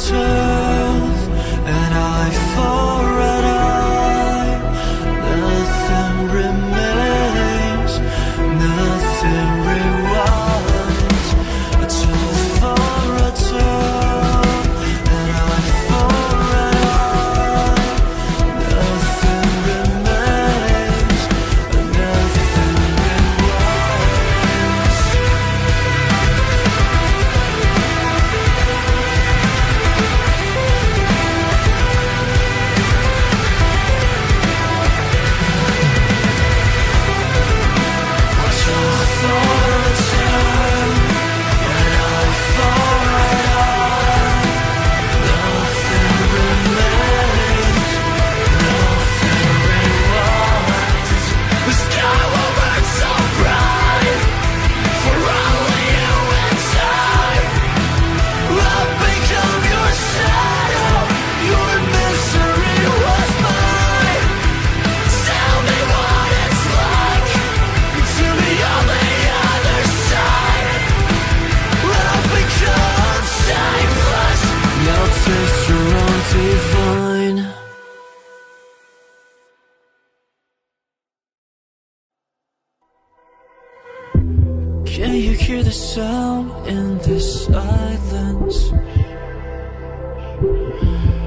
turf, and eye for an eye. Nothing remains, nothing rewinds. A tooth for a turf, and eye for an eye. Nothing remains, nothing rewinds. Divine. Can you hear the sound in this silence?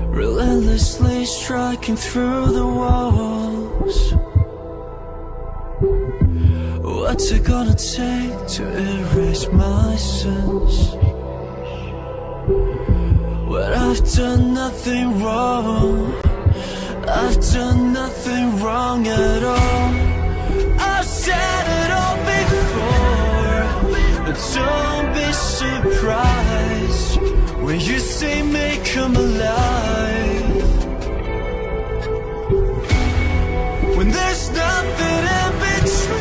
Relentlessly striking through the walls. What's it gonna take to erase my sins? But I've done nothing wrong. I've done nothing wrong at all. I've said it all before, but don't be surprised when you see me come alive. When there's nothing in between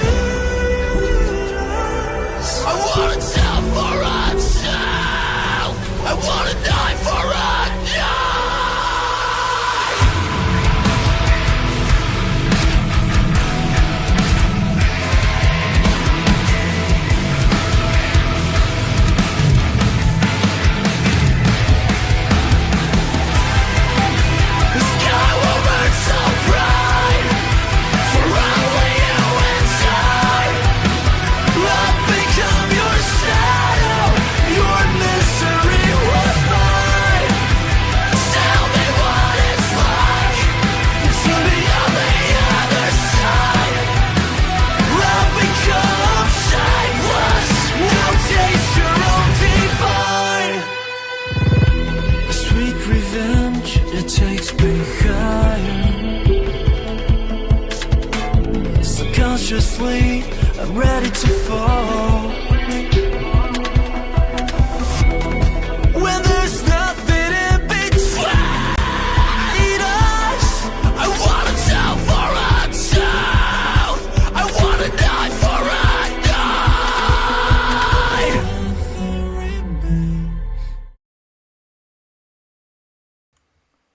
us. I wanna tell for myself. I wanna die for a die. The sky will burn so bright for only you inside. I've become your shadow, your misery was mine. Tell me what it's like to be on the other side. I've become shameless, now taste your own divine. A sweet revenge, it takes me higher. Subconsciously, I'm ready to fall. When there's nothing in between us, I wanna tell for a child. I wanna die for a die.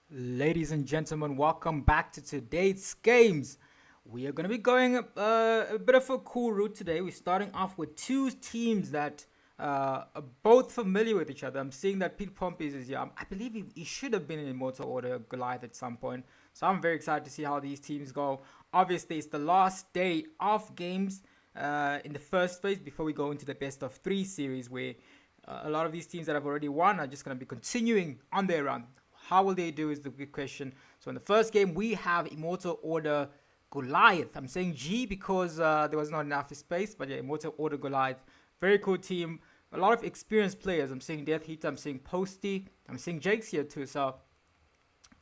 Ladies and gentlemen, welcome back to today's games. We are going to be going a bit of a cool route today. We're starting off with two teams that are both familiar with each other. I'm seeing that Pete Pompey is here. I believe he should have been in Immortal or Goliath at some point. So I'm very excited to see how these teams go. Obviously, it's the last day of games in the first phase before we go into the best of 3 series, where a lot of these teams that have already won are just going to be continuing on their run. How will they do is the big question. So in the first game, we have Immortal Order Goliath. I'm saying G because there was not enough space, but yeah, Immortal Order Goliath. Very cool team. A lot of experienced players. I'm seeing Death Heat, I'm seeing Posty, I'm seeing Jake's here too. So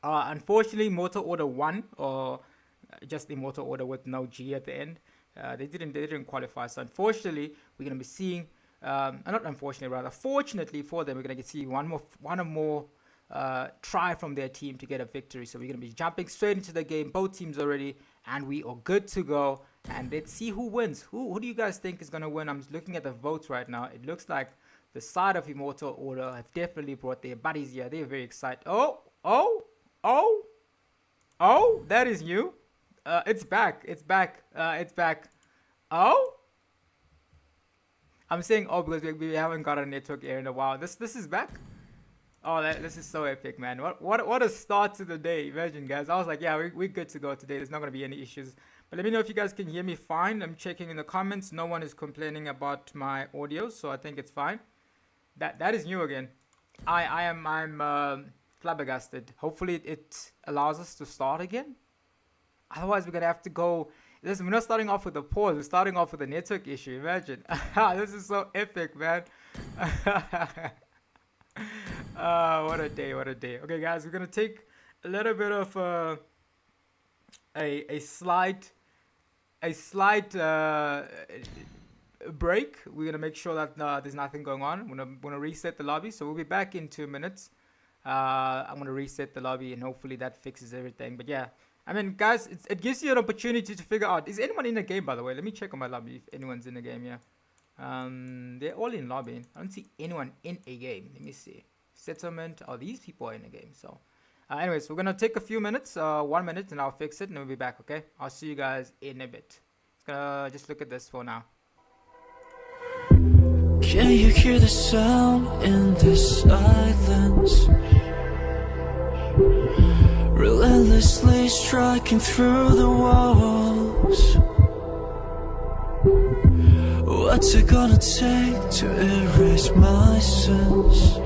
unfortunately, Immortal Order 1, or just Immortal Order with no G at the end. They didn't qualify. So unfortunately, we're gonna be seeing not unfortunately, rather fortunately for them, we're gonna see one or more try from their team to get a victory. So we're going to be jumping straight into the game, both teams already, and we are good to go. And let's see who wins. Who do you guys think is going to win? I'm just looking at the votes right now. It looks like the side of Immortal Order have definitely brought their buddies here. They're very excited. Oh, that is you. It's back. It's back. Oh, I'm saying because we haven't got a network error in a while. This is back. Oh, this is so epic, man. What a start to the day. Imagine, guys. I was like, yeah, we're good to go today. There's not going to be any issues. But let me know if you guys can hear me fine. I'm checking in the comments. No one is complaining about my audio, so I think it's fine. That is new again. I'm flabbergasted. Hopefully it allows us to start again. Otherwise, we're going to have to go... Listen, we're not starting off with a pause. We're starting off with a network issue. Imagine. This is so epic, man. What a day, what a day. Okay, guys, we're gonna take a little bit of a slight break. We're gonna make sure that there's nothing going on. We're gonna reset the lobby, so we'll be back in 2 minutes. I'm gonna reset the lobby, and hopefully that fixes everything. But yeah, I mean, guys, it gives you an opportunity to figure out, is anyone in the game, by the way? Let me check on my lobby if anyone's in the game. Yeah, they're all in lobby. I don't see anyone in a game. Let me see. Settlement. Oh, these people are in the game. So anyways, we're gonna take a few minutes, 1 minute, and I'll fix it and we'll be back. Okay, I'll see you guys in a bit. Just look at this for now. Can you hear the sound in the silence? Relentlessly striking through the walls. What's it gonna take to erase my sense?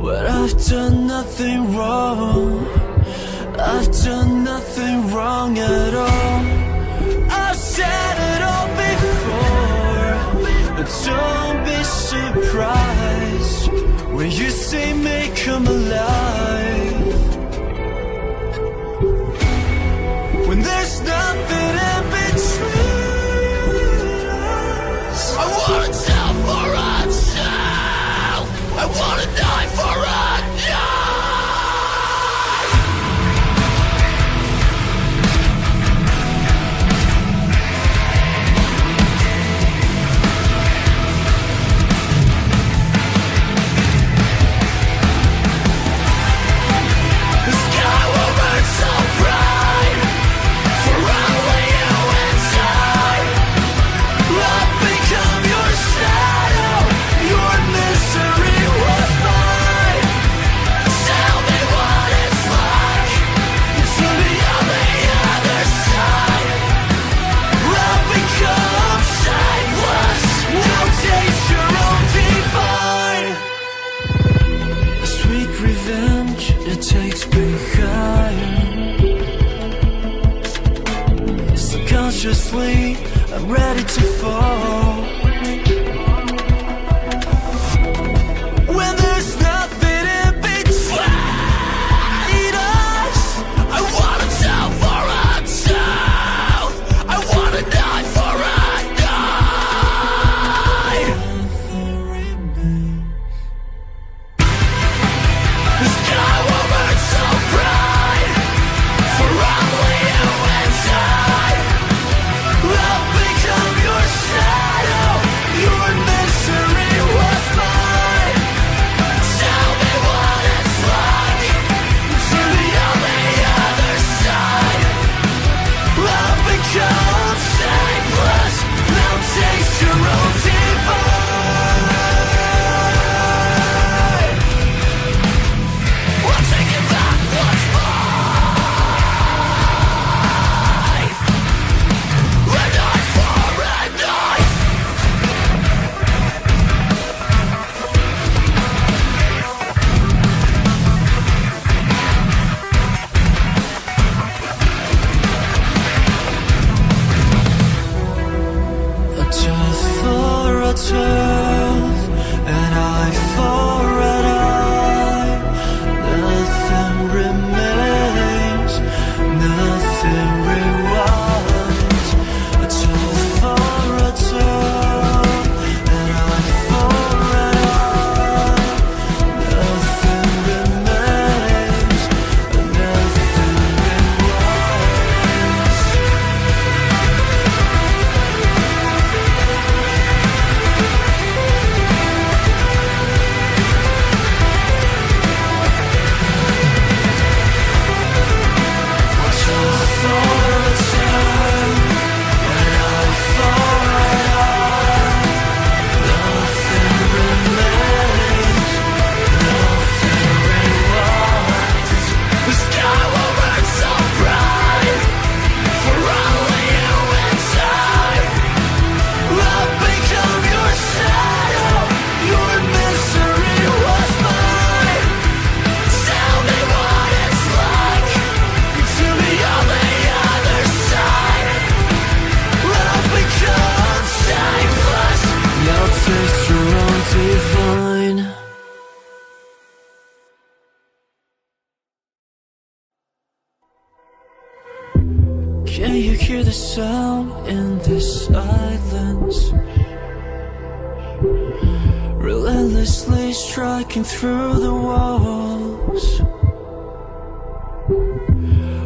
But I've done nothing wrong. I've done nothing wrong at all. I've said it all before, but don't be surprised when you see me come alive. When there's nothing in between us. I wanna tell for myself. I wanna die for a I'm ready to fall. When there's nothing in between us. I wanna tell for myself. I wanna die for a die. The sky will burn so bright for only you and I. I'll become your shadow. Can you hear the sound in this silence? Relentlessly striking through the walls.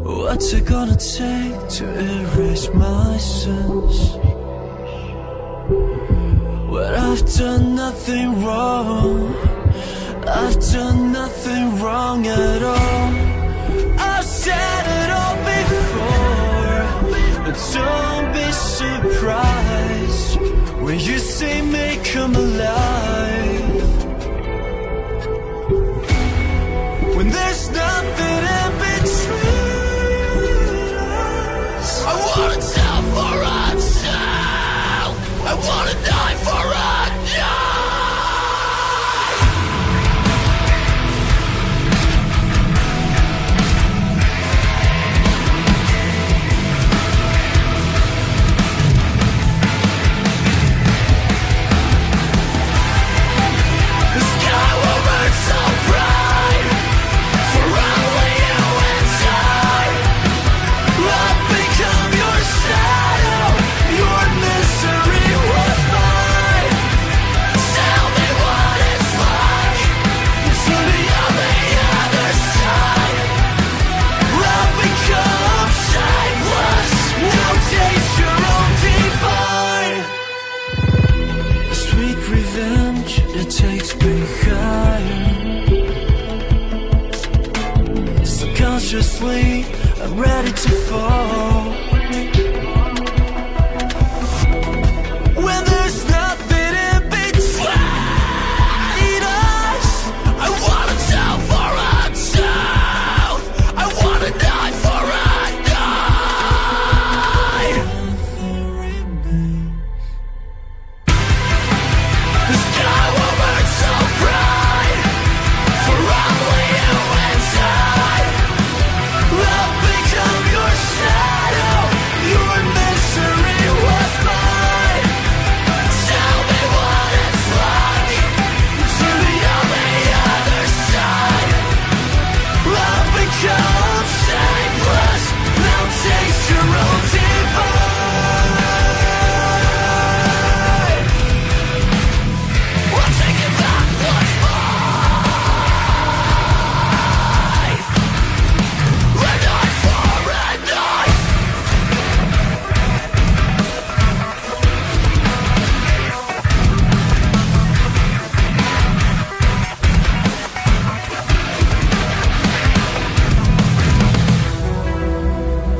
What's it gonna take to erase my sins? When I've done nothing wrong, I've done nothing wrong at all. I've said it all before, but don't be surprised when you see me come alive. When there's nothing in between us. I wanna tell for myself. I wanna die for a Subconsciously, I'm ready to fall. When there's nothing in between us. I wanna tell for myself. I wanna die for a die. The sky will burn so bright for only you and I. I'll become your shadow. Your misery was mine. Tell me what it's like to be on the other side. I'll become Shameless, now taste your own divine. we'll take it back once more. Red eye for red eye.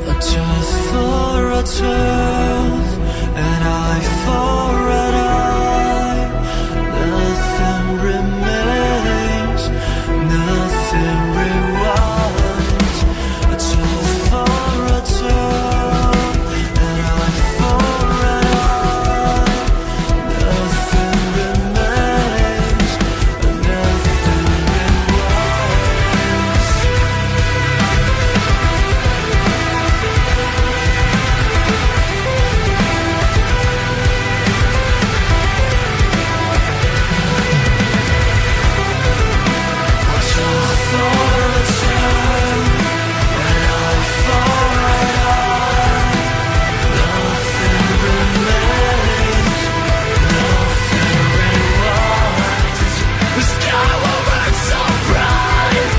A tooth for a tooth, an eye for an eye. Nothing remains, nothing rewinds. A tooth for a tooth, an eye for an eye. Nothing remains, nothing rewinds. The sky will burn so bright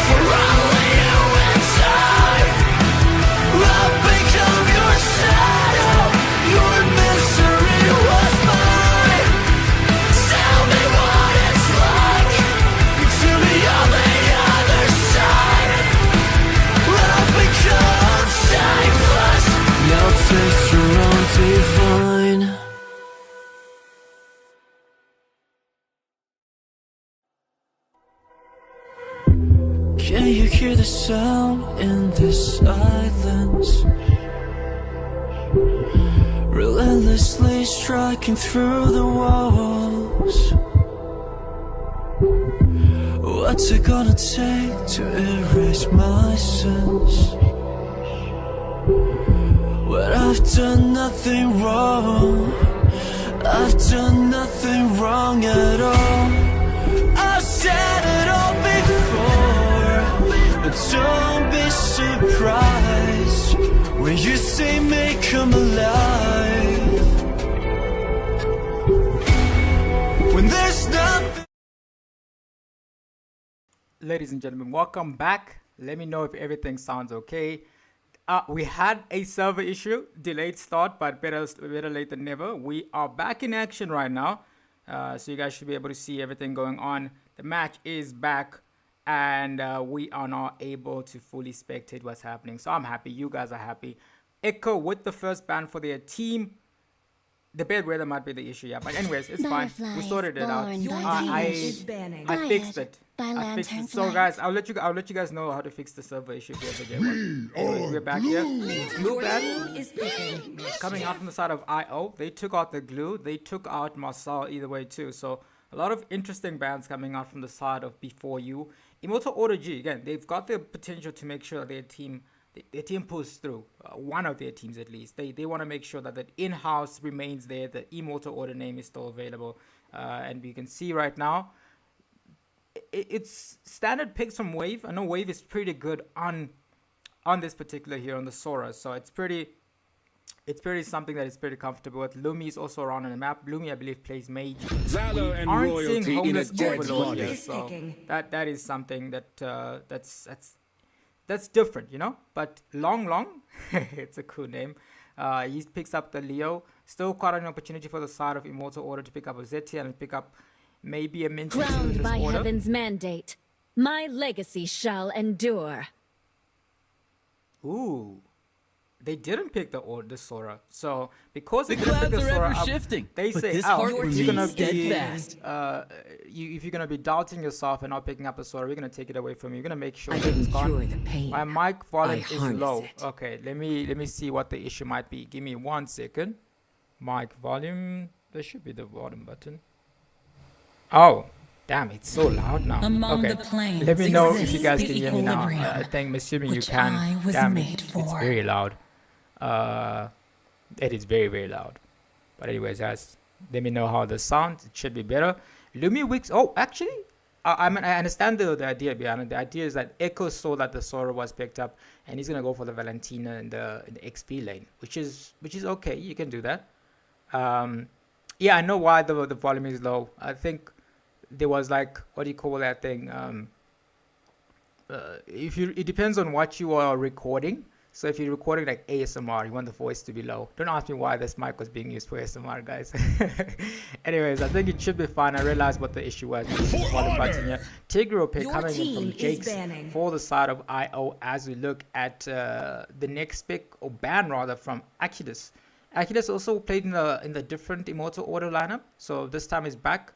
for only you and I. I'll become your shadow. Your misery was mine. Tell me what it's like to be on the other side. I'll become Shameless, now taste your own divine. Can you hear the sound in this silence? Relentlessly striking through the walls. What's it gonna take to erase my sins? When I've done nothing wrong, I've done nothing wrong at all. I've said it all before, but don't be surprised when you say may come alive. When there's nothing. Ladies and gentlemen, welcome back. Let me know if everything sounds okay. We had a server issue, delayed start, but better late than never. We are back in action right now, so you guys should be able to see everything going on. The match is back, and we are now able to fully spectate what's happening. So I'm happy. You guys are happy. Echo with the first ban for their team. The bad weather might be the issue, yeah. But anyways, it's fine. We sorted it out. I fixed it. I fixed it. So guys, I'll let you guys know how to fix the server issue if you ever get one. Anyways, we're back here. Glue ban coming out from the side of IO. They took out the glue. They took out Marcel either way too. So a lot of interesting bans coming out from the side of Before You. Immortal Order G, again, they've got the potential to make sure their team pulls through. One of their teams at least. They want to make sure that the in-house remains there. The Immortal Order name is still available. And we can see right now, it's standard picks from Wave. I know Wave is pretty good on this particular here on the Sora. So it's pretty something that is pretty comfortable with. Lumi is also around on the map. Lumi, I believe, plays Mage. Valor and Aren't royalty seeing in a Homeless dead Overlord body. here, so that is something that that's different, you know. But Long, it's a cool name. He picks up the Leo. Still quite an opportunity for the side of Immortal Order to pick up a Zetia and pick up maybe a Minty in Crowned this by order. heaven's mandate, my legacy shall endure. Ooh. They didn't pick the Sora. So because they The didn't pick the clouds are Sora ever up, shifting, they but say, this oh, heart if you're gonna remains be steadfast. if you're gonna be doubting yourself and not picking up a Sora, we're gonna take it away from you. We're gonna make sure I that it's didn't gone. cure the pain. My mic volume I is harness low. it. Okay, let me see what the issue might be. Give me 1 second. Mic volume. There should be the volume button. Oh, damn! It's so loud now. Among okay, the plains let me know if you guys exists can the hear me now. equilibrium, I'm assuming you which can. I was Damn, made it's for. very loud. It is very, very loud. But anyways, guys, let me know how the sound. It should be better. Lumi Wicks. Oh, actually, I mean, I understand the idea behind it. The idea is that Echo saw that the Sora was picked up, and he's gonna go for the Valentina in the XP lane, which is okay. You can do that. Yeah, I know why the volume is low. I think there was like, what do you call that thing? It depends on what you are recording. So if you're recording like ASMR, you want the voice to be low. Don't ask me why this mic was being used for ASMR, guys. Anyways, I think it should be fine. I realized what the issue was. Tigro pick coming in from Jake's for the side of IO as we look at the next pick, or ban rather, from Achilles. Achilles also played in the different Immortal Order lineup. So this time he's back.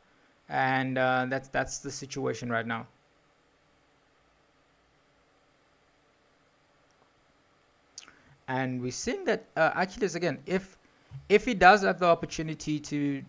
And that's the situation right now. And we're seeing that Achilles, again, if he does have the opportunity to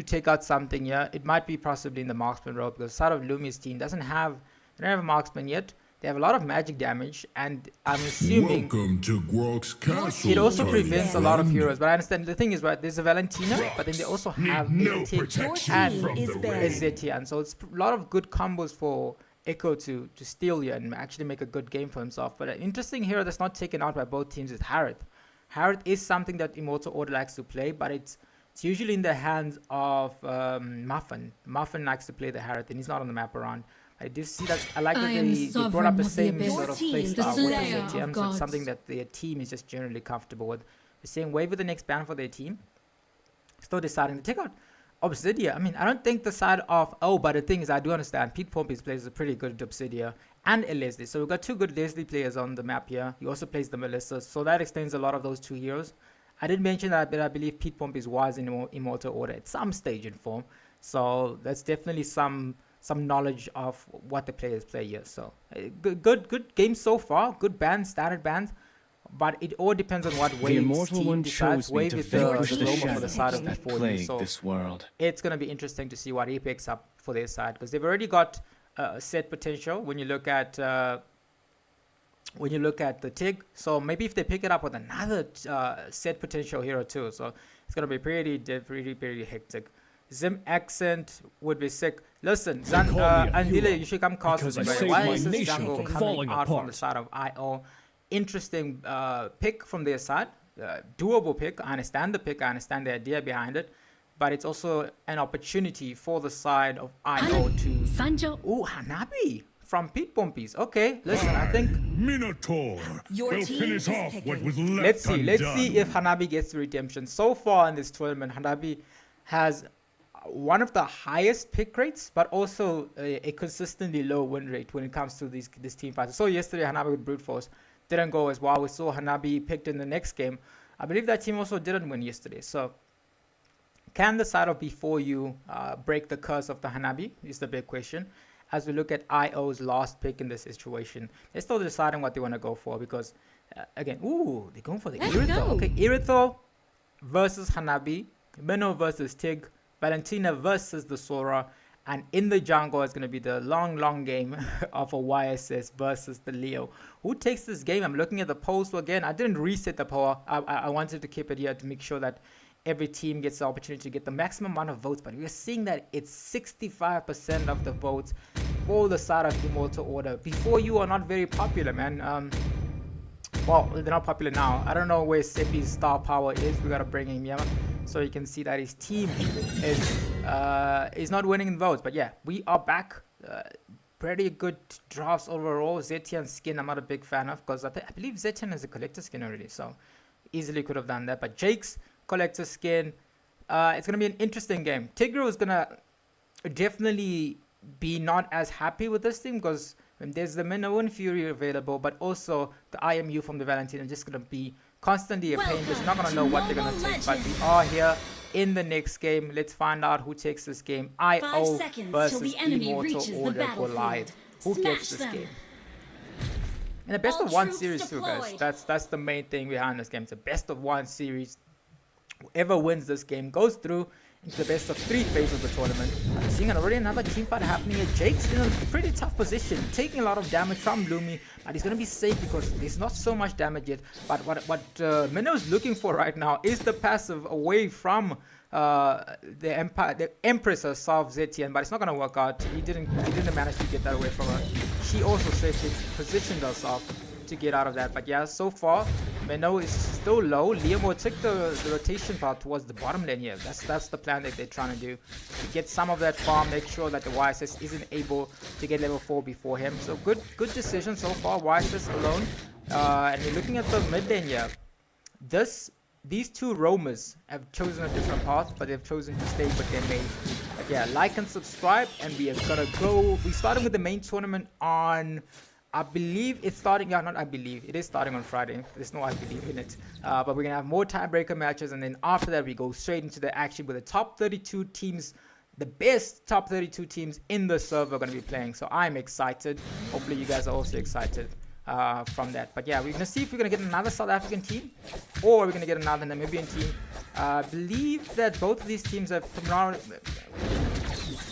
take out something, yeah, it might be possibly in the marksman role, because the side of Lumi's team they don't have a marksman yet. They have a lot of magic damage, and I'm assuming Welcome to Grog's Castle. it also prevents a lot of friend. heroes. But I understand the thing is, right, there's a Valentina, but then they also have no a Tick protection and from the a rain. Zetia, and so it's a lot of good combos for Echo to steal you and actually make a good game for himself. But an interesting hero that's not taken out by both teams is Harith. Harith is something that Immortal Order likes to play, but it's usually in the hands of Muffin. Muffin likes to play the Harith, and he's not on the map around. I do see that. I like that they brought up the same sort of play style with the ZTM, so it's something that their team is just generally comfortable with. The same way with the next ban for their team. Still deciding to take out Obsidia. I mean, I don't think the side of but the thing is, I do understand Pete Pompey's plays a pretty good Obsidia and a Leslie. So we've got two good Leslie players on the map here. He also plays the Melissa, so that extends a lot of those two heroes. I did mention that, but I believe Pete Pompey's was in Immortal Order at some stage in form. So that's definitely some knowledge of what the players play here. So good game so far. Good bands, standard bands. But it all depends on what Wave's Immortal team One decides. chose me Wave to is vanquish the the Roma for the side of shadows that Before You. plague So this world. it's going to be interesting to see what he picks up for their side, because they've already got set potential when you look at the Tig. So maybe if they pick it up with another set potential hero too, so it's going to be pretty hectic. Zim accent would be sick. Listen, Andile, you should come cast because this, I by the saved way. Why my is this nation jungle from coming falling out from apart. the side of IO? interesting pick from their side. Doable pick. I understand the pick. I understand the idea behind it. But it's also an opportunity for the side of IO to... Sanjo. Ooh, Hanabi from Pete Pompies. Okay, listen, I think... Minotaur Your will team finish is off picking. what was left Let's see. Let's undone. see if Hanabi gets the redemption. So far in this tournament, Hanabi has one of the highest pick rates, but also a consistently low win rate when it comes to this team fight. So yesterday, Hanabi with Brute Force didn't go as well. We saw Hanabi picked in the next game. I believe that team also didn't win yesterday. So can the side of Before You break the curse of the Hanabi is the big question. As we look at IO's last pick in this situation, they're still deciding what they want to go for because, again, ooh, they're going for the Let's Irithel. go. Okay, Irithel versus Hanabi, Minnow versus Tig, Valentina versus the Sora, and in the jungle is going to be the long game of a YSS versus the Leo. Who takes this game? I'm looking at the poll. So again, I didn't reset the poll. I wanted to keep it here to make sure that every team gets the opportunity to get the maximum amount of votes, but we're seeing that it's 65% of the votes for the side of Immortal Order. Before You are not very popular, man. Well, they're not popular now. I don't know where Seppi's star power is. We gotta bring him here so you can see that his team is not winning in votes. But yeah, we are back. Pretty good drafts overall. Zetian skin, I'm not a big fan of because I believe Zetian is a collector skin already, so easily could have done that. But Jake's collector skin, it's gonna be an interesting game. Tigro is gonna definitely be not as happy with this team because there's the Minnow and Fury available, but also the IMU from the Valentine is just gonna be constantly a pain because you're not gonna know what they're gonna take. But we are here in the next game. Let's find out who takes this game. IO seconds versus till the enemy Immortal reaches the Order battlefield. Goliath. Who Smash gets this them. game? And the best All of one troops series too, guys. deployed. That's the main thing behind this game. It's a best of one series. Whoever wins this game goes through into the best of 3 phase of the tournament. I'm seeing already another team fight happening here. Jake's in a pretty tough position, taking a lot of damage from Lumi, but he's going to be safe because there's not so much damage yet. But what Minnow's looking for right now is the passive away from the Empire, the Empress herself, Zetian, but it's not going to work out. He didn't manage to get that away from her. She also safely positioned herself to get out of that. But yeah, so far Minnow is still low. Liam will take the rotation path towards the bottom lane here. That's the plan that they're trying to do, to get some of that farm, make sure that the YSS isn't able to get level 4 before him. So good decision so far. YSS alone, and you're looking at the mid lane here. These two roamers have chosen a different path, but they've chosen to stay with their main. But yeah, like and subscribe, and we are gonna go. We're starting with the main tournament on, I believe it's starting, yeah, not I believe, it is starting on Friday. There's no I believe in it. But we're going to have more tiebreaker matches, and then after that we go straight into the action with the top 32 teams, the best top 32 teams in the server are going to be playing. So I'm excited. Hopefully you guys are also excited from that. But yeah, we're going to see if we're going to get another South African team, or we're going to get another Namibian team. I believe that both of these teams have from now,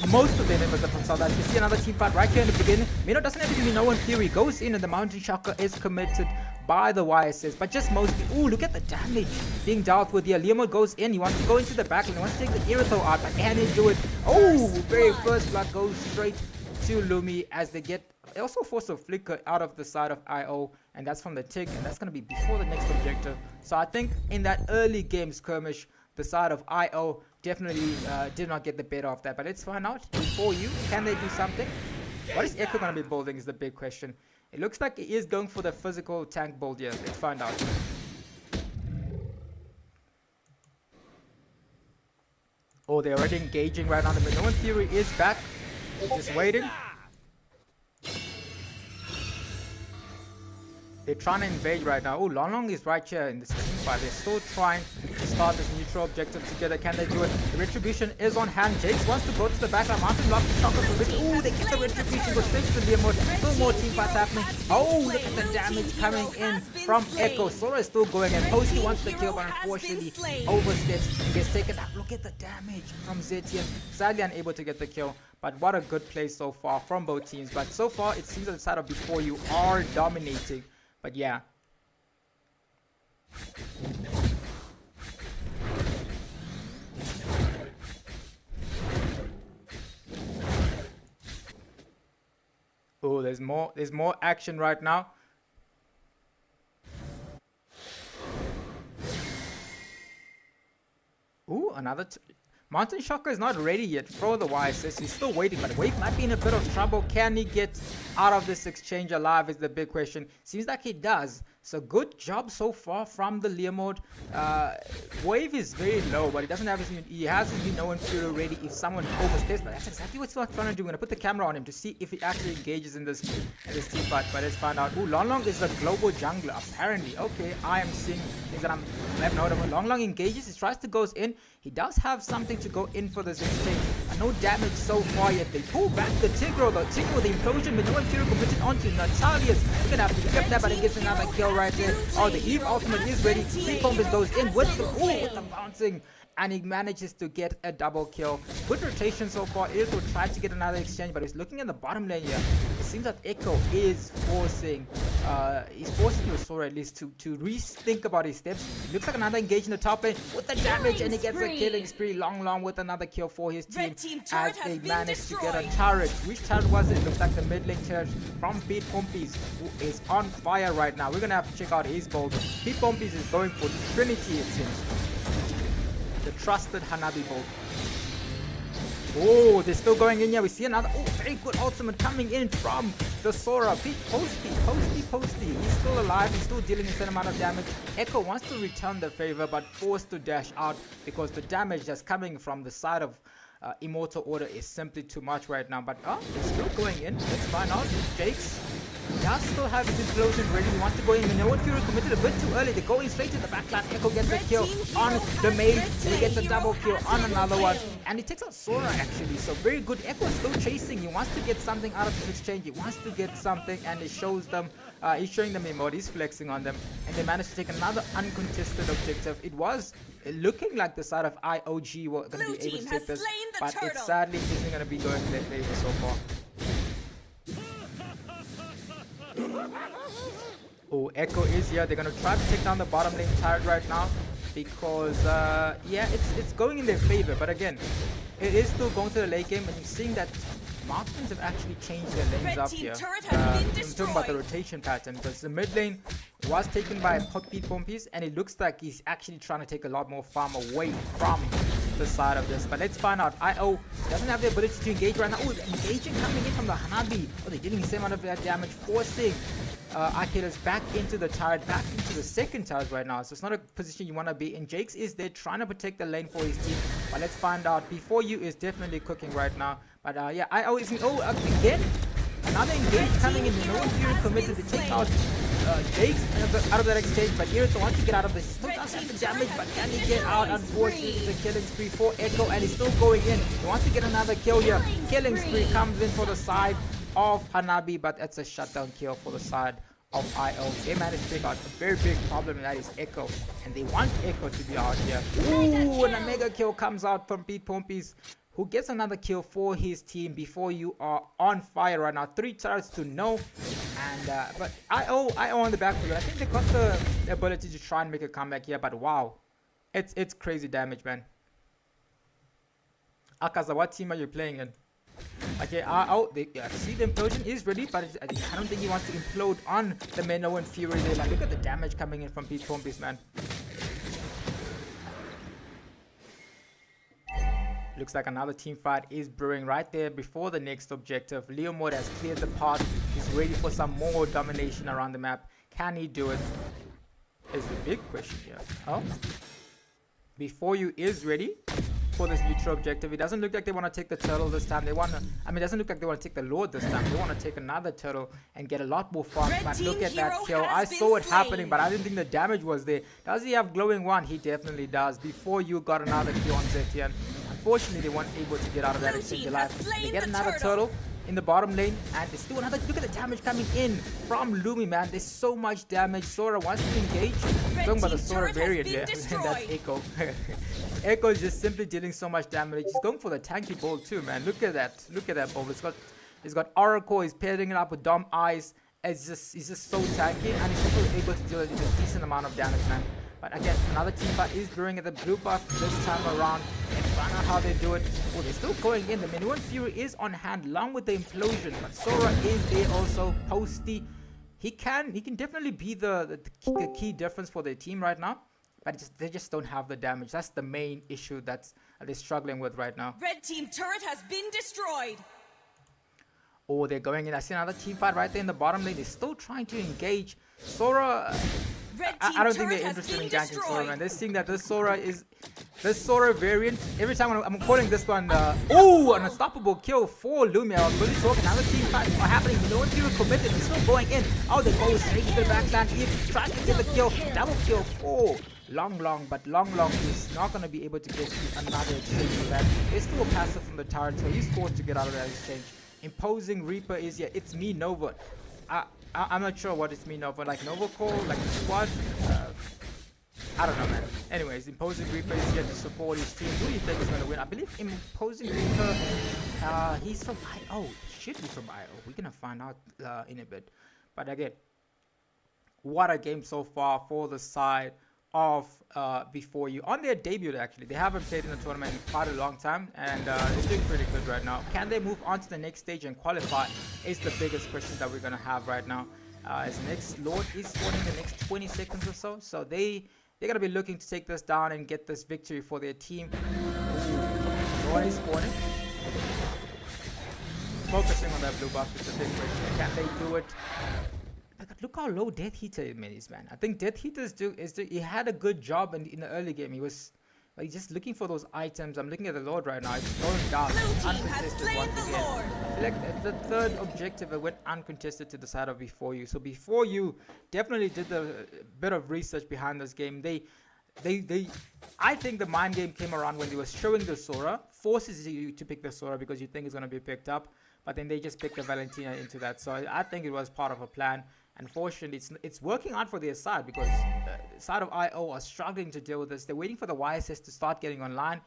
most of their members are from South Africa. You see another team fight right here in the beginning. Mino doesn't have to be no in theory. Goes in and the Mountain Chakra is committed by the YSS. But just mostly, ooh, look at the damage being dealt with here. Liam goes in. He wants to go into the back lane. He wants to take the Irithel out, but can he do it? Oh, very first blood goes straight to Lumi as they get, they also force a flicker out of the side of IO, and that's from the Tig, and that's going to be before the next objective. So I think in that early game skirmish, the side of IO definitely did not get the better of that. But let's find out before you. Can they do something? What is Echo going to be building is the big question. It looks like he is going for the physical tank build here. Let's find out. Oh, they're already engaging right now. The Minoan Fury is back. Just waiting. They're trying to invade right now. Oh, Long is right here in this team fight. They're still trying to start this neutral objective together. Can they do it? The Retribution is on hand. Jakes wants to go to the backline. Mountain Lock the chocolate for it. Oh, they get the Retribution. Go straight to the Immortal. Still more team fights happening. Oh, look at the damage coming in from Echo. Sora is still going in. Posty wants the kill, but unfortunately oversteps and gets taken out. Look at the damage from Zetian. Sadly unable to get the kill. But what a good play so far from both teams. But so far, it seems that the side of Before You are dominating. But yeah. Oh, there's more action right now. another Mountain Shocker is not ready yet for the YSS. He's still waiting, but Wave might be in a bit of trouble. Can he get out of this exchange alive is the big question. Seems like he does. So good job so far from the Leomord. Wave is very low, but he doesn't have he has his known Fury ready if someone oversteps. But that's exactly what he's trying to do. We're gonna put the camera on him to see if he actually engages in this team fight. But let's find out. Ooh, Long Long is the global jungler apparently. Okay, I am seeing things that I haven't heard of. Long Long engages. He tries to goes in. He does have something to go in for this exchange. No damage so far yet. They pull back the Tigro. The Tigro, the implosion, but no Fury committed onto Natalia's. We're gonna have to get that, but he gets another kill right there. Oh, the Eve ultimate is ready. Three bombers goes in with the bouncing, and he manages to get a double kill. Good rotation so far. Echo tried to get another exchange, but he's looking in the bottom lane here. It seems that Echo is forcing the Sora at least to rethink about his steps. Looks like another engage in the top lane with the damage, and he gets a killing spree. Long with another kill for his team as they manage to get a turret. Which turret was it? Looks like the mid lane turret from Pete Pompies, who is on fire right now. We're gonna have to check out his build. Pete Pompies is going for Trinity, it seems. The trusted Hanabi build. Oh, they're still going in here. We see another very good ultimate coming in from the Sora. Posty. He's still alive. He's still dealing a certain amount of damage. Echo wants to return the favor, but forced to dash out because the damage that's coming from the side of Immortal Order is simply too much right now. But they're still going in. Let's find out. Jakes does still have his explosion ready. He wants to go in. No one Fury committed a bit too early. They're going straight to the backline. Echo gets a kill on the maid. He gets a double kill on another one. And he takes out Sora actually. So very good. Echo's still chasing. He wants to get something out of this exchange. He wants to get something, and he shows them. He's showing them emote. He's flexing on them. And they managed to take another uncontested objective. It was looking like the side of IOG were going to be able to take this. But it sadly isn't going to be going in their favor so far. Oh, Echo is here. They're gonna try to take down the bottom lane turret right now because yeah, it's going in their favor. But again, it is still going to the late game, and you're seeing that Marksmans have actually changed their lanes up here. I'm talking about the rotation pattern because the mid lane was taken by Pete Pompies, and it looks like he's actually trying to take a lot more farm away from the side of this. But let's find out. IO doesn't have the ability to engage right now. Oh, engaging coming in from the Hanabi. Oh, they're dealing the same amount of that damage, forcing Arcadus back into the turret, back into the second turret right now. So it's not a position you want to be in. Jakes is there trying to protect the lane for his team. But let's find out. Before you is definitely cooking right now. But yeah, IO is again. Another engage coming in. No one Fury committed to take out Jakes out of that exchange, but Irito wants to get out of this. He still does have the damage, but can he get out? Unfortunately, it's a killing spree for Echo, and he's still going in. He wants to get another kill here. Killing spree comes in for the side of Hanabi, but it's a shutdown kill for the side of IO. They managed to take out a very big problem, and that is Echo, and they want Echo to be out here. Ooh, and a mega kill comes out from Pete Pompies, who gets another kill for his team. Before you are on fire right now. 3 turrets to no. And but IO on the back foot. I think they got the ability to try and make a comeback here. But wow, it's crazy damage, man. Akaza, what team are you playing in? Okay, see the implosion is ready, but I don't think he wants to implode on the Menno and Fury there. Like, look at the damage coming in from Pete Pompies, man. Looks like another team fight is brewing right there before the next objective. Leomord has cleared the path. He's ready for some more domination around the map. Can he do it? Is the big question here. Oh, before you is ready for this neutral objective. It doesn't look like they want to take the turtle this time. They want to, it doesn't look like they want to take the Lord this time. They want to take another turtle and get a lot more fun. But look at that kill. I saw it happening, but I didn't think the damage was there. Does he have glowing one? He definitely does. Before you got another kill on Zetian. Unfortunately, they weren't able to get out of that exchange alive. They get another turtle in the bottom lane, and there's still another. Look at the damage coming in from Lumi, man. There's so much damage. Sora wants to engage. I'm talking about the Sora variant here, and that's Echo. Echo is just simply dealing so much damage. He's going for the tanky ball too, man. Look at that. Look at that ball. It's got Oracle. He's pairing it up with Dom Eyes. He's just so tanky, and he's also able to deal a decent amount of damage, man. But again, another team fight is brewing at the blue buff this time around. And find out how they do it. Oh, they're still going in. The Minuan Fury is on hand along with the implosion. But Sora is there also. Posty. He can definitely be the key difference for their team right now. but they just don't have the damage. That's the main issue that they're struggling with right now. Red team turret has been destroyed. Oh, they're going in. I see another team fight right there in the bottom lane. They're still trying to engage Sora. I don't think they're interested in ganking Sora, man. They're seeing that this Sora variant. Every time I'm calling this one, oh, an unstoppable kill for Lumia. I was really talking. Another team fight are happening. No one's even committed. They're still going in. Oh, they go straight to the backline. He tries to get the kill. Double kill for Long, but Long is not going to be able to get another exchange for that. There's still a passive from the turret, so he's forced to get out of that exchange. Imposing Reaper is here. It's me, Nova. I'm not sure what it's me, Nova. Like Nova Call, like the squad. I don't know, man. Anyways, Imposing Reaper is here to support his team. Who do you think is going to win? I believe Imposing Reaper, he's from IO. He should be from IO. We're going to find out in a bit. But again, what a game so far for the side of Before You. On their debut, actually. They haven't played in the tournament in quite a long time, and they're doing pretty good right now. Can they move on to the next stage and qualify is the biggest question that we're going to have right now. As next Lord is spawning the next 20 seconds or so. So they're going to be looking to take this down and get this victory for their team. Lord is spawning. Focusing on that blue buff is the big question. Can they do it? Look how low Death Heater is, man. I think Death Heater he had a good job in the early game. He was like just looking for those items. I'm looking at the Lord right now. It's going down. Uncontested once again. I feel like the third objective it went uncontested to the side of Before You. So Before You definitely did a bit of research behind this game. I think the mind game came around when they were showing the Sora, forces you to pick the Sora because you think it's going to be picked up, but then they just picked the Valentina into that. So I think it was part of a plan. Unfortunately, it's working out for their side because the side of IO are struggling to deal with this. They're waiting for the YSS to start getting online.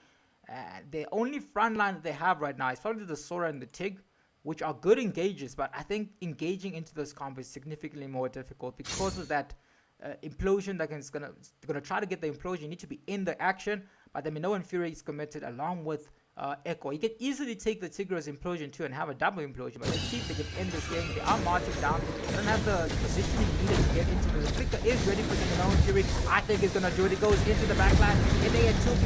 The only front line that they have right now is probably the Sora and the Tig, which are good engages, but I think engaging into this comp is significantly more difficult because of that implosion that is gonna try to get the implosion. You need to be in the action, but the Minoan Fury is committed along with Echo. You can easily take the Tigra's implosion too and have a double implosion, but let's see if they can end this game. They are marching down. They don't have the positioning needed to get into the Flicker is ready for the Minoan Fury. I think he's gonna do it. He goes into the backline. And they had two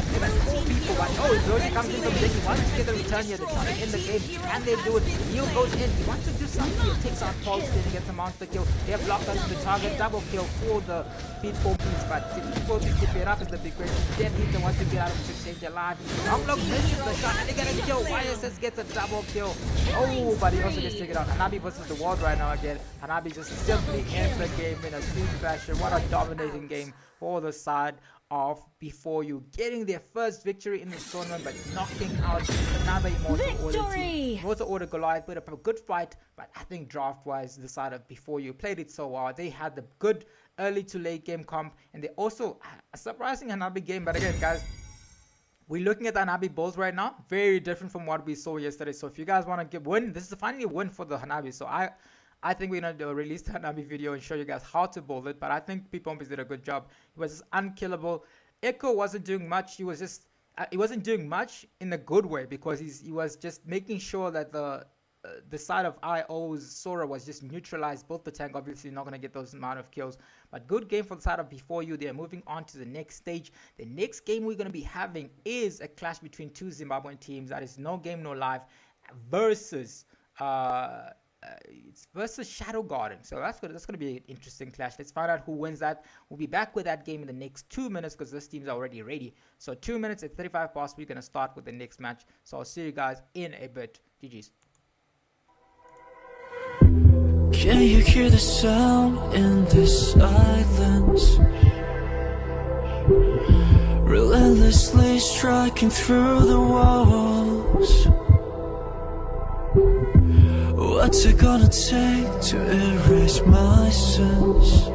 people. But implosion comes in from Dick. He wants to get the return here. They're trying to end the game. And they do it. Neil goes in. He wants to do something here. Takes out Pulse and gets a monster kill. They have locked onto the target. Double kill for the Speed 4 piece. But Speed 4 piece to get up is the big question. Dead Heater wants to get out of the exchange alive. Unlock misses the shot. And they get a kill. YSS gets a double kill. Oh, but he also gets taken out. Hanabi versus the ward right now again. Hanabi just simply ends the game in a smooth fashion. What a dominating game for the side of Before You. Getting their first victory in this tournament, but knocking out another Immortal Order team. Immortal Order Goliath put up a good fight, but I think draft-wise, the side of Before You played it so well. They had the good early to late game comp, and they also a surprising Hanabi game. But again, guys, we're looking at the Hanabi build right now. Very different from what we saw yesterday. So if you guys want to win, this is finally a win for the Hanabi. So I think we're going to release the Hanabi video and show you guys how to build it. But I think P-Pompis did a good job. It was just unkillable. Echo wasn't doing much. He was just he wasn't doing much in a good way because he was just making sure that the side of IO's Sora was just neutralized. Both the tank obviously not going to get those amount of kills, but good game for the side of Before You. They're moving on to the next stage. The next game we're going to be having is a clash between two Zimbabwean teams. That is No Game No Life versus it's versus Shadow Garden. So that's going to be an interesting clash. Let's find out who wins that. We'll be back with that game in the next 2 minutes because this team's already ready. So 2 minutes at 35 past, we're going to start with the next match. So I'll see you guys in a bit. GG's. Can you hear the sound in this silence? Relentlessly striking through the walls. What's it gonna take to erase my sins?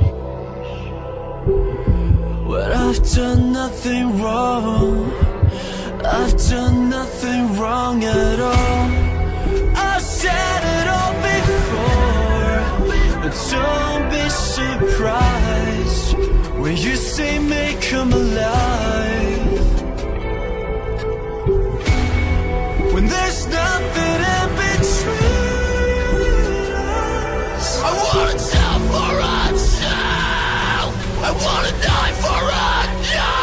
When I've done nothing wrong, I've done nothing wrong at all. I've said it all before, but don't be surprised when you say may come alive. When there's nothing in between. I wanna tell for myself. I wanna die for a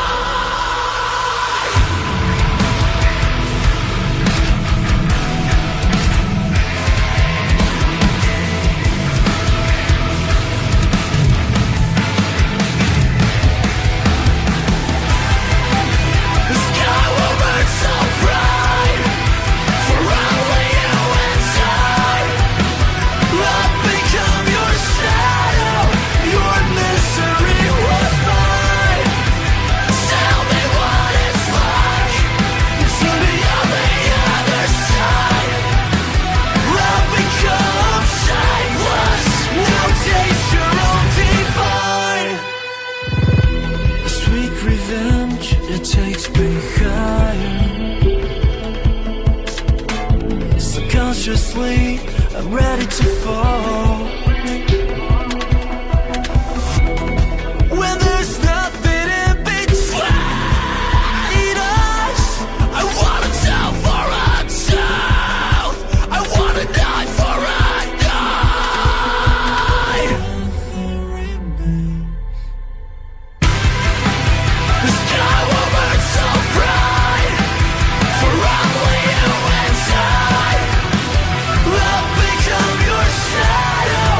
fall. When there's nothing in between us, I wanna tell for a child. I wanna die for a die. nothing remains. The sky will burn so bright for only you and I. I'll become your shadow.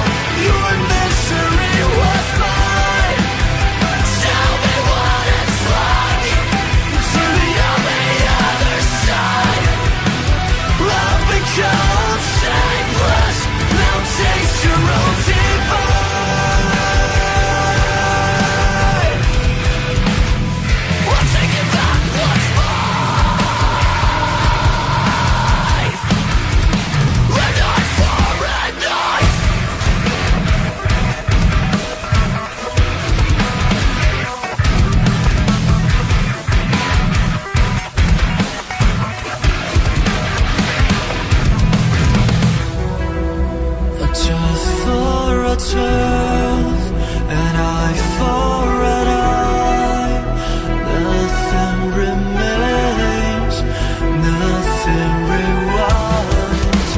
Your misery was mine. Tell me what it's like to be on the other side. I'll become Shameless, now taste your own divine. we're taking back what's mine. Red eye for red eye. A tooth for a tooth, an eye for an eye. Nothing remains, nothing rewinds.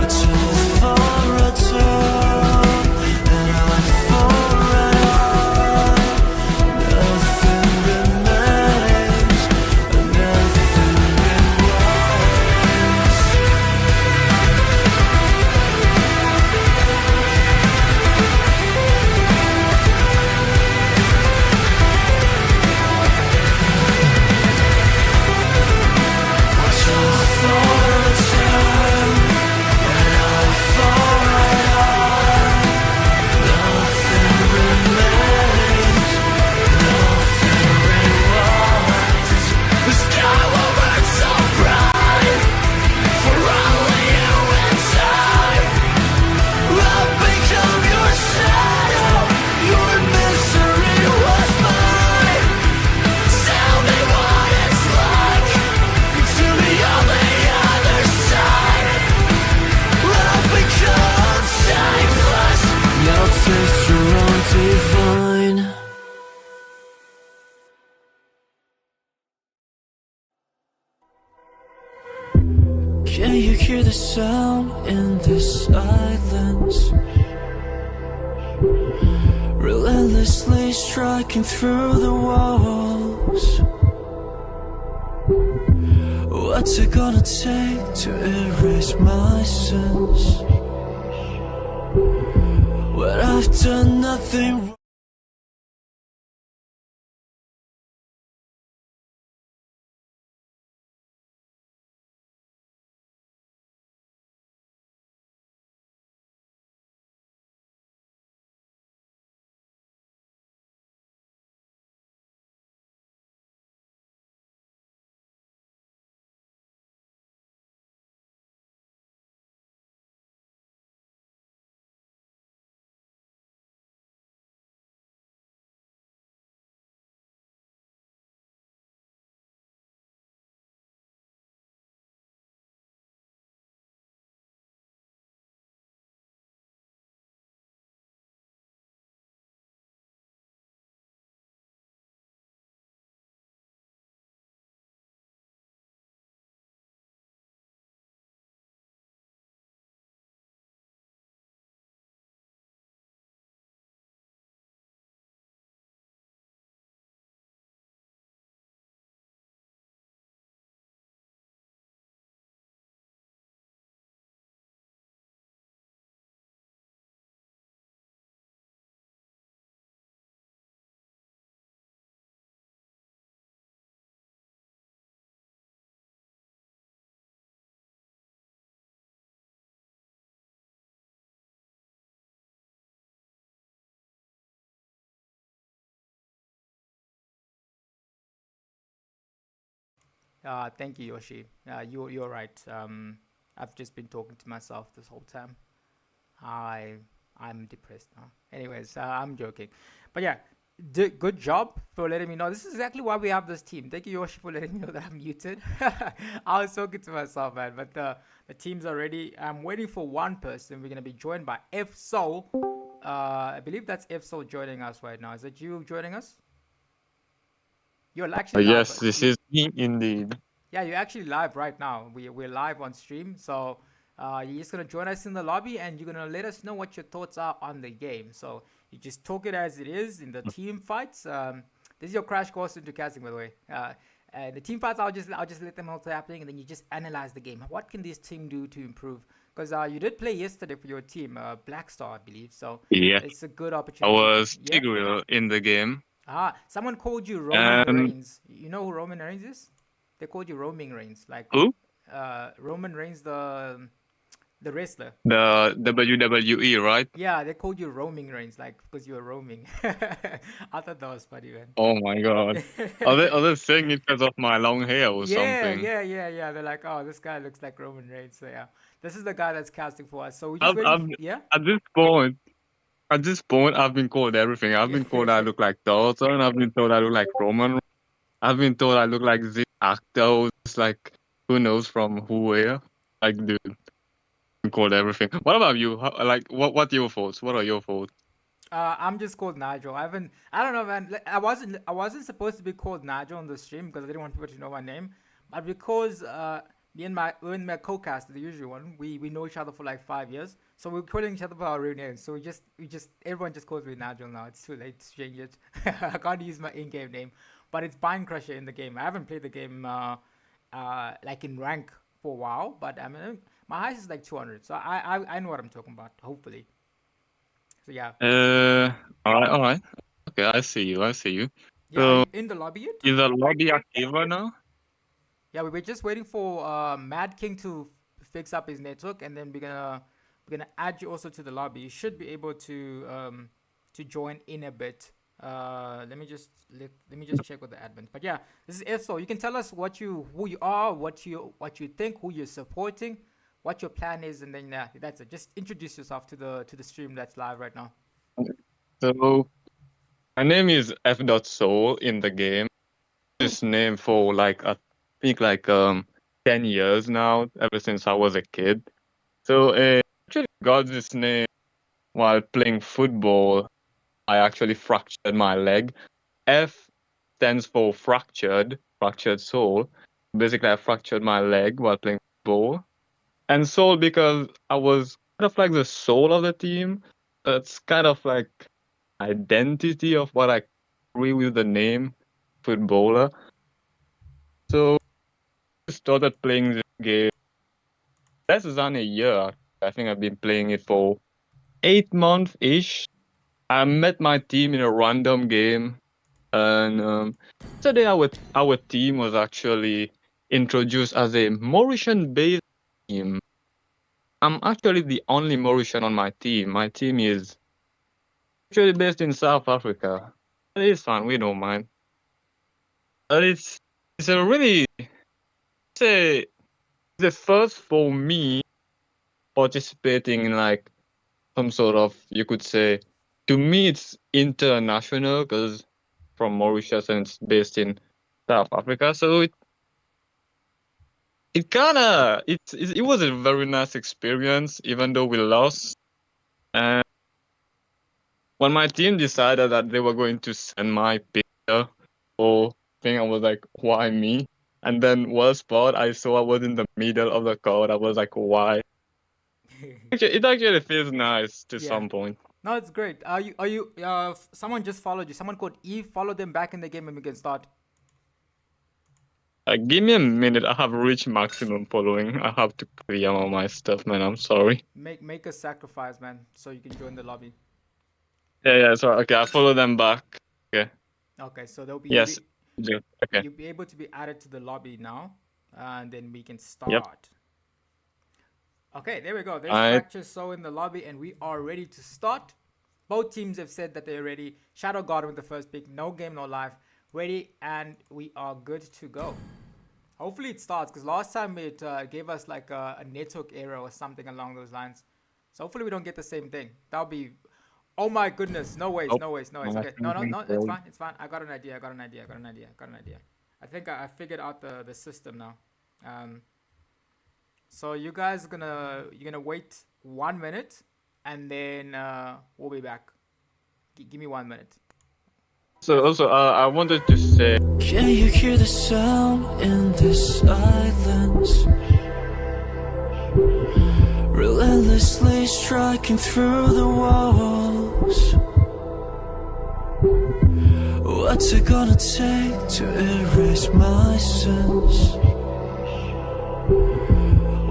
A tooth for a tooth, an eye for an eye. Nothing remains, nothing rewinds. The sky will burn so bright for only you and I. I'll become your shadow. Your misery was mine. Tell me what it's like to be on the other side. I'll become Shameless, now taste your own divine. Can you hear the sound in the silence? Relentlessly striking through the walls. What's it gonna take to erase my sins? When I've done nothing wrong. Thank you, Yoshi. You're right. I've just been talking to myself this whole time. I'm depressed now. Anyways, I'm joking. But yeah, Good job for letting me know. This is exactly why we have this team. Thank you, Yoshi, for letting me know that I'm muted. I was talking to myself, man. But the teams are ready. I'm waiting for one person. We're gonna be joined by F Soul. I believe that's F Soul joining us right now. Is it you joining us? You're actually live. Yes, this is me indeed. Yeah, you're actually live right now. We're live on stream. So you're just gonna join us in the lobby, and you're gonna let us know what your thoughts are on the game. So you just talk it as it is in the team fights. This is your crash course into casting, by the way. The team fights, I'll just let them know what's happening, and then you just analyze the game. What can this team do to improve? Because you did play yesterday for your team, Black Star, I believe. So Yeah, it's a good I opportunity. was Yeah. Tigreal in the game. Someone called you Roman Um, Reigns. You know who Roman Reigns is? They called you Roaming Reigns, like Who? Roman Reigns, the wrestler. The WWE, right? Yeah, they called you Roaming Reigns, like because you were roaming. I thought that was funny, man. Oh my god. Are they saying it because of my long hair or Yeah, something? yeah. They're like, oh, this guy looks like Roman Reigns. So yeah, this is the guy that's casting for us. So we just I've, waiting. I've, Yeah. at this point, I've been called everything. I've been told I look like Dalton. I've been told I look like Roman. I've been told I look like this actor who's like, who knows from who where. Like, dude, I've been called everything. What about you? What are your thoughts? What are your thoughts? I'm just called Nigel. I don't know, man. Like, I wasn't supposed to be called Nigel on the stream because I didn't want people to know my name. But because me and my co-caster, the usual one, we know each other for like 5 years, so we're calling each other by our real names. So everyone just calls me Nigel now. It's too late to change it. I can't use my in-game name, but it's Bind Crusher in the game. I haven't played the game like in rank for a while, but I mean my highest is like 200, so I know what I'm talking about. Hopefully, so yeah. All right. Okay, I see you. Yeah, are So, you in the lobby yet? is the lobby active right now? Yeah, we were just waiting for Mad King to fix up his network, and then we're gonna add you also to the lobby. You should be able to join in a bit. Let me just check with the admin. But yeah, this is FSO. You can tell us who you are, what you think, who you're supporting, what your plan is, and then that's it. Just introduce yourself to the stream that's live right now. So, my name is F.Soul in the game. This name for like I think like 10 years now, ever since I was a kid. So actually got this name while playing football. I actually fractured my leg. F stands for fractured soul. Basically, I fractured my leg while playing football. And soul because I was kind of like the soul of the team. That's kind of like identity of what I agree with the name footballer. So I started playing this game less than a year. I think I've been playing it for 8 months ish. I met my team in a random game, and today our team was actually introduced as a Mauritian-based team. I'm actually the only Mauritian on my team. My team is actually based in South Africa. It is fun. We don't mind. But it's a really it's the first for me participating in like some sort of, you could say, to me it's international because from Mauritius and it's based in South Africa. So it was a very nice experience, even though we lost. And when my team decided that they were going to send my picture for thing, I was like, why me? And then worst part, I saw I was in the middle of the crowd. I was like, why? It actually feels nice to Yeah. some point. No, it's great. Someone just followed you. Someone called Eve. Follow them back in the game and we can start. Give me a minute. I have reached maximum following. I have to clear all my stuff, man. I'm sorry. Make a sacrifice, man, so you can join the lobby. Yeah. So okay, I follow them back. Okay. Okay, so they'll be Yes. Yeah, okay. you'll be able to be added to the lobby now, and then we can start. Okay, there we go. There's Fracture So in the lobby, and we are ready to start. Both teams have said that they're ready. Shadow Garden with the first pick. No game, no life. Ready, and we are good to go. Hopefully it starts, because last time it gave us like a network error or something along those lines. So hopefully we don't get the same thing. That'll be Oh my goodness! No ways! Nope. No ways! No ways! No, Okay, no, nothing it's failed. fine. It's fine. I got an idea. I think I figured out the system now. So you guys you're gonna wait 1 minute, and then we'll be back. Give me 1 minute. So also, I wanted to say, Can you hear the sound in the silence? Relentlessly striking through the walls. What's it gonna take to erase my sins?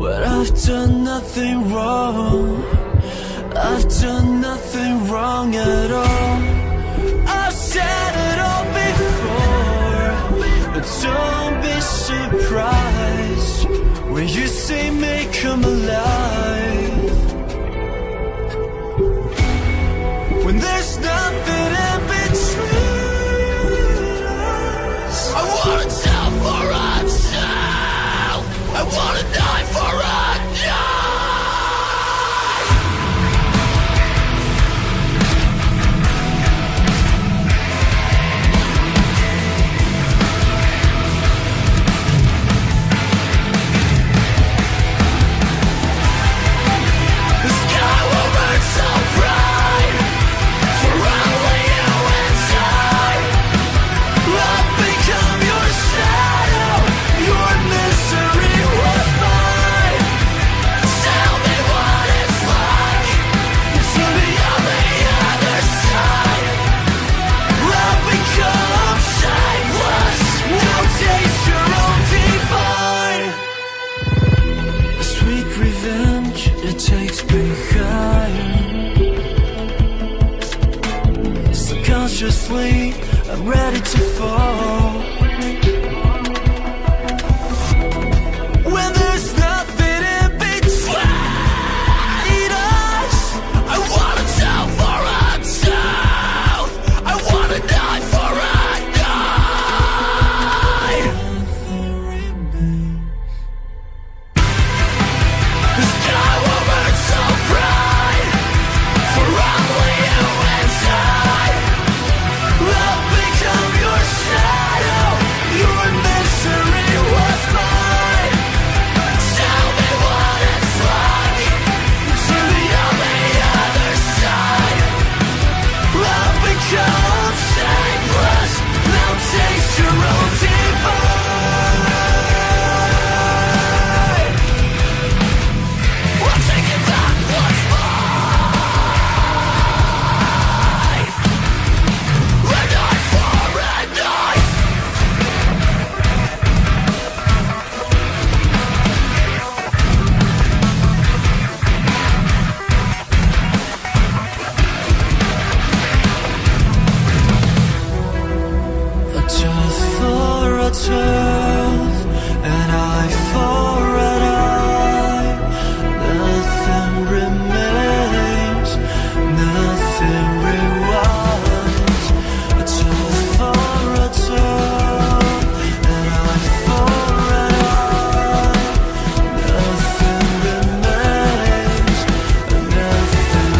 When I've done nothing wrong, I've done nothing wrong at all. I've said it all before, but don't be surprised when you see me come alive. When there's nothing in between us. I wanna tell for myself. I wanna die for a die. The sky will burn so bright for only you and I. I'll become your shadow. Your misery was mine. Tell me what it's like to be on the other side. I'll become shameless. Now taste your own divine. Sweet revenge, it takes me higher. Subconsciously, I'm ready to fall. When there's nothing in between us. I wanna tell for myself. I wanna die for a die. Nothing remains. The sky will burn so bright for only you and I. I'll become your shadow. Your misery was mine. Tell me what it's like to be on the other side. I'll become shameless. Now taste your own divine. We're taking back what's mine. Red eye for red eye. A tooth for a tooth, an eye for an eye. Nothing remains, nothing rewinds. A tooth for a tooth, an eye for an eye. Nothing remains, nothing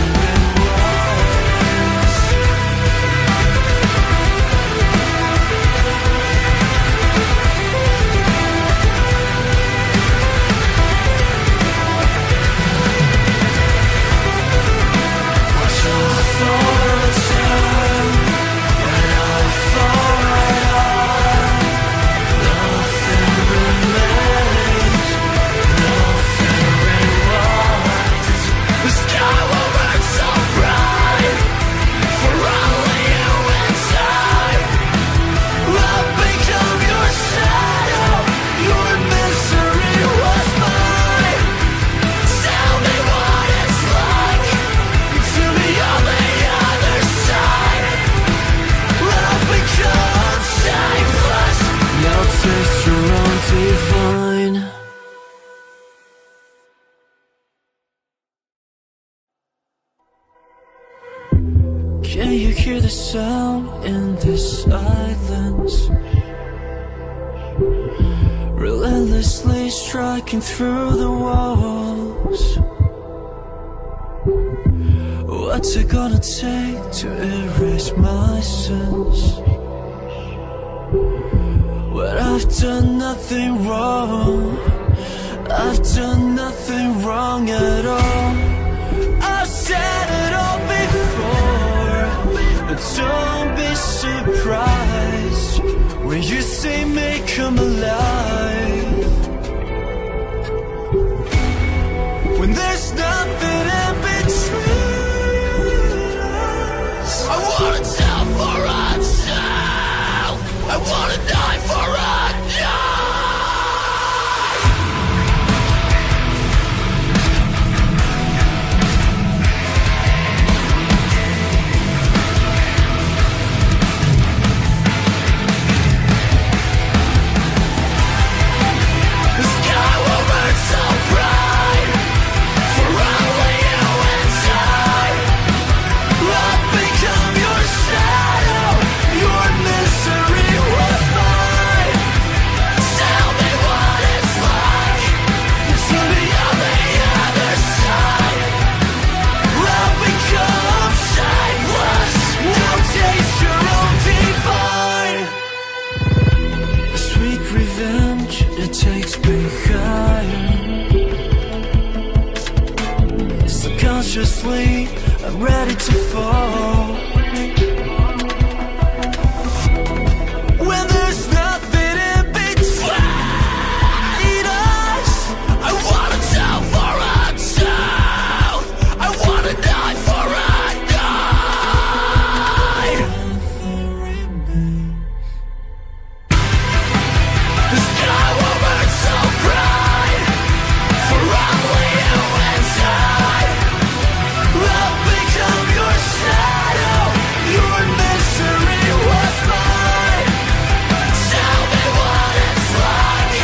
rewinds. The sky will burn so bright for only you and I. I'll become your shadow. Your misery was mine. Tell me what it's like to be on the other side. I'll become shameless. Now taste your own divine. Can you hear the sound in the silence? Relentlessly striking through the walls. What's it gonna take to erase my sins? When I've done nothing wrong, I've done nothing wrong at all. I've said it all before, but don't be surprised when you say may come alive. When there's nothing in between us. I wanna tell for myself. I wanna die for a die. The sky will burn so bright for only you and I. I've become your shadow, your misery was mine. Tell me what it's like To be on the other side. I've become Shameless. now taste your own divine. A sweet revenge, it takes me higher. Subconsciously, I'm ready to fall. When there's nothing in between us. I wanna tell for myself. I wanna die for a die. The sky will burn so bright for only you and I. I've become your shadow, your misery was mine. Tell me what it's like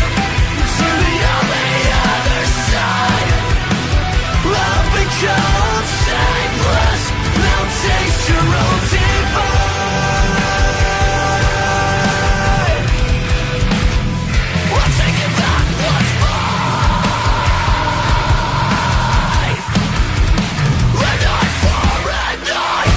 To be on the other side. I've become Shameless. now taste your own divine. We're taking back what's mine. And eye for an eye.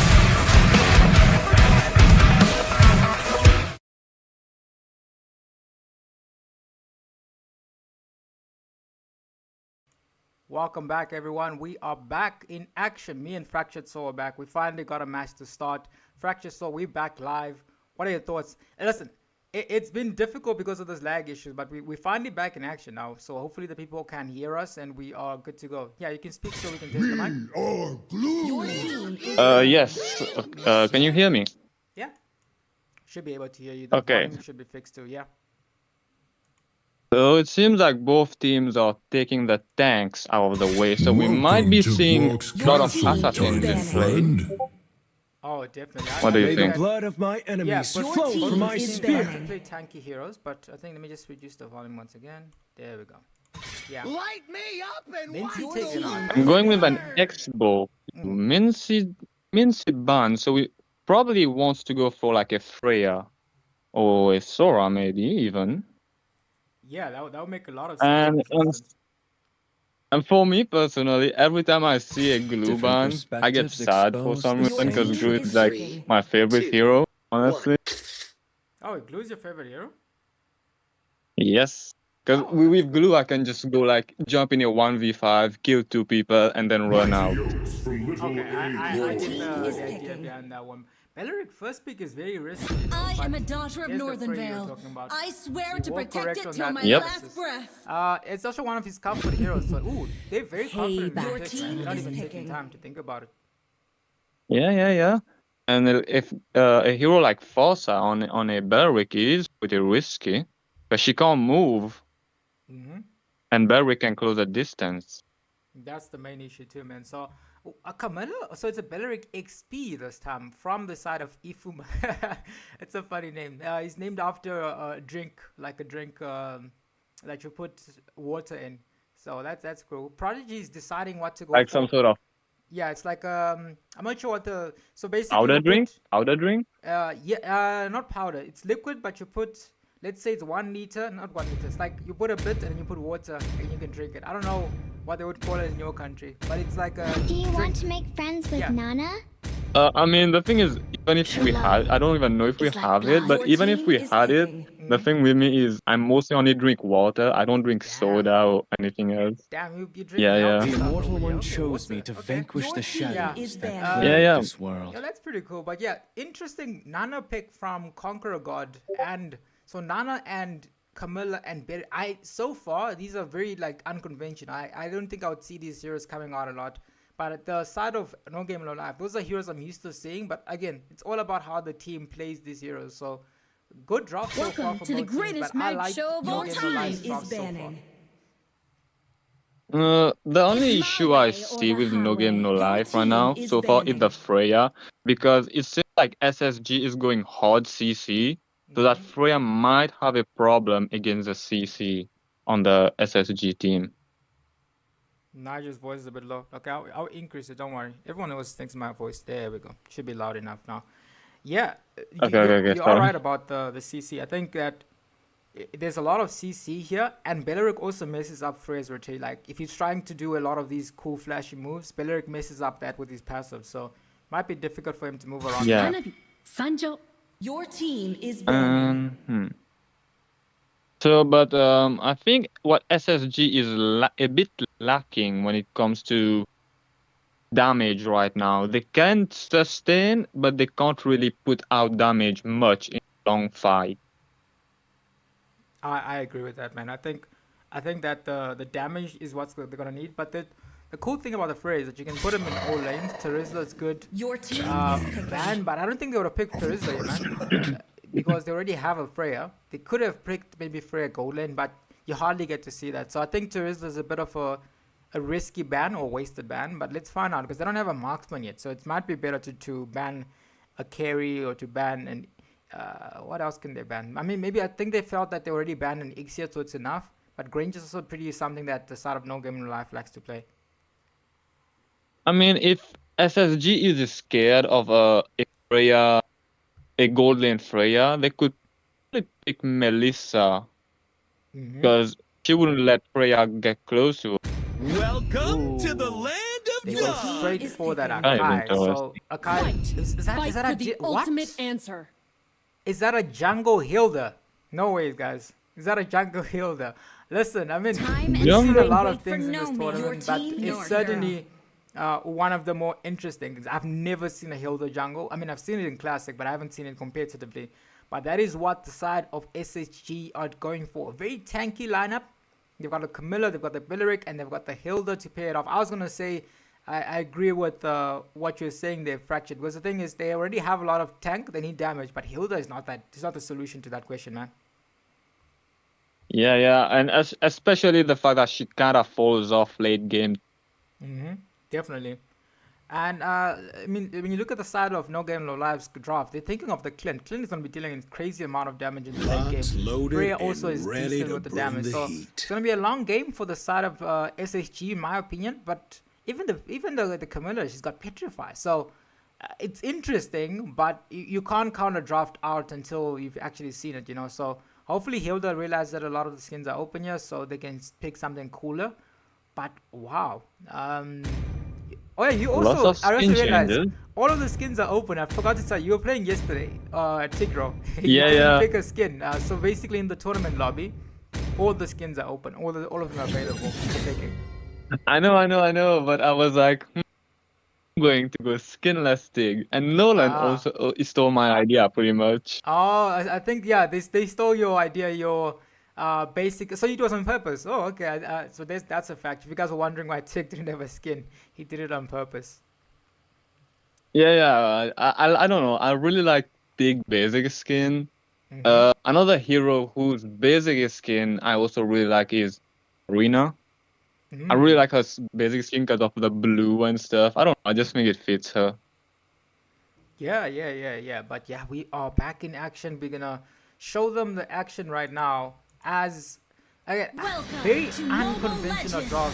Welcome back, everyone. We are back in action. Me and Fractured Soul are back. We finally got a match to start. Fractured Soul, we back live. What are your thoughts? And listen, it's been difficult because of those lag issues, but we finally back in action now. So hopefully the people can hear us and we are good to go. Yeah, you can speak so we can test the mic. We are glue. Yes. Can you hear me? Yeah. Should be able to hear you. The Okay. volume should be fixed too, yeah. So it seems like both teams are taking the tanks out of the way, so we might be Welcome to seeing Brock's a lot of Castle, assassins in my play. friend. Oh, definitely. What do you think think? that- Blood of my Yeah, enemies but flow both from my teams spear. like to play tanky heroes, but I think let me just reduce the volume once again. There we go. Yeah. Light me up and Mincy watch takes it on. I'm going with an X-bow. Mincy Ban, so he probably wants to go for like a Freya or a Sora maybe even. Yeah, that would make a lot of And sense. in this instance. and for me personally, every time I see a glue ban, I get perspectives sad for expose some the reason because same glue is truth. like my favorite hero, honestly. Oh, Glue is your favorite hero? Yes. Because Oh, with glue, I can just go like jump in a 1v5, kill 2 people, and then run out. Okay, I get the idea behind that one. Belleric first pick is very risky. I but am a daughter of here's the Northern Frey you're Vale. talking about. I swear You to were protect correct it on till that my Yep. last breath. It's also one of his comfort heroes. So, ooh, they're very confident. in their Your picks, team man. They're not is even taking picking. time to think about it. Yeah. And if a hero like Fossa on a Belleric is pretty risky, because she can't move, Mm-hmm. and Belleric can close a distance. That's the main issue too, man. So, Camilla, so it's a Belleric XP this time from the side of Ifuma. It's a funny name. He's named after a drink, like a drink that you put water in. So that's cool. Prodigy is deciding what to go Like for. some sort of Yeah, it's like I'm not sure what the so basically powder you drink? put- Powder drink? not powder. It's liquid, but you put, let's say it's 1 liter, not 1 liter. It's like you put a bit and then you put water and you can drink it. I don't know what they would call it in your country, but it's like a Do you want drink. to make friends with Yeah. Nana? I mean, the thing is, even if we had, I don't even know if we It's like have it, but Your even if team we is had it, eating. the thing with me is I mostly only drink water. I don't drink soda or anything else. Damn, you drink Yeah, the yeah. healthy The stuff Immortal over here. One Okay, chose what's me it? to Okay. vanquish Your the team shadows is that banned. plague Yeah, yeah. this world. Yeah, that's pretty cool. But yeah, interesting. Nana pick from Conqueror God, and so Nana and Camilla and Berry. So far these are very like unconventional. I don't think I would see these heroes coming out a lot. But at the side of No Game No Life, those are heroes I'm used to seeing. But again, it's all about how the team plays these heroes. So good drop so far Welcome for to the both teams, greatest but I match like show of No all Game No time Life's Is drops so far. banning. The only It's my issue I way or see the with No Game No highway. Your Life right team now is so far is the banning. Freya, because it seems like SSG is going hard CC, so that Freya might have a problem against the CC on the SSG team. Nigel's voice is a bit low. Okay, I'll increase it. Don't worry. Everyone else thinks my voice. There we go. Should be loud enough now. Yeah, Okay, you're sorry. right about the CC. I think that there's a lot of CC here, and Belleric also messes up Freya's rotate. Like if he's trying to do a lot of these cool flashy moves, Belleric messes up that with his passive. So might be difficult for him to move around. Yeah. Hanabi, Sanjo, Your team is banning. So, but I think what SSG is a bit lacking when it comes to damage right now. They can sustain, but they can't really put out damage much in a long fight. I agree with that, man. I think that the damage is what they're gonna need. But the cool thing about the Freya is that you can put him in all lanes. Terizla is good. Your team is picking. Ban, but I don't think they would have picked Terizla, man. Because they already have a Freya. They could have picked maybe Freya gold lane, but you hardly get to see that. So I think Terizla is a bit of a risky ban or wasted ban, but let's find out because they don't have a marksman yet. So it might be better to ban a carry or to ban an what else can they ban? I mean, maybe I think they felt that they already banned an Ixia, so it's enough. But Grange is also pretty something that the side of No Game No Life likes to play. I mean, if SSG is scared of a Freya, a gold lane Freya, they could probably pick Melissa because she wouldn't let Freya get close to her. Welcome to the land of They go God. straight is for that picking. Akai. So Interesting. Akai, Fight. is that fight a for the what? ultimate answer. Is that a jungle Hilda? No ways, guys. Is that a jungle Hilda? Listen, I mean, Time we've and seen a time lot wait of for things in no this man. tournament, Your but team, it's your certainly one of the more interesting things. I've never seen a Hilda jungle. I mean, I've seen it in Classic, but I haven't seen it competitively. But that is what the side of SSG are going for. A very tanky lineup. They've got a Camilla, they've got the Billeric, and they've got the Hilda to pair it off. I was going to say, I agree with what you're saying there, Fractured. Because the thing is, they already have a lot of tank, they need damage. But Hilda is not that. It's not the solution to that question, man. Yeah, and especially the fact that she kind of falls off late game. Definitely. And I mean, when you look at the side of No Game No Lives draft, they're thinking of the Clint. Clint is going to be dealing a crazy amount of damage in the late Locked, game. loaded, Freya also and is ready decent to with the bring damage. the So heat. it's going to be a long game for the side of SSG, in my opinion. But even the Camilla, she's got Petrify. So it's interesting, but you can't count a draft out until you've actually seen it, you know. So hopefully Hilda realizes that a lot of the skins are open here, so they can pick something cooler. But wow. Oh yeah, you Lots also, of I also skin realized changes. all of the skins are open. I forgot to tell you, you were playing yesterday, Tigro. Yeah, You yeah. pick a skin. So basically in the tournament lobby, all the skins are open. All of them are available for picking. I know, but I was like, I'm going to go skinless Tig. And Nolan also stole my idea pretty much. Oh, I think, yeah, they stole your idea, your basic. So you do it on purpose. Oh, okay. So that's a fact. If you guys were wondering why Tig didn't have a skin, he did it on purpose. Yeah, I don't know. I really like Tig basic skin. Another hero whose basic skin I also really like is Rina. I really like her basic skin because of the blue and stuff. I don't know. I just think it fits her. Yeah. But yeah, we are back in action. We're gonna show them the action right now as again, Welcome very to Mobile unconventional Legends. draws.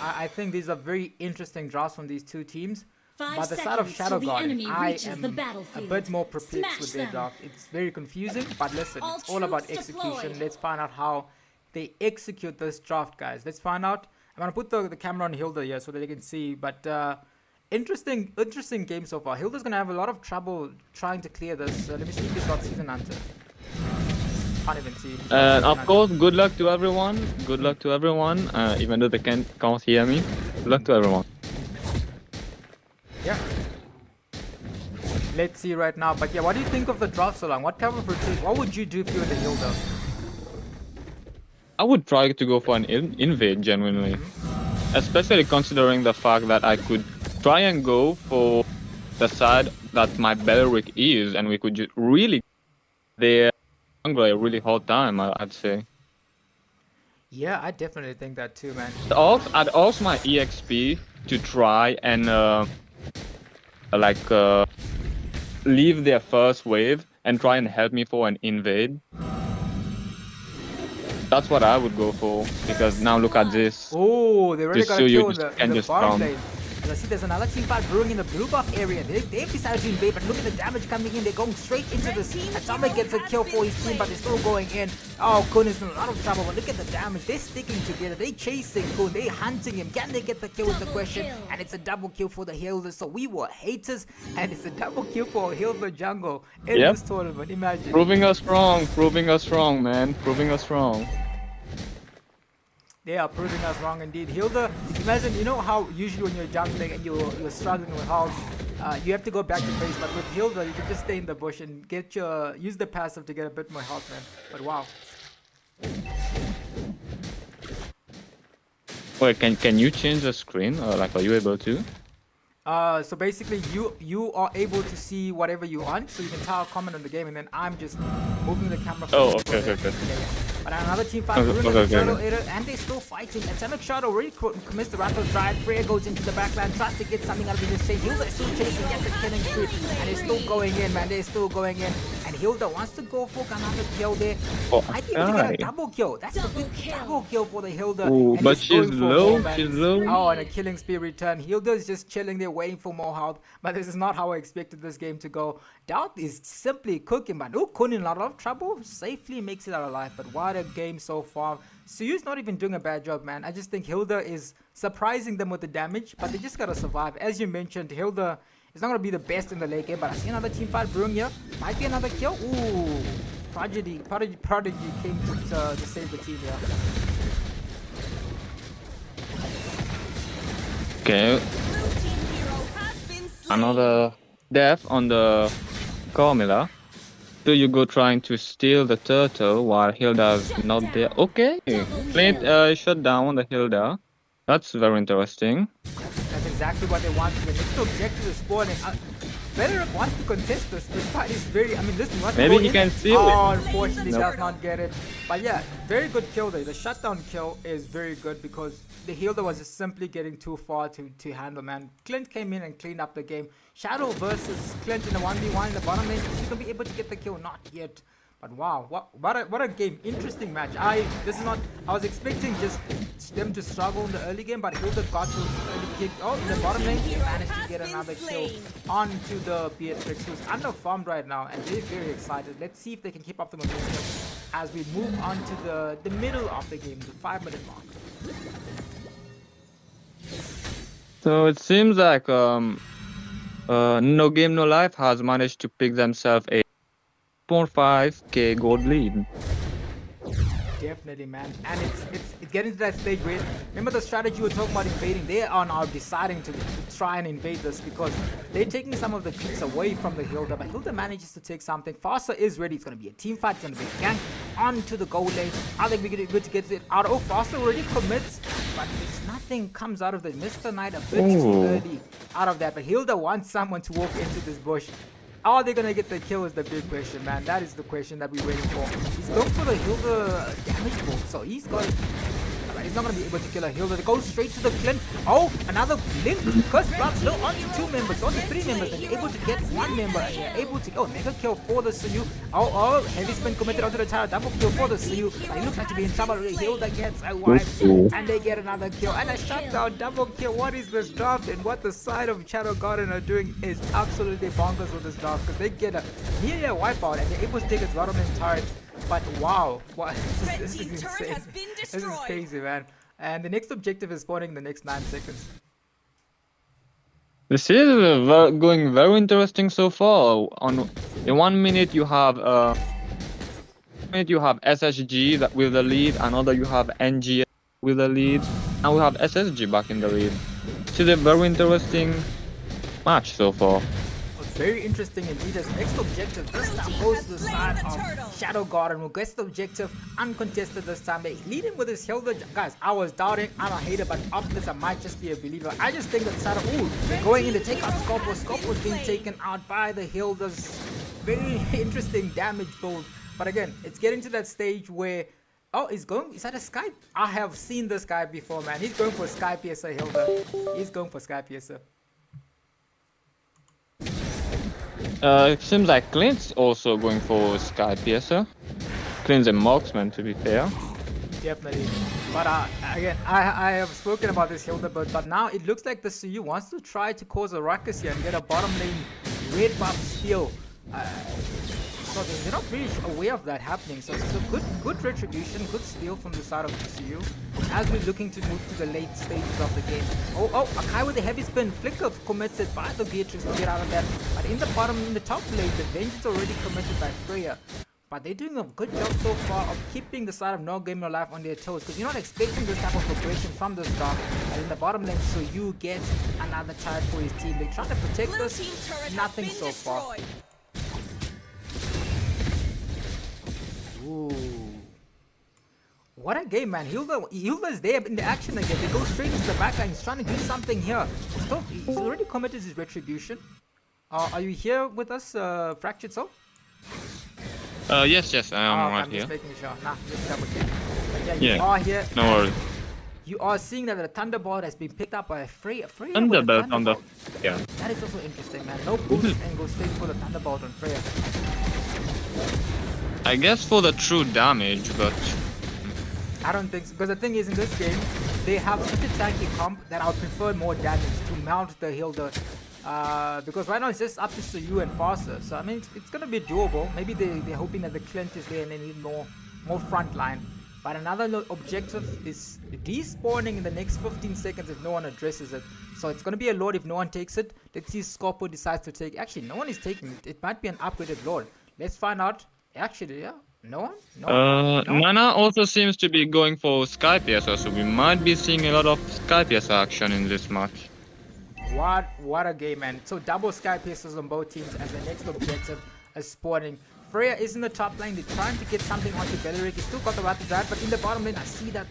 I think these are very interesting draws from these two teams. 5 But the side of seconds Shadow till the Garden, enemy I reaches am the a battlefield. bit more perplexed Smash with their them. draft. It's very confusing, but listen, All it's all about troops execution. deployed. Let's find out how they execute this draft, guys. Let's find out. I'm gonna put the camera on Hilda here so that they can see. But interesting game so far. Hilda's gonna have a lot of trouble trying to clear this. Let me see if he's got Season Hunter. Can't even see. Of course, good luck to everyone. Good luck to everyone. Even though they can't hear me. Good luck to everyone. Yeah. Let's see right now. But yeah, what do you think of the draft so long? What type of retreat? What would you do if you were the Hilda? I would try to go for an invade genuinely. Especially considering the fact that I could try and go for the side that my Belric is, and we could just really there a really hard time, I'd say. Yeah, I definitely think that too, man. I'd also my EXP to try and leave their first wave and try and help me for an invade. That's what I would go for, because now look at this. Oh, they already Just got so a you kill in the just bottom round. lane. As I see there's another team fight brewing in the blue buff area. They've decided to invade, but look at the damage coming in. They're going straight into this. And Zambia gets a kill for his team, but they're still going in. Oh, Kun is in a lot of trouble, but look at the damage. They're sticking together. They're chasing Kun. They're hunting him. Can they get the kill is the question. And it's a double kill for the Hilda. So we were haters, and it's a double kill for Hilda jungle in this tournament. Imagine. Proving us wrong, man. Proving us wrong. They are proving us wrong indeed. Hilda, imagine, you know how usually when you're jungling and you're struggling with health, you have to go back to base, but with Hilda, you can just stay in the bush and use the passive to get a bit more health, man. But wow. Wait, can you change the screen? Or like, are you able to? So basically, you are able to see whatever you want, so you can tell comment on the game, and then I'm just moving the camera. Okay. Yeah. But another team fight, and they're still fighting. Atomic Shot already commits the Rattle Drive. Freya goes into the backline, tries to get something out of this chain. Hilda is still chasing, gets the killing streak, and they're still going in, man. They're still going in. And Hilda wants to go for another kill there. I think we get a double kill. That's a big double kill for the Hilda. Ooh, but she's low. She's low. Oh, and a killing spear return. Hilda is just chilling there, waiting for more health. But this is not how I expected this game to go. Doubt is simply cooking, man. Kun in a lot of trouble. Safely makes it out alive. But what a game so far. Suyu's not even doing a bad job, man. I just think Hilda is surprising them with the damage. But they just gotta survive. As you mentioned, Hilda is not gonna be the best in the late game. But I see another team fight brewing here. Might be another kill. Ooh. Prodigy came to save the team here. Okay. Another death on the Carmilla. So you go trying to steal the turtle while Hilda's not there. Okay. Flint shut down the Hilda. That's very interesting. That's exactly what they want. The next objective is spawning. Frederick wants to contest this. This fight is very, listen, maybe he can steal it. Oh, unfortunately, does not get it. But yeah, very good kill there. The shutdown kill is very good because the Hilda was just simply getting too far to handle, man. Clint came in and cleaned up the game. Shadow versus Clint in a 1v1 in the bottom lane. He's gonna be able to get the kill, not yet. But wow, what a game. Interesting match. I was expecting just them to struggle in the early game, but Hilda got to early kick. Oh, in the bottom lane, they managed to get another kill onto the Beatrix, who's underfarmed right now, and they're very excited. Let's see if they can keep up the momentum as we move on to the middle of the game, the 5-minute mark. So it seems like No Game No Life has managed to pick themselves a 0.5k gold lead. Definitely, man. And it's getting to that stage where, remember the strategy we were talking about invading? They are now deciding to try and invade this because they're taking some of the creeps away from the Hilda, but Hilda manages to take something. Faster is ready. It's going to be a team fight. It's going to be a gang onto the goal lane. I think we're good to get it out. Oh, Faster already commits, but nothing comes out of the Mr. Knight a bit too early out of that. But Hilda wants someone to walk into this bush. Are they gonna get the kill is the big question, man. That is the question that we're waiting for. He's going for the Hilda damage ball, so he's got. He's not gonna be able to kill a Hilda. They go straight to the Clint. Oh, another Link. Curse block still onto 2 members, onto 3 members, and you're able to get 1 member. And you're able to mega kill for the Suyu. Oh, heavy spin committed onto the tower. Double kill for the Suyu. But he looks like to be in trouble. Hilda gets a wipe, and they get another kill and a shutdown. Double kill. What is this draft? And what the side of Shadow Garden are doing is absolutely bonkers with this draft because they get a nearly a wipeout and they're able to take its bottom turret. But wow, this is insane. This is crazy, man. And the next objective is spawning in the next 9 seconds. This is going very interesting so far. In 1 minute you have SSG that with the lead, another you have NG with the lead, and we have SSG back in the lead. This is a very interesting match so far. Very interesting indeed. As next objective this time goes to the side of Shadow Garden, who gets the objective uncontested this time. They leading with his Hilda. Guys, I was doubting, I'm a hater, but after this I might just be a believer. I just think that side of, ooh, they're going in to take out Scorpo. Scorpo's being taken out by the Hildas. Very interesting damage build. But again, it's getting to that stage where, oh, is that a Sky? I have seen this guy before, man. He's going for Sky Piercer, Hilda. He's going for Sky Piercer. It seems like Clint's also going for Sky Piercer. Clint's a marksman, to be fair. Definitely. But again, I have spoken about this Hilda, but now it looks like the Suyu wants to try to cause a ruckus here and get a bottom lane red buff steal. So they're not really aware of that happening. So it's a good retribution, good steal from the side of the Suyu as we're looking to move to the late stages of the game. Oh, Akai with the heavy spin, flicker committed by the Beatrix to get out of that. But in the top lane, the Vengeance already committed by Freya. But they're doing a good job so far of keeping the side of No Game No Life on their toes, because you're not expecting this type of progression from this dog. And in the bottom lane, so you get another tide for his team. They're trying to protect this, nothing so far. Ooh. What a game, man. Hilda's there in the action again. They go straight into the backline. He's trying to do something here. He's already committed his retribution. Are you here with us, Fractured Soul? Yes, I am right I'm here. just making sure. Nah, let's double check. But Yeah, you are here. No worries. You are seeing that the Thunderbolt has been picked up by a Freya. Thunderbolt on the... Yeah. That is also interesting, man. No boost and go straight for the Thunderbolt on Freya. I guess for the true damage, but... I don't think so, because the thing is, in this game, they have such a tanky comp that I would prefer more damage to mount the Hilda. Because right now it's just up to Suyu and Faster. So I mean, it's gonna be doable. Maybe they're hoping that the Clint is there and they need more front line. But another objective is despawning in the next 15 seconds if no one addresses it. So it's gonna be a Lord if no one takes it. Let's see if Scorpo decides to take. Actually, no one is taking it. It might be an upgraded Lord. Let's find out. Actually, yeah. No one? No. Nana also seems to be going for Sky Piercer, so we might be seeing a lot of Sky Piercer action in this match. What a game, man. So double Sky Piercers on both teams as the next objective is spawning. Freya is in the top lane. They're trying to get something onto Beleric. He's still got the right to drive, but in the bottom lane, I see that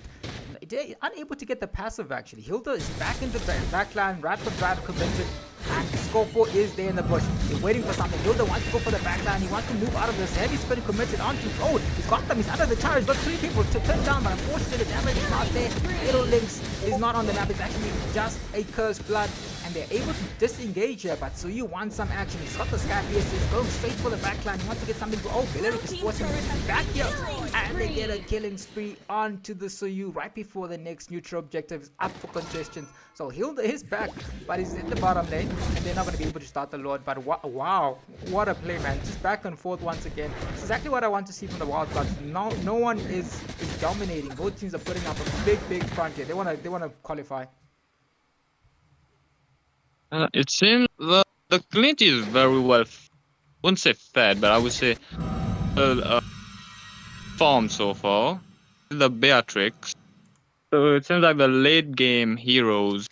they're unable to get the passive, actually. Hilda is back into the backline. Right for drive committed. And Scorpo is there in the bush. They're waiting for something. Hilda wants to go for the backline. He wants to move out of this. Heavy spin committed onto... Oh, he's got them. He's under the tower. He's got 3 people to turn down, but unfortunately the damage is not there. Little Lynx is not on the map. It's actually just a Cursed Blood. And they're able to disengage here, but Suyu wants some action. He's got the Sky Pierce. He's going straight for the backline. He wants to get something to... Oh, Beleric is forcing him back here. And they get a killing spree onto the Suyu right before the next neutral objective is up for congestion. So Hilda is back, but he's in the bottom lane, and they're not going to be able to start the Lord. But wow, what a play, man. Just back and forth once again. It's exactly what I want to see from the Wildcards. No one is dominating. Both teams are putting up a big front here. They want to qualify. It seems the Clint is very well, I wouldn't say fed, but I would say farmed so far. The Beatrix. So it seems like the late game heroes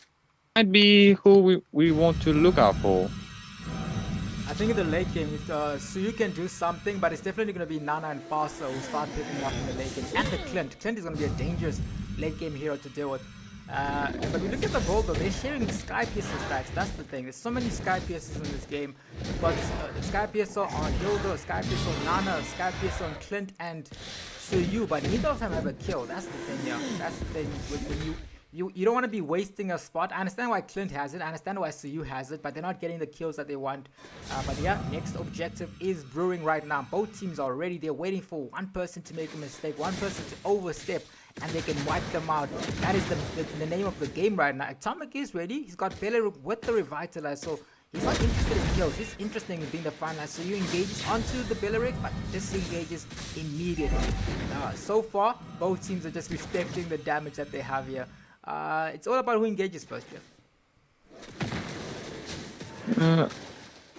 might be who we want to look out for. I think in the late game, if Suyu can do something, but it's definitely going to be Nana and Faster who start picking up in the late game. And the Clint. Clint is going to be a dangerous late game hero to deal with. But we look at the gold though, they're sharing Sky Piercer stats. That's the thing. There's so many Sky Piercers in this game. But Sky Piercer on Hilda, Sky Piercer on Nana, Sky Piercer on Clint and Suyu. But neither of them have a kill. That's the thing, yeah. That's the thing. When you don't want to be wasting a spot. I understand why Clint has it. I understand why Suyu has it. But they're not getting the kills that they want. But yeah, next objective is brewing right now. Both teams are ready. They're waiting for one person to make a mistake, one person to overstep, and they can wipe them out. That is the name of the game right now. Atomic is ready. He's got Beleric with the Revitalize. So He's not interested in kills. He's interested in being the frontline. So you engages onto the Belleric, but disengages immediately. So far, both teams are just respecting the damage that they have here. It's all about who engages first, Jeff.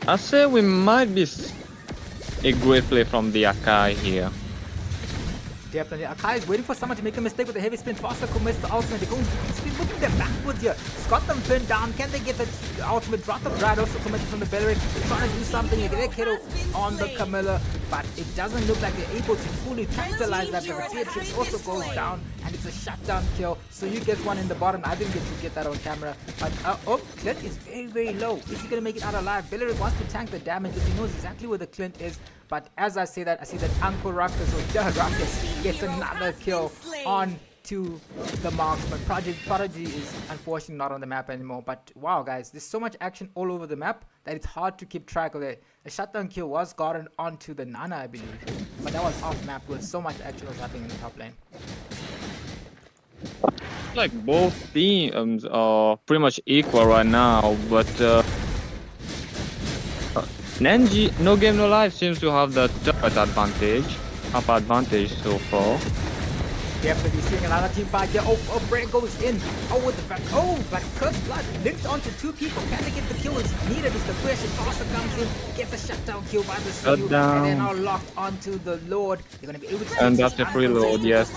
I'd say we might be a great play from the Akai here. Definitely. Akai is waiting for someone to make a mistake with the heavy spin. Faster commits the ultimate. They're going to looking them backwards here. Got them pinned down. Can they get the ultimate? Drop the Brad also committed from the Belleric. Trying to do something. They get a kiddo on the Camilla, but it doesn't look like they're able to fully capitalize that. But the Beatrix also goes down, and it's a shutdown kill. So you get one in the bottom. I didn't get to get that on camera. But Clint is very, very low. Is he going to make it out alive? Belleric wants to tank the damage because he knows exactly where the Clint is. But as I say that, I see that Uncle Ruckus or Ruckus gets another kill on to the marksman. Prodigy is unfortunately not on the map anymore. But wow, guys, there's so much action all over the map that it's hard to keep track of it. The shutdown kill was gotten onto the Nana, I believe, but that was off map where so much action was happening in the top lane. Like both teams are pretty much equal right now, but Nenji, No Game No Life seems to have the turret advantage so far. Definitely seeing another team fight here. Brand goes in. With the fact. But Cursed Blood linked onto two people. Can they get the kill? Is needed is the question. Faster comes in, gets a shutdown kill by the Suyu, and then are locked onto the Lord. They're gonna be able to. And that's a preload, yes.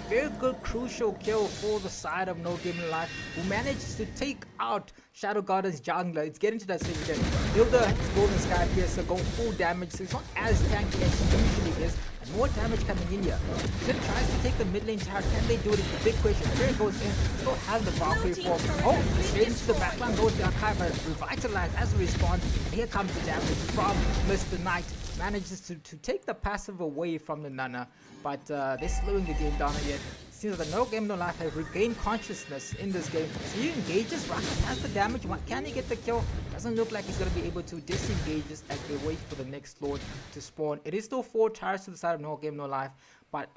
Very good, crucial kill for the side of No Game No Life, who managed to take out Shadow Garden's jungler. It's getting to that stage again. Hilda is Golden Sky Piercer going full damage, so it's not as tanky as she usually is. And more damage coming in here. Sid tries to take the mid lane tower. Can they do it? It's the big question. Here it goes in. Still has the Valkyrie form. Straight into the backline goes the Archive, but revitalized as a response. And here comes the damage from Mr. Knight. Manages to take the passive away from the Nana, but they're slowing the game down again. Seems that No Game No Life have regained consciousness in this game. So he engages, Ruckus has the damage. Can he get the kill? Doesn't look like he's going to be able to disengage this as they wait for the next Lord to spawn. It is still 4 tires to the side of No Game No Life, but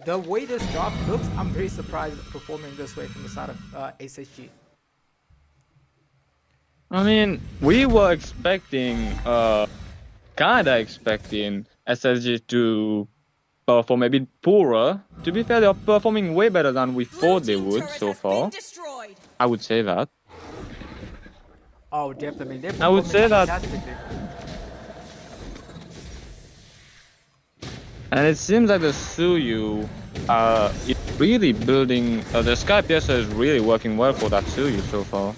the way this draft looks, I'm very surprised performing this way from the side of SSG. I mean, we were kinda expecting SSG to perform a bit poorer. To be fair, they're performing way better than we thought they would so far. I would say that. Oh, definitely. I would say that. And it seems like the Suyu is really building. The Sky Piercer is really working well for that Suyu so far.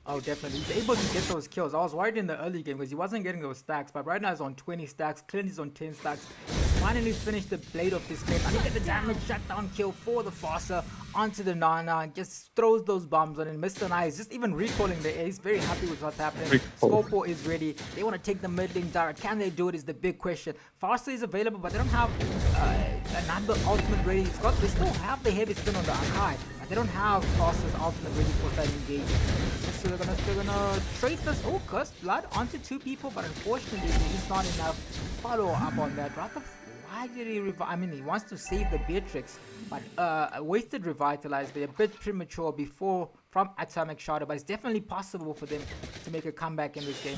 Oh, definitely. He's able to get those kills. I was worried in the early game because he wasn't getting those stacks, but right now he's on 20 stacks. Clint is on 10 stacks. Finally finished the blade of his game. I think the damage shutdown kill for the Fossa onto the Nana and just throws those bombs on him. Mr. Nye is just even recalling the air. He's very happy with what's happening. Scorpo is ready. They want to take the mid lane direct. Can they do it is the big question. Fossa is available, but they don't have another ultimate ready. They still have the heavy spin on the Akai, but they don't have Fossa's ultimate ready for that engagement. So they're gonna trade this Cursed Blood onto 2 people, but unfortunately there's not enough follow up on that. Why did he revive? I mean, he wants to save the Beatrix, but wasted Revitalize. They're a bit premature before from Atomic Shadow, but it's definitely possible for them to make a comeback in this game.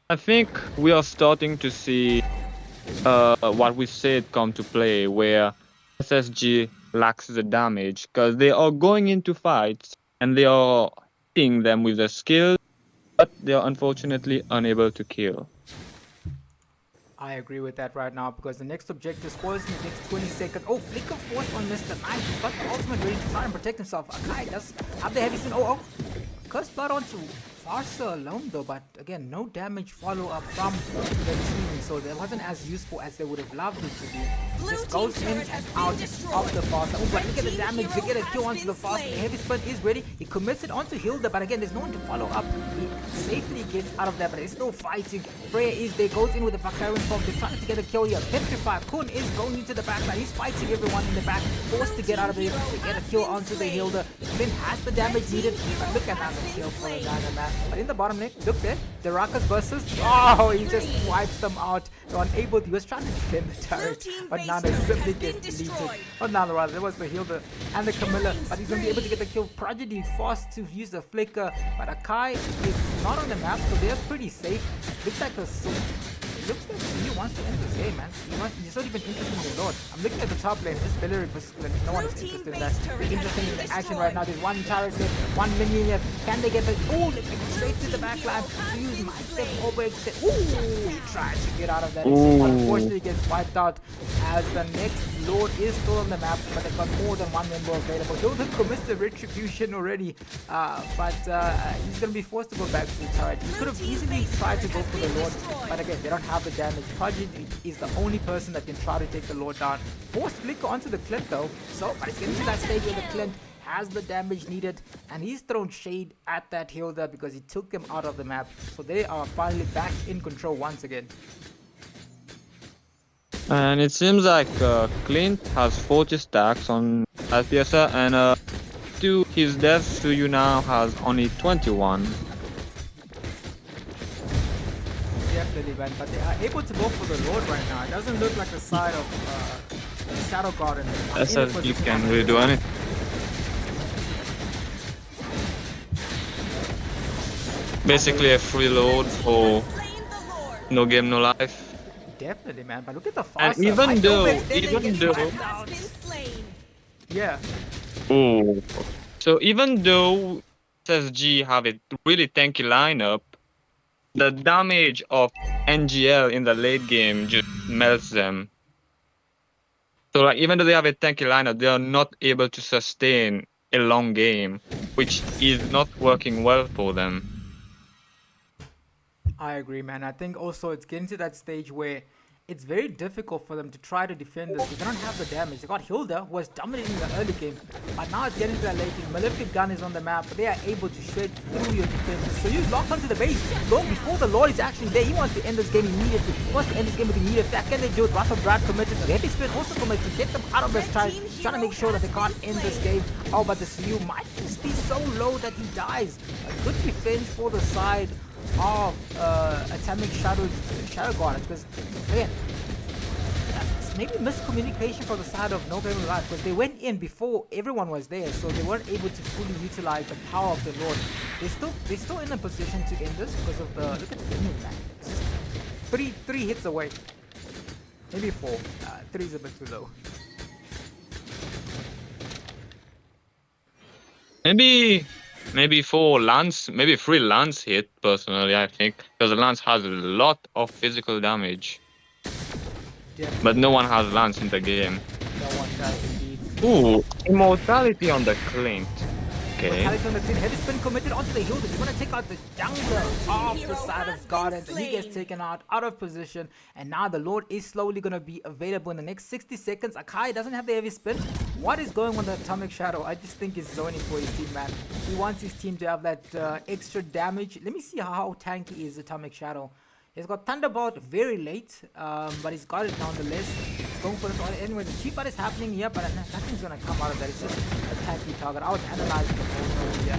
I think we are starting to see what we said come to play, where SSG lacks the damage because they are going into fights and they are hitting them with their skills, but they are unfortunately unable to kill. I agree with that right now because the next objective spoils in the next 20 seconds. Flicker Force on Mr. Knight. He's got the ultimate ready to try and protect himself. Akai does have the heavy sin. Cursed Blood onto Farsa alone though, but again, no damage follow-up from the team, so that wasn't as useful as they would have loved it to be. Just goes in and out of the Farsa. But look at the damage, they get a kill onto the Farsa. The heavy spin is ready. He commits it onto Hilda, but again, there's no one to follow up. He safely gets out of that, but he's still fighting. Freya is there, goes in with the Vakarian form. They're trying to get a kill here. Petrified. Kun is going into the backline. He's fighting everyone in the back, forced to get out of there. They get a kill onto the Hilda. Then has the damage needed, but look at that kill for the Dynamax. But in the bottom lane, look there, the Rakas versus. Oh, he just wipes them out. They're unable. He was trying to defend the turret, but now they simply get deleted. Oh, now rather, there was the healer and the Camilla, but he's gonna be able to get the kill. Prodigy forced to use the flicker, but Akai is not on the map, so they're pretty safe. Looks like the looks like he wants to end this game, man. He's not even interested in the Lord. I'm looking at the top lane. This Billary like, no one is interested in that. They're interested in the action right now. There's one turret left, one minion left. Can they get the... Oh, they take it straight to the back line. Use my step over. Ooh, he tries to get out of that. Unfortunately, he gets wiped out as the next Lord is still on the map, but they've got more than one member available. They've commits the retribution already, but he's going to be forced to go back to the turret. He could have easily tried to go for the Lord, but again, they don't have the damage. Prodigy is the only person that can try to take the Lord down. Forced flicker onto the Clint though, so but it's getting to that stage where the Clint has the damage needed, and he's thrown shade at that Hilda because he took them out of the map. So they are finally back in control once again. And it seems like Clint has 40 stacks on Alpiasa, and to his death, Suyu now has only 21. Definitely, man, but they are able to go for the Lord right now. It doesn't look like the side of Shadow Garden. That's as you can really do anything. Basically a free load for no game, no life. Definitely, man, but look at the And fast. even though, yeah. oh, so even though SSG have a really tanky lineup, the damage of NGL in the late game just melts them. So like even though they have a tanky lineup, they are not able to sustain a long game, which is not working well for them. I agree, man. I think also it's getting to that stage where it's very difficult for them to try to defend this because they don't have the damage. They got Hilda, who was dominating the early game, but now it's getting to that late game. Malefic Gun is on the map, but they are able to shred through your defenses. So you lock onto the base long before the Lord is actually there. He wants to end this game immediately. He wants to end this game with immediate effect. Can they do it? Rafa Brad committed. The Heavy Spin also committed to get them out of this try, trying to make sure that they can't end this game. Oh, but the Suyu might just be so low that he dies. A good defense for the side of Atomic Shadow Guard, because again, maybe miscommunication from the side of No Game Life, because they went in before everyone was there, so they weren't able to fully utilize the power of the Lord. They're still in a position to end this because of the look at the minion, man. Three hits away, maybe 4. 3 is a bit too low. Maybe 4 Lance, maybe 3 Lance hit, personally, I think. Because Lance has a lot of physical damage. Yeah. But no one has Lance in the game. No one does indeed. Ooh, Immortality on the Clint. Okay. Alex on the clean. Heavy spin committed onto the Hilda. You want to take out the jungler off the side of Gardens, and he gets taken out of position. And now the Lord is slowly going to be available in the next 60 seconds. Akai doesn't have the heavy spin. What is going on the Atomic Shadow? I just think he's zoning for his team, man. He wants his team to have that extra damage. Let me see how tanky is Atomic Shadow. He's got Thunderbolt very late, but he's got it nonetheless. He's going for it. Anyway, the cheap is happening here, but nothing's going to come out of that. It's just a tanky target. I was analyzing the whole here.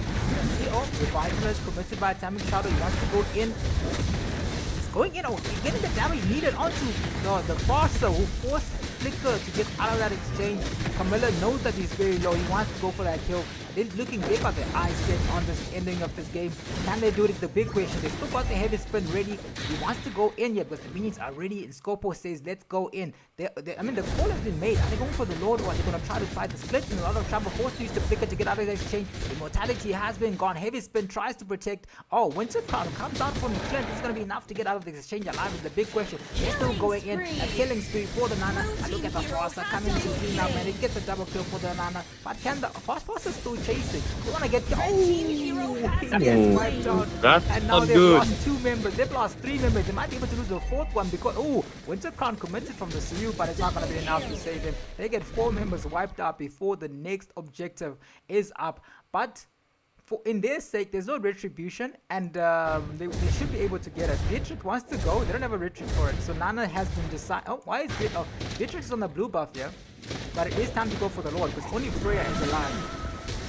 See, oh, Revival is committed by Atomic Shadow. He wants to go in. He's going in. Oh, he's getting the damage needed onto the Faster, who forced Flicker to get out of that exchange. Camilla knows that he's very low. He wants to go for that kill. They're looking, they got their eyes set on this ending of this game. Can they do it? Is the big question. They still got the heavy spin ready. He wants to go in here because the minions are ready. And Scopo says, let's go in. I mean, the call has been made. Are they going for the Lord, or are they going to try to fight the split? And a lot of trouble. Forced to use the flicker to get out of the exchange. Immortality has been gone. Heavy spin tries to protect. Oh, Winter Crown comes out from the Clint. It's going to be enough to get out of the exchange alive. Is the big question. They're still going in. A killing spree for the Nana. I look at the Foster coming to clean up, man. It gets a double kill for the Nana. But can the Foster still chase it? They want to get he gets wiped out. That's and now not they've good. lost 2 members. They've lost 3 members. They might be able to lose the 4th one because Winter Crown committed from the Suyu, but it's not going to be enough to save him. They get 4 members wiped out before the next objective is up. But in their sake, there's no retribution, and they should be able to get it. Beatrix wants to go. They don't have a retreat for it. So Nana has been decided. Oh, why is Beatrix is on the blue buff here? But it is time to go for the Lord because only Freya is alive.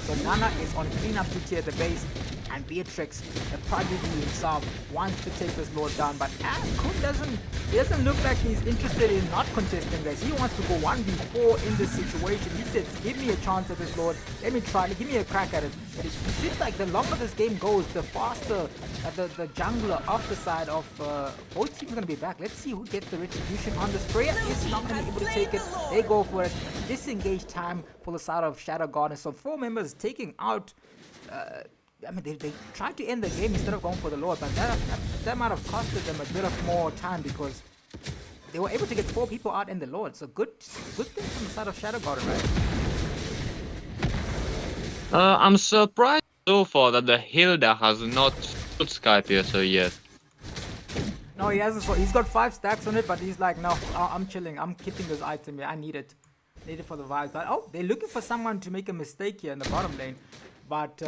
So Nana is on cleanup duty at the base, and Beatrix, the prodigy himself, wants to take this Lord down, but Kun doesn't look like he's interested in not contesting this. He wants to go 1v4 in this situation. He says, give me a chance at this Lord, let me try it, give me a crack at it. But it seems like the longer this game goes, the faster the jungler off the side of both teams are going to be back. Let's see who gets the retribution on this. Freya is not going to be able to take it. They go for it. Disengage time for the side of Shadow Garden. So 4 members taking out. I mean, they tried to end the game instead of going for the Lord, but that might have costed them a bit of more time because they were able to get 4 people out in the Lord. So good thing from the side of Shadow Garden, right? I'm surprised so far that the Hilda has not put Sky Piercer yet. No, he hasn't. He's got 5 stacks on it, but he's like, no, I'm chilling. I'm keeping this item here. I need it. Need it for the vibes. But oh, they're looking for someone to make a mistake here in the bottom lane. But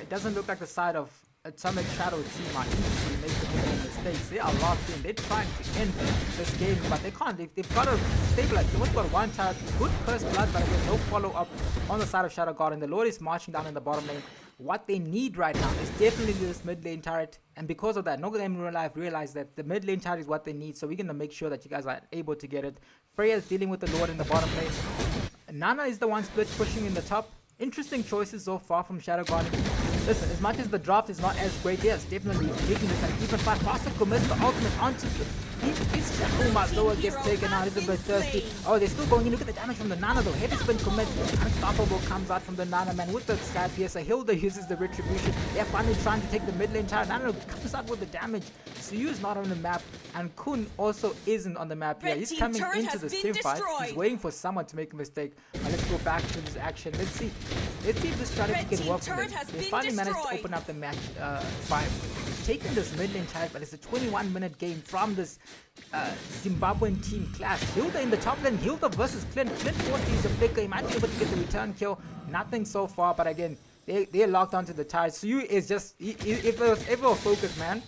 it doesn't look like the side of Atomic Shadow team are easily making any mistakes. They are locked in. They're trying to end this game, but they can't. They've got to stabilize. They've only got 1 turret. Good first blood, but there's no follow-up on the side of Shadow Garden. The Lord is marching down in the bottom lane. What they need right now is definitely this mid lane turret, and because of that, No Game in Real Life realized that the mid lane turret is what they need, so we're going to make sure that you guys are able to get it. Freya is dealing with the Lord in the bottom lane. Nana is the one split pushing in the top. Interesting choices so far from Shadow Garden. Listen, as much as the draft is not as great, yes, definitely making this an even fight. Faster commits the ultimate onto the... Zoa gets taken out, he's a bit thirsty. Oh, they're still going in. Look at the damage from the Nana though. Heavy spin commits. Unstoppable comes out from the Nana man with the Sky Piercer. Hilda uses the retribution. They're finally trying to take the mid lane tower. Nana comes out with the damage. Suyu is not on the map, and Kun also isn't on the map here. He's coming into this team fight. He's waiting for someone to make a mistake. Let's go back to this action. Let's see if this strategy can work for them. They finally managed to open up the match 5. Taking this mid lane turret, but it's a 21-minute game from this Zimbabwean team clash. Hilda in the top lane, Hilda versus Clint. Clint 40 is a flicker. He might be able to get the return kill. Nothing so far, but again, they're locked onto the turret. Suyu is just, if there was ever a focus, man,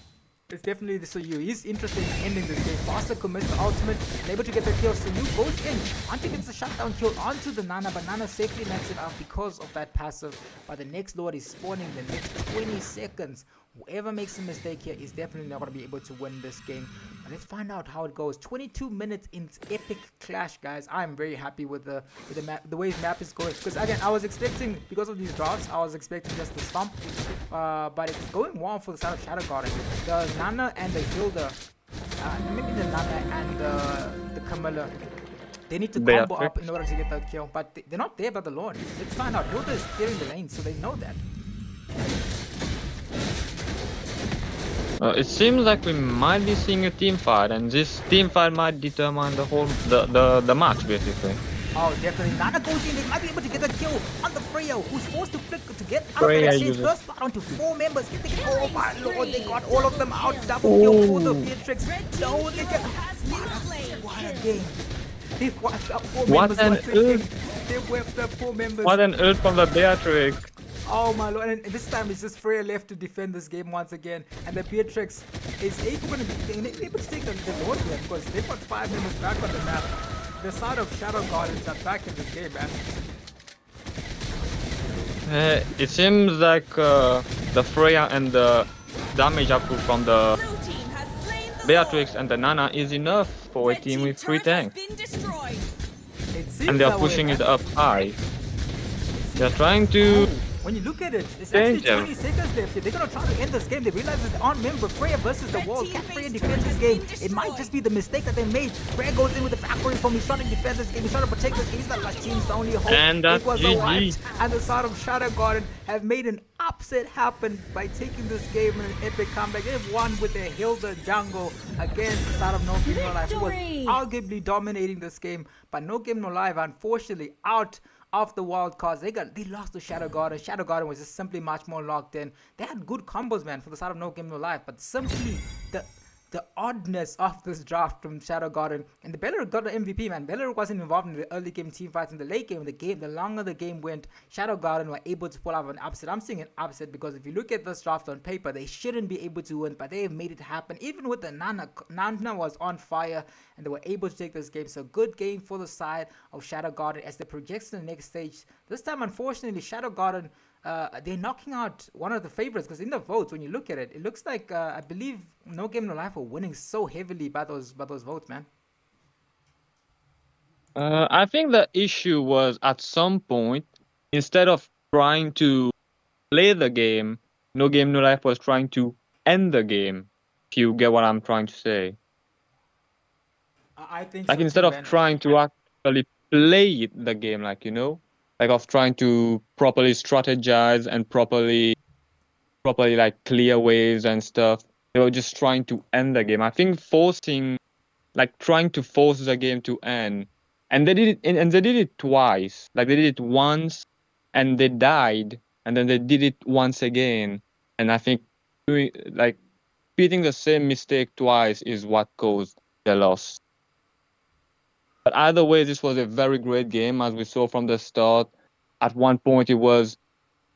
it's definitely the Suyu. He's interested in ending this game. Faster commits the ultimate and able to get the kill. Suyu goes in. Until gets the shutdown kill onto the Nana, but Nana safely nets it out because of that passive. But the next Lord is spawning the next 20 seconds. Whoever makes a mistake here is definitely not going to be able to win this game. But let's find out how it goes. 22 minutes in epic clash, guys. I'm very happy with the map, the way the map is going. Because again, I was expecting, because of these drafts, I was expecting just the stomp. But it's going well for the side of Shadow Garden. The Nana and the Hilda, maybe the Nana and the Camilla, they need to combo up in order to get that kill. But they're not there by the Lord. Let's find out. Hilda is clearing the lane, so they know that. It seems like we might be seeing a team fight, and this team fight might determine the whole the match basically. Oh, definitely. Nana goes in. They might be able to get a kill on the Freya, who's forced to flick to get out of the exchange. First spot onto 4 members. Get the kill. Oh my lord, they got all of them out. Double kill for the Beatrix. No, they can. What a game. They've wiped up 4 members. They've wiped up 4 members. What an ult from the Beatrix. Oh my lord, and this time it's just Freya left to defend this game once again, and the Beatrix is able to take the Lord here because they've got 5 members back on the map. The side of Shadow Gardens are back in this game, man. It seems like the Freya and the damage output from the Beatrix and the Nana is enough for a team with 3 tanks. And they are pushing it up high. They're trying to... When you look at it, it's actually 20 seconds left here. They're going to try to end this game. They realize it's on member. Freya versus the wall. Can Freya defend this game? It might just be the mistake that they made. Freya goes in with the factory from. He's trying to defend this game. He's trying to protect this game. He's the last team's the only hope. And that's it was GG. a wipe. And the side of Shadow Garden have made an upset happen by taking this game in an epic comeback. They've won with their Hilda jungle against the side of No Game No Life, who was arguably dominating this game. But No Game No Life, unfortunately, out of the Wildcards. They lost to Shadow Garden. Shadow Garden was just simply much more locked in. They had good combos, man, for the side of No Game No Life, but simply the oddness of this draft from Shadow Garden. And the Bellerook got the MVP, man. Bellerook wasn't involved in the early game team fights. In the late game, the longer the game went, Shadow Garden were able to pull out an upset. I'm seeing an upset because if you look at this draft on paper, they shouldn't be able to win, but they have made it happen. Even with the Nana was on fire, and they were able to take this game. So good game for the side of Shadow Garden as they project to the next stage. This time, unfortunately, Shadow Garden they're knocking out one of the favorites because in the votes, when you look at it, it looks like I believe No Game No Life are winning so heavily by those votes, man. I think the issue was at some point, instead of trying to play the game, No Game No Life was trying to end the game. If you get what I'm trying to say. I think Like so instead too, of man. trying to actually play the game, like, you know, like of trying to properly strategize and properly like clear waves and stuff. They were just trying to end the game. I think trying to force the game to end. And they did it, and they did it twice. Like they did it once, and they died, and then they did it once again. And I think repeating the same mistake twice is what caused the loss. But either way, this was a very great game, as we saw from the start. At one point, it was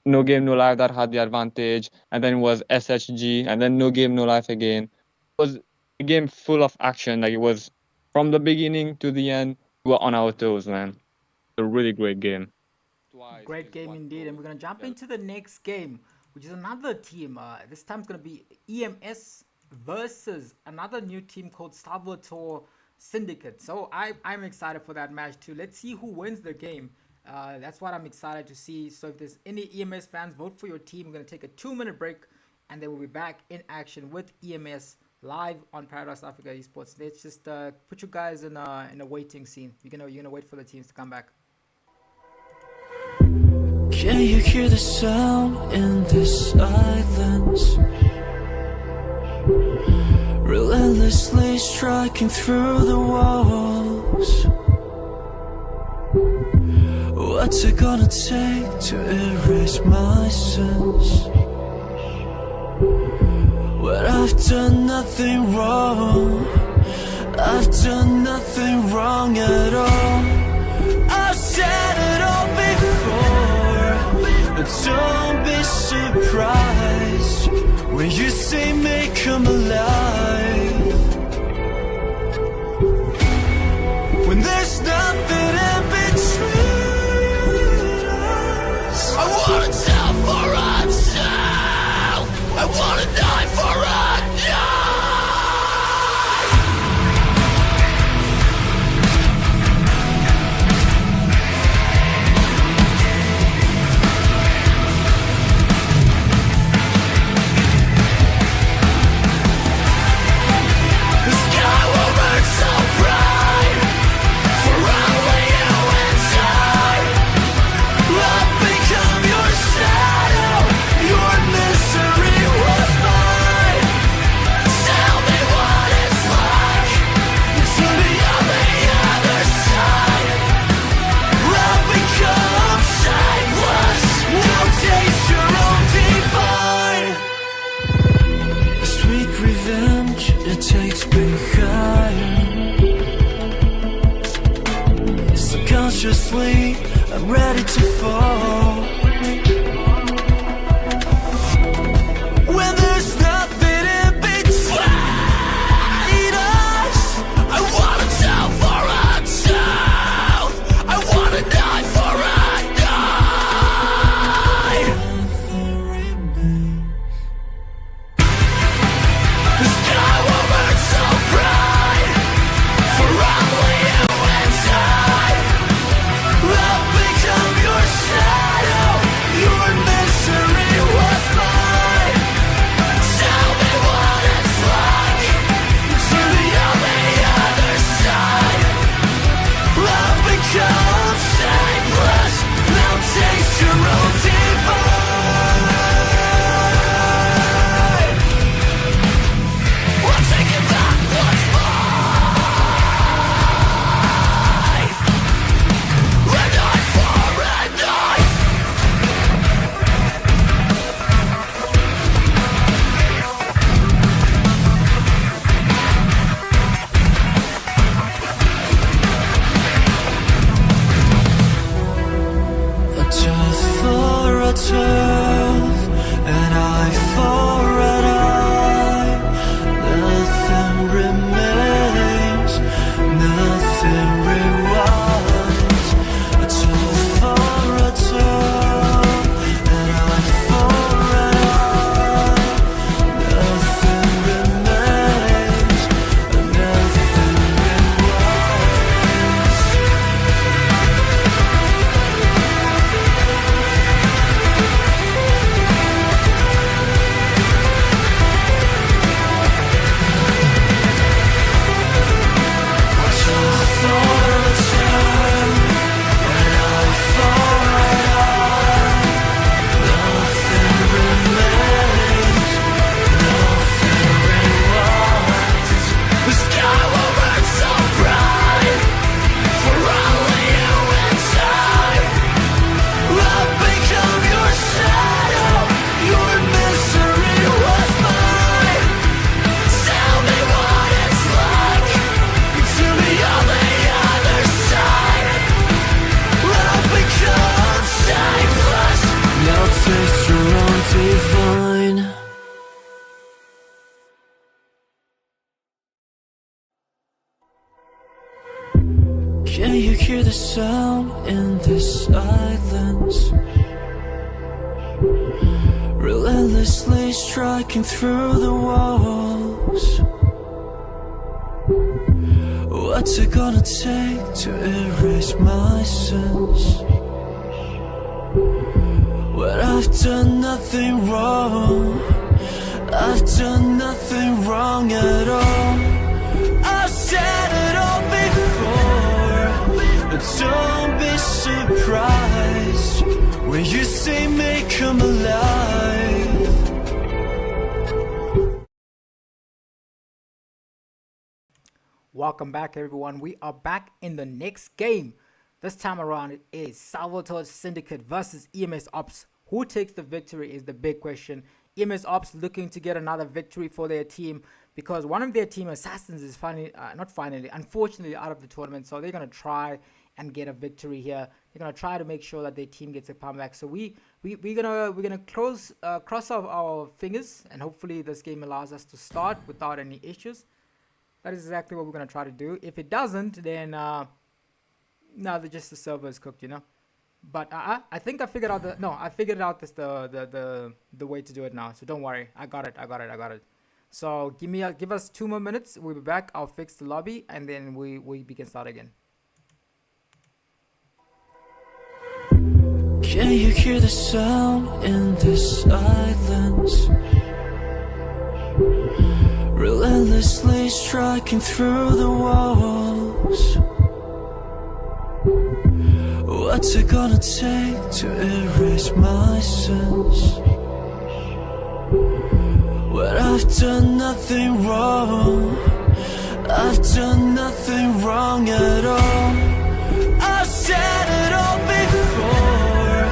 No Game No Life that had the advantage, and then it was SHG, and then No Game No Life again. It was a game full of action. Like it was from the beginning to the end. We were on our toes, man. A really great game. Great game indeed, and we're gonna jump into the next game, which is another team. This time it's gonna be EMS versus another new team called Salvatore Syndicate. So I'm excited for that match too. Let's see who wins the game. That's what I'm excited to see. So if there's any EMS fans, vote for your team. We're gonna take a 2-minute break, and then we'll be back in action with EMS live on Paradise Africa Esports. Let's just put you guys in a waiting scene. You're gonna wait for the teams to come back. Can you hear the sound in the silence? Relentlessly striking through the walls. What's it gonna take to erase my sins? When I've done nothing wrong, I've done nothing wrong at all. I've said it all before, but don't be surprised when you say may come alive. When there's nothing in between us. I wanna tell for myself. I wanna die for a die. The sky will burn so bright for only you and I. I've become your shadow. Your misery was mine. Tell me what it's like to be on the other side. I've become shapeless. Now taste your own divine. A sweet revenge, it takes me higher. Subconsciously, I'm ready to fall. When there's nothing in between us. I wanna tell for myself. I wanna die for a die. Nothing remains. The sky will burn so bright for only you and I. I've become your shadow. hear the sound in this silence? Relentlessly striking through the walls. What's it gonna take to erase my sins? When I've done nothing wrong, I've done nothing wrong at all. I've said it all before, but don't be surprised when you see me come alive. Welcome back, everyone. We are back in the next game. This time around, it is Salvatore Syndicate versus EMS Ops. Who takes the victory is the big question. EMS Ops looking to get another victory for their team because one of their team assassins is unfortunately out of the tournament. So they're going to try and get a victory here. They're going to try to make sure that their team gets a comeback. So we're gonna cross our fingers, and hopefully this game allows us to start without any issues. That is exactly what we're going to try to do. If it doesn't, then no, the server is cooked, you know. But I think I figured out the way to do it now. So don't worry, I got it. So give us 2 more minutes. We'll be back. I'll fix the lobby, and then we can start again. Can you hear the sound in this silence? Relentlessly striking through the walls. What's it gonna take to erase my sins? When I've done nothing wrong, I've done nothing wrong at all. I've said it all before,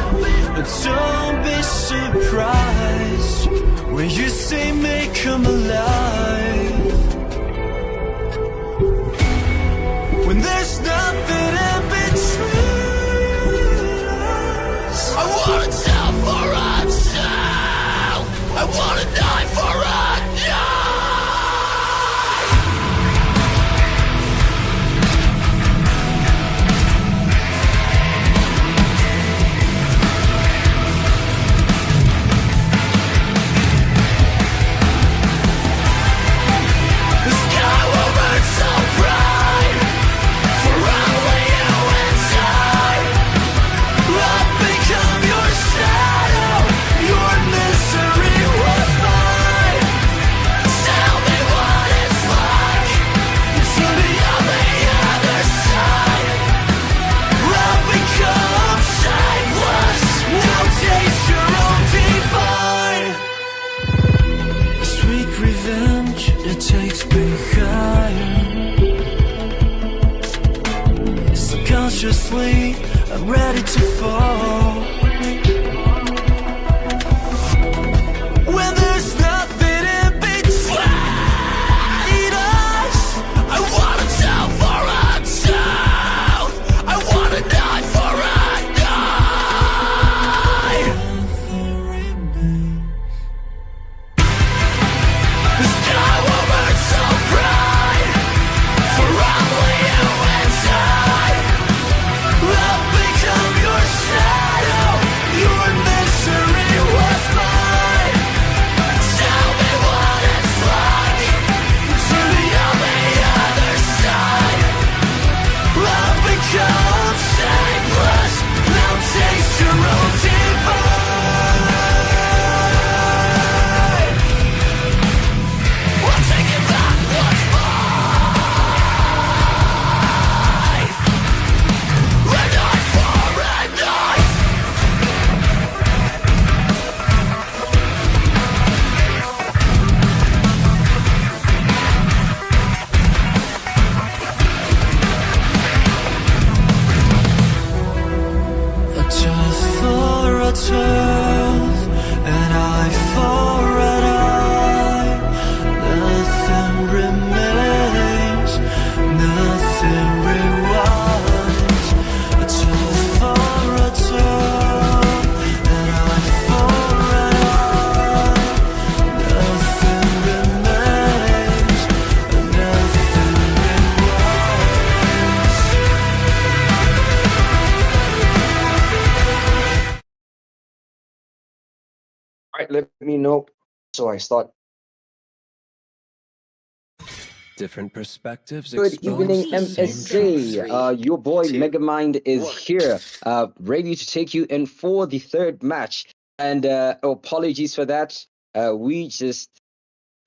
but don't be surprised when you see me come alive. When there's nothing in between us. I wanna tell for myself. I wanna die for a Subconsciously, I'm ready to fall. When there's nothing in between us. I wanna tell for myself. I wanna die for a die. Nothing remains. The sky will burn so bright for only you and I. I'll become your shadow. right, let me know. So I start. Different perspectives. Good evening, exposed, same MSJ. truth. Your boy 2, Megamind is 1. here, ready to take you in for the third match. And apologies for that. We just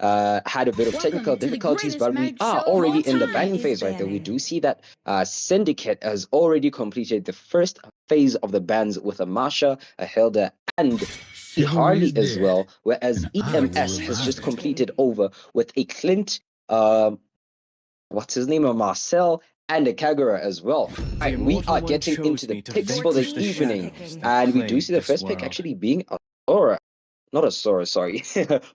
had a bit of technical difficulties, but we are already in the banning phase right there. We do see that Syndicate has already completed the first phase of the bans with a Marsha, a Hilda, and Chivalry is Harley as dead, well, whereas and I will EMS has revive just it. completed over with a Clint, what's his name, a Marcel, and a Kagura as well. Right, we Immortal are one getting into chose the me to picks for the vanquish the evening, shadows that and we do see the plague first this pick world. actually being a Sora. Not a Sora, sorry,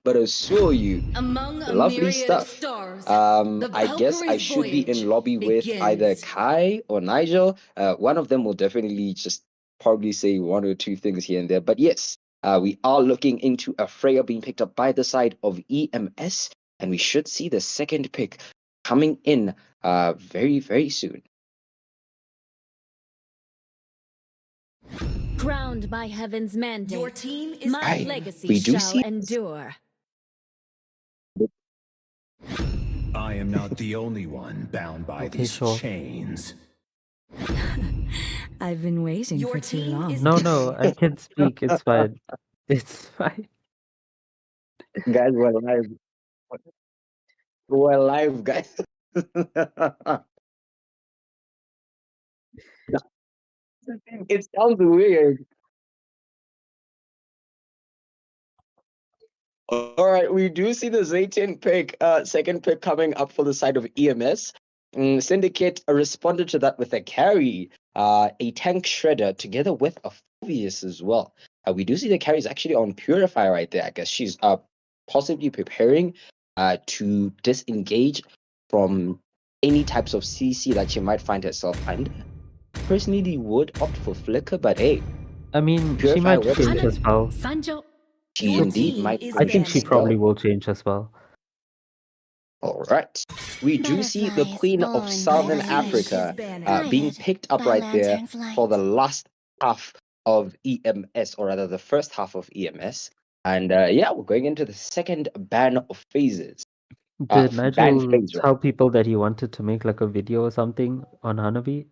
but a Soryu. Among a Lovely myriad of stuff. stars, I guess I should be in lobby with either Kai or Nigel. One of them will definitely just probably say one or two things here and there. But yes, we are looking into a Freya being picked up by the side of EMS, and we should see the second pick coming in very, very soon. Crowned by heaven's mandate, Your team is my Right. legacy We do shall see- endure. I am not the only one bound by Okay, these sure. chains. I've been waiting Your for too team long. is No, I can speak. It's fine. It's fine. Guys, we're live. We're live, guys. It sounds weird. All right, we do see the Zaytin pick, second pick coming up for the side of EMS. Syndicate responded to that with a carry, a tank shredder, together with a Phobius as well. We do see the carry is actually on Purifier right there. I guess she's possibly preparing to disengage from any types of CC that she might find herself under. Personally, would opt for Flicker, but hey, I mean, she Purify might works change there. as well. Sanjo, She Your indeed team might. is I think she banned. probably will change as well. All right. We do see the Butterflies Queen of born Southern by the light. Africa Banned. being picked up by right there lantern's light. for the last half of EMS, or rather the first half of EMS. And yeah, we're going into the second ban of phases. Did Ban Nigel phase, right? tell people that he wanted to make like a video or something on Hanabi?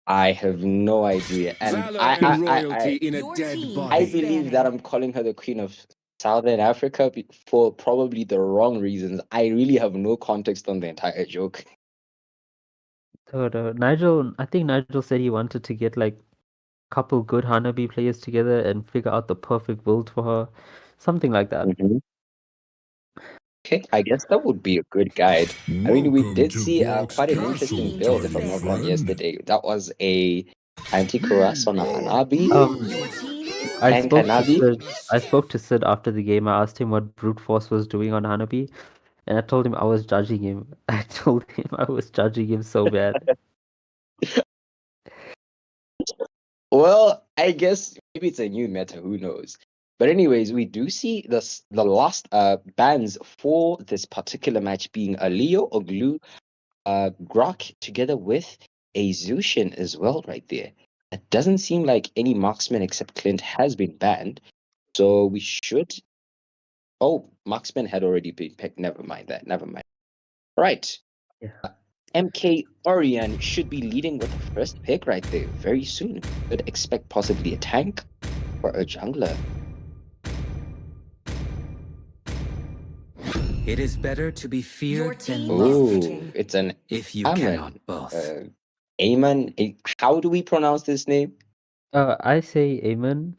I have no idea. And Valor and royalty in a Your dead team body. I is believe that I'm calling her the Queen of Southern Africa for probably the wrong reasons. I really have no context on the entire joke. So I think Nigel said he wanted to get like a couple good Hanabi players together and figure out the perfect build for her. Something like that. Mhm. Okay, I guess that would be a good guide. I mean, we Welcome did to see Grog's quite an Castle, interesting build, if I'm not wrong, friend. yesterday. That was a anti-Kuras on a Hanabi, Your team is I and spoke to Hanabi. Sid. I spoke to Sid after the game. I asked him what Brute Force was doing on Hanabi, and I told him I was judging him. I told him I was judging him so bad. Well, I guess maybe it's a new meta, who knows? But anyways, we do see the last bans for this particular match being a Leo, Oglu, Grok, together with a Zushin as well right there. It doesn't seem like any marksman except Clint has been banned. So we should. Oh, marksman had already been picked. Never mind that. Never mind. Right. Yeah. MK Orion should be leading with the first pick right there very soon. Could expect possibly a tank or a jungler. It is better to be Your feared than team loved, Oh, it's an if you Amen. cannot both. Amen. How do we pronounce this name? I say amen.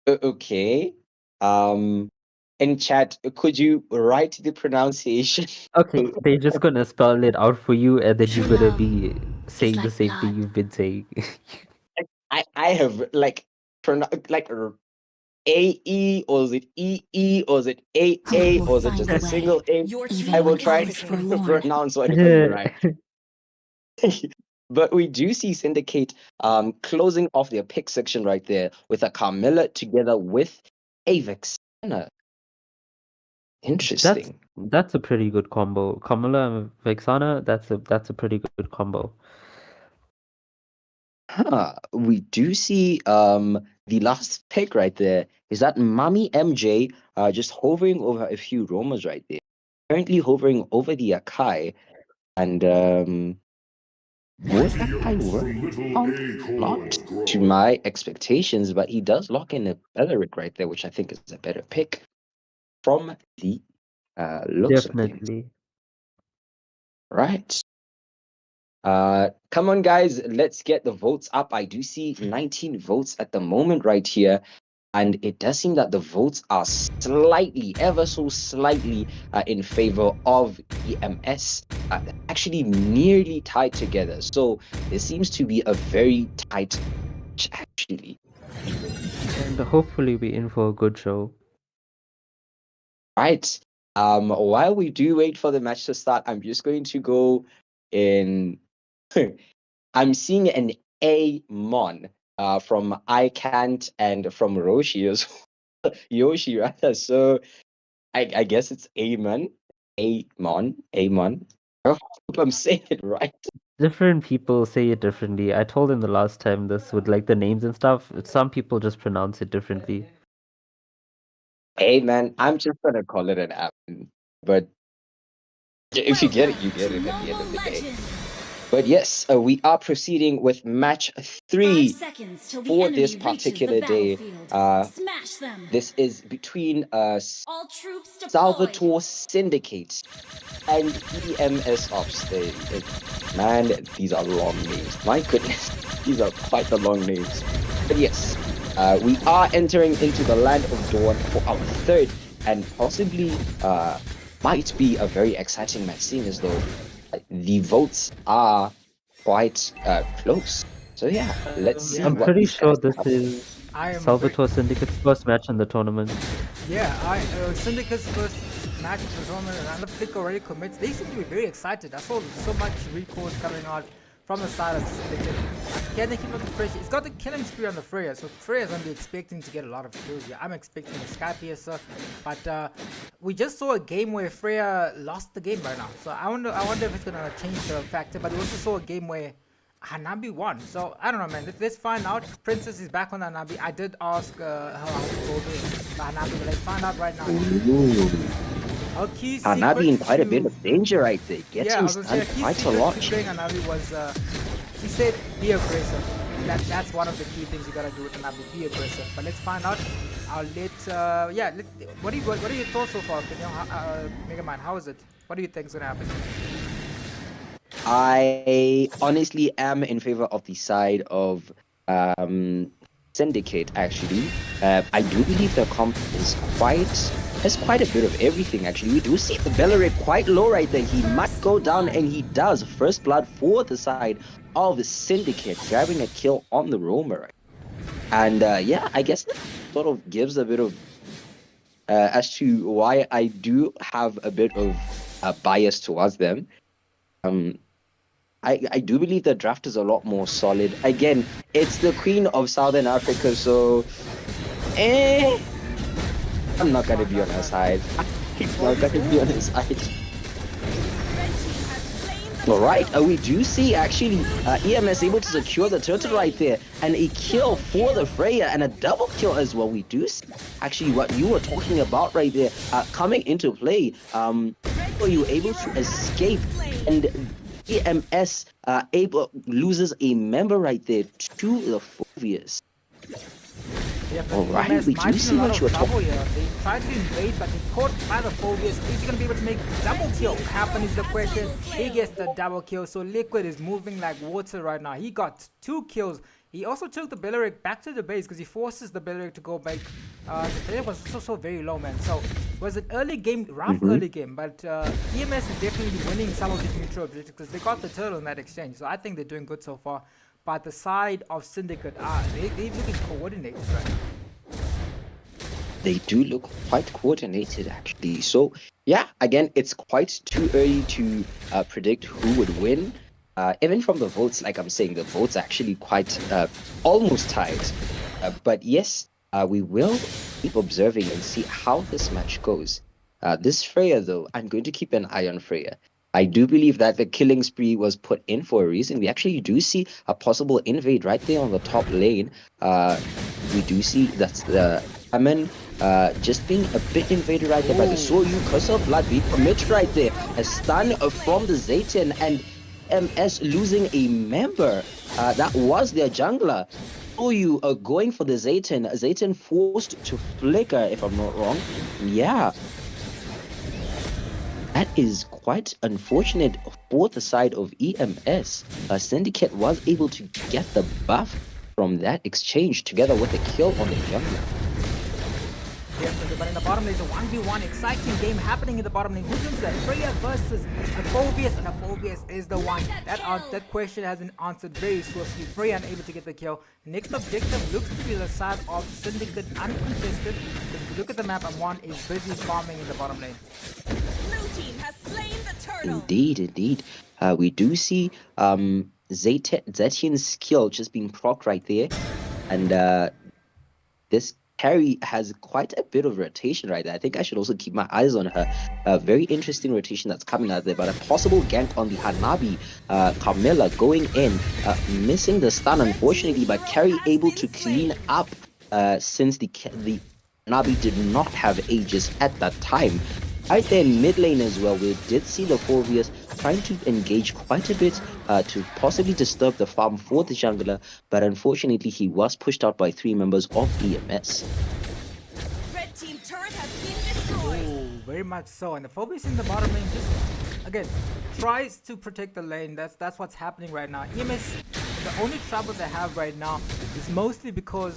Okay. In chat, could you write the pronunciation? Okay, they're just gonna spell it out for you, and then you're True gonna love be saying the like same thing blood. you've been saying. I have like AE, or is it EE, or is it AA, Hope or will is it find just a a way, single A? Your even I team will when try all is to forlorn. pronounce whatever right. But we do see Syndicate closing off their pick section right there with a Carmilla together with a Vexana. Interesting. That's a pretty good combo. Kamala and Vexana, that's a pretty good combo. We do see the last pick right there is that Mami MJ just hovering over a few roamers right there. Currently hovering over the Akai. And would Akai work? Not to my expectations, but he does lock in a Beleric right there, which I think is a better pick from the looks of things. Definitely. Right. Come on, guys, let's get the votes up. I do see 19 votes at the moment right here. And it does seem that the votes are slightly, ever so slightly, in favor of EMS, actually nearly tied together. So there seems to be a very tight match, actually. And hopefully we're in for a good show. Right. While we do wait for the match to start, I'm just going to go in. I'm seeing an A-mon from I Can't and from Roshi as well. Yoshi, rather. So I guess it's Amon. Amon. Amon. I hope I'm saying it right. Different people say it differently. I told him the last time this with like the names and stuff. Some people just pronounce it differently. Hey man, I'm just gonna call it an app. But if you get it, you get it at the end of the day. But yes, we are proceeding with match 3 for this particular day. This is between Salvatore Syndicate and EMS Ops. Man, these are long names. My goodness, these are quite the long names. But yes, we are entering into the Land of Dawn for our third and possibly might be a very exciting match, seeing as though the votes are quite close. So yeah, let's see. I'm what pretty these sure guys this have. is I am Salvatore Syndicate's first match in the tournament. Yeah, Syndicate's first match in the tournament, and another pick already commits. They seem to be very excited. I saw so much recourse coming out from the side of Syndicate. Can they keep up the pressure? It's got the killing spree on the Freya, so Freya's gonna be expecting to get a lot of kills here. I'm expecting a Sky Piercer, but we just saw a game where Freya lost the game right now. So I wonder if it's gonna change the factor. But we also saw a game where Hanabi won. So I don't know, man. Let's find out. Princess is back on Hanabi. I did ask her how to go to Hanabi, but let's find out right now. Hanabi in quite a bit of danger right there. Getting stunned quite a lot. Playing Hanabi was, he said, be aggressive. That's one of the key things you gotta do with Hanabi, be aggressive. But let's find out. I'll let, what are your thoughts so far? Can you, Mega Man, how is it? What do you think is gonna happen? I honestly am in favor of the side of Syndicate, actually. I do believe the comp is has quite a bit of everything, actually. We do see the Beleric quite low right there. He might go down, and he does. First blood for the side of the Syndicate, grabbing a kill on the roamer. And yeah, I guess that sort of gives a bit of as to why I do have a bit of bias towards them. I do believe the draft is a lot more solid. Again, it's the Queen of Southern Africa, so I'm not gonna be on her side. I'm not gonna be on her side. Alright, we do see actually EMS able to secure the turtle right there, and a kill for the Freya, and a double kill as well. We do see actually what you were talking about right there coming into play. Were you able to escape, and EMS loses a member right there to the Phobias. Yeah, alright, we do see what you're talking about. They tried to invade, but they caught by the Phobias. Is he going to be able to make double kill happen is the question. He gets the double kill, so Liquid is moving like water right now. He got 2 kills. He also took the Beleric back to the base because he forces the Beleric to go back. The Beleric was so very low, man. So it was an early game, rough early game, but EMS is definitely winning some of these neutral objectives because they got the turtle in that exchange. So I think they're doing good so far. But the side of Syndicate, they're looking coordinated right now. They do look quite coordinated, actually. So yeah, again, it's quite too early to predict who would win. Even from the votes, like I'm saying, the votes are actually quite almost tied. But yes, we will keep observing and see how this match goes. This Freya, though, I'm going to keep an eye on Freya. I do believe that the killing spree was put in for a reason. We actually do see a possible invade right there on the top lane. we do see that's the Amen just being a bit invaded right there by the Soyu. Curse of Blood being committed right there. A stun from the Zayton, and MS losing a member. That was their jungler. Soyu going for the Zayton. Zayton forced to flicker, if I'm not wrong. Yeah. That is quite unfortunate for the side of EMS. Syndicate was able to get the buff from that exchange together with a kill on the jungler. Yes, but in the bottom there's a 1v1 exciting game happening in the bottom lane. Who wins that? Freya versus Aphobius, and Aphobius is the one. That question has been answered very swiftly. Freya unable to get the kill. Next objective looks to be the side of Syndicate uncontested. If you look at the map, Amon is busy farming in the bottom lane. Blue team has slain the turtle. Indeed. We do see Zetian's skill just being proc right there. And this Harry has quite a bit of rotation right there. I think I should also keep my eyes on her. A very interesting rotation that's coming out there, but a possible gank on the Hanabi. Carmilla going in, missing the stun unfortunately, but Carry able to clean up since the Hanabi did not have Aegis at that time. Right there in mid lane as well, we did see the Phobius trying to engage quite a bit to possibly disturb the farm for the jungler, but unfortunately he was pushed out by 3 members of EMS. Red team turret has been destroyed. Oh, very much so. And the Phobius in the bottom lane just, again, tries to protect the lane. That's what's happening right now. EMS, the only trouble they have right now is mostly because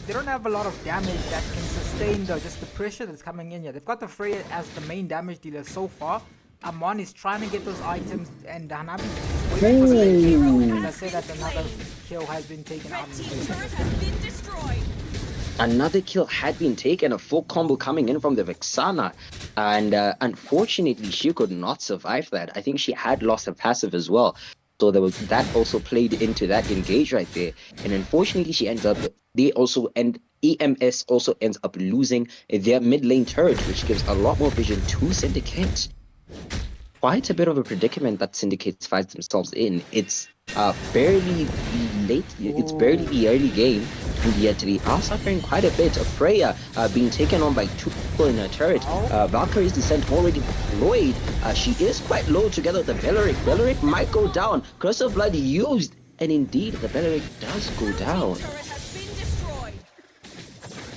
they don't have a lot of damage that can sustain just the pressure that's coming in here. They've got the Freya as the main damage dealer so far. Amon is trying to get those items, and Hanabi is waiting for the lane. And I say that another kill has been taken out. Red team turret has been destroyed. Another kill had been taken, a full combo coming in from the Vexana, and unfortunately she could not survive that. I think she had lost her passive as well, so there was that also played into that engage right there, and unfortunately she ends up, EMS also ends up losing their mid lane turret, which gives a lot more vision to Syndicate. Quite a bit of a predicament that Syndicate finds themselves in. It's barely late, it's barely the early game, and yet they are suffering quite a bit. Freya being taken on by 2 people in her turret. Valkyrie's descent already deployed. She is quite low together with the Belleric. Belleric might go down. Curse of Blood used, and indeed the Belleric does go down. Turret has been destroyed.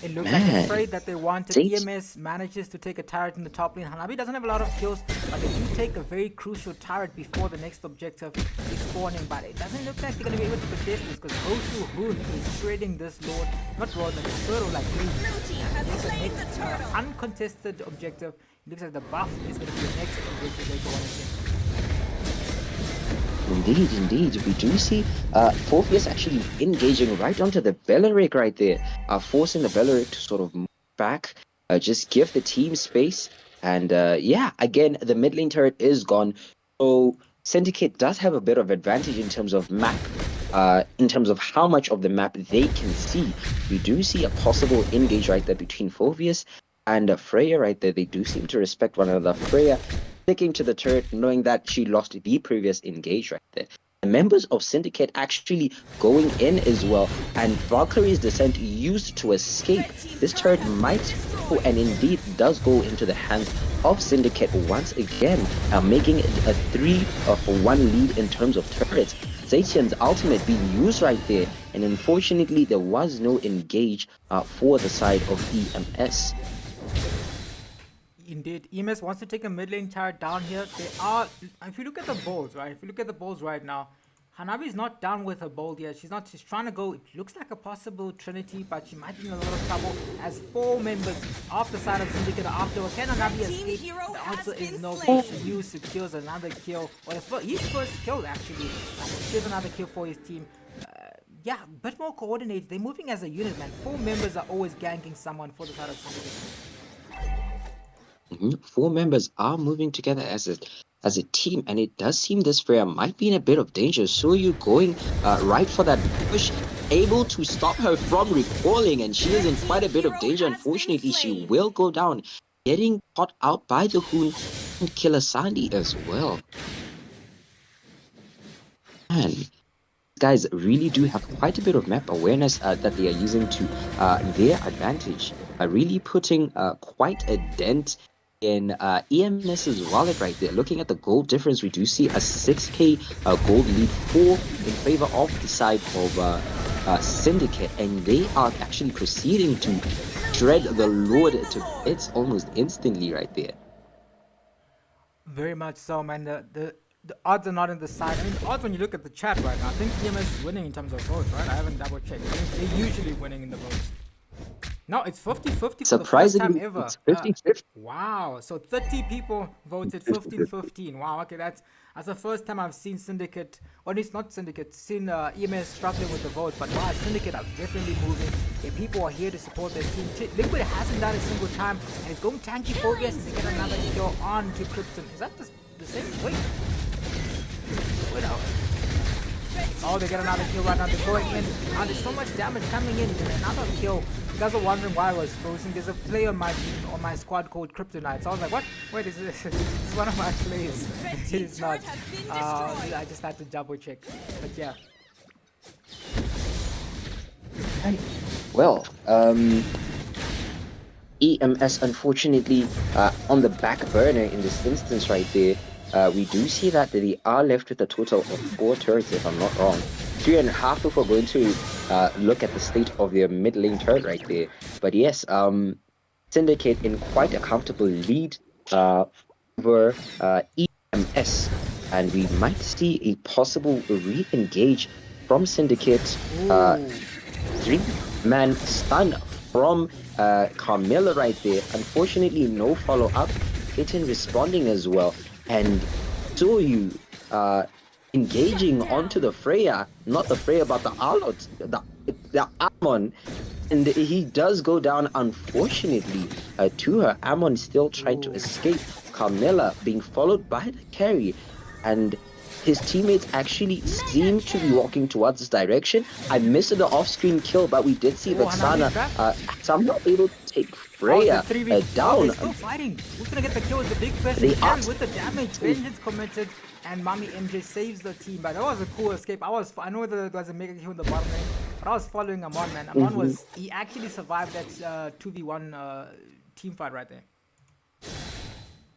It looks like the trade that they wanted. EMS manages to take a turret in the top lane. Hanabi doesn't have a lot of kills, but they do take a very crucial turret before the next objective is spawning. But it doesn't look like they're going to be able to contest this, because Gosu Hoon is shredding this Lord, not Lord, but the turtle like crazy. Blue team has slain the turtle. Uncontested objective. It looks like the buff is going to be the next objective they go on again. Indeed. We do see Phobius actually engaging right onto the Belleric right there, forcing the Belleric to sort of move back, just give the team space. And yeah, again, the mid lane turret is gone. So Syndicate does have a bit of advantage in terms of map, in terms of how much of the map they can see. We do see a possible engage right there between Phobius and Freya right there. They do seem to respect one another. Freya sticking to the turret, knowing that she lost the previous engage right there. The members of Syndicate actually going in as well, and Valkyrie's descent used to escape. This turret might go, and indeed does go into the hands of Syndicate once again, making it a 3-1 lead in terms of turrets. Zatian's ultimate being used right there, and unfortunately there was no engage for the side of EMS. Indeed, EMS wants to take a mid lane turret down here. They are, if you look at the bolts, right? If you look at the bolts right now, Hanabi is not done with her bolt yet. She's trying to go. It looks like a possible trinity, but she might be in a lot of trouble as 4 members off the side of Syndicate are after her. Can Hanabi escape? The answer is no. Yu secures another kill, or his first kill actually. Secures another kill for his team. Yeah, a bit more coordinated. They're moving as a unit, man. 4 members are always ganking someone for the side of Syndicate. 4 members are moving together as a team, and it does seem this Freya might be in a bit of danger. So you going right for that push, able to stop her from recalling, and she is in quite a bit of danger. Unfortunately, she will go down, getting caught out by the Hoon and Killer Sandy as well. And guys really do have quite a bit of map awareness that they are using to their advantage, really putting quite a dent in EMS's wallet right there. Looking at the gold difference, we do see a 6k gold lead in favor of the side of Syndicate, and they are actually proceeding to shred the Lord to bits almost instantly right there. Very much so, man. The odds are not on the side. I mean, the odds when you look at the chat right now, I think EMS is winning in terms of votes, right? I haven't double checked. They're usually winning in the votes. No, it's 50-50 for the first time ever. It's 50-50. Wow, so 30 people voted 15-15. Wow, okay, that's the first time I've seen Syndicate, or at least not Syndicate, seen EMS struggling with the votes, but wow, Syndicate are definitely moving, and people are here to support their team. Liquid hasn't done a single time, and it's going tanky Phobius, and they get another kill on to Krypton. Is that the same? Wait, oh, they get another kill right now. They're going in. There's so much damage coming in. Another kill. You guys are wondering why I was frozen. There's a player on my team, on my squad called Kryptonite. So I was like, what? Wait, is this is one of my players? It is not. I just had to double check. But yeah. Well, EMS unfortunately on the back burner in this instance right there. We do see that they are left with a total of 4 turrets, if I'm not wrong. 3.5 if we're going to look at the state of their mid lane turret right there. But yes, Syndicate in quite a comfortable lead over EMS. And we might see a possible re-engage from Syndicate. 3-man stun from Carmilla right there. Unfortunately, no follow-up. Kitten responding as well. And so you engaging onto the Freya, not the Freya but the Arlot, the Ammon, and he does go down unfortunately to her. Ammon still trying to escape. Carmilla being followed by the carry, and his teammates actually seem to be walking towards this direction. I missed the off-screen kill, but we did see Botswana somehow able to take Freya down. They're still fighting. Who's gonna get the kill is the big question. And with the damage, vengeance committed, and Mommy MJ saves the team. But that was a cool escape. I know there was a mega kill in the bottom lane, but I was following Amon, man. Amon he actually survived that 2v1 team fight right there.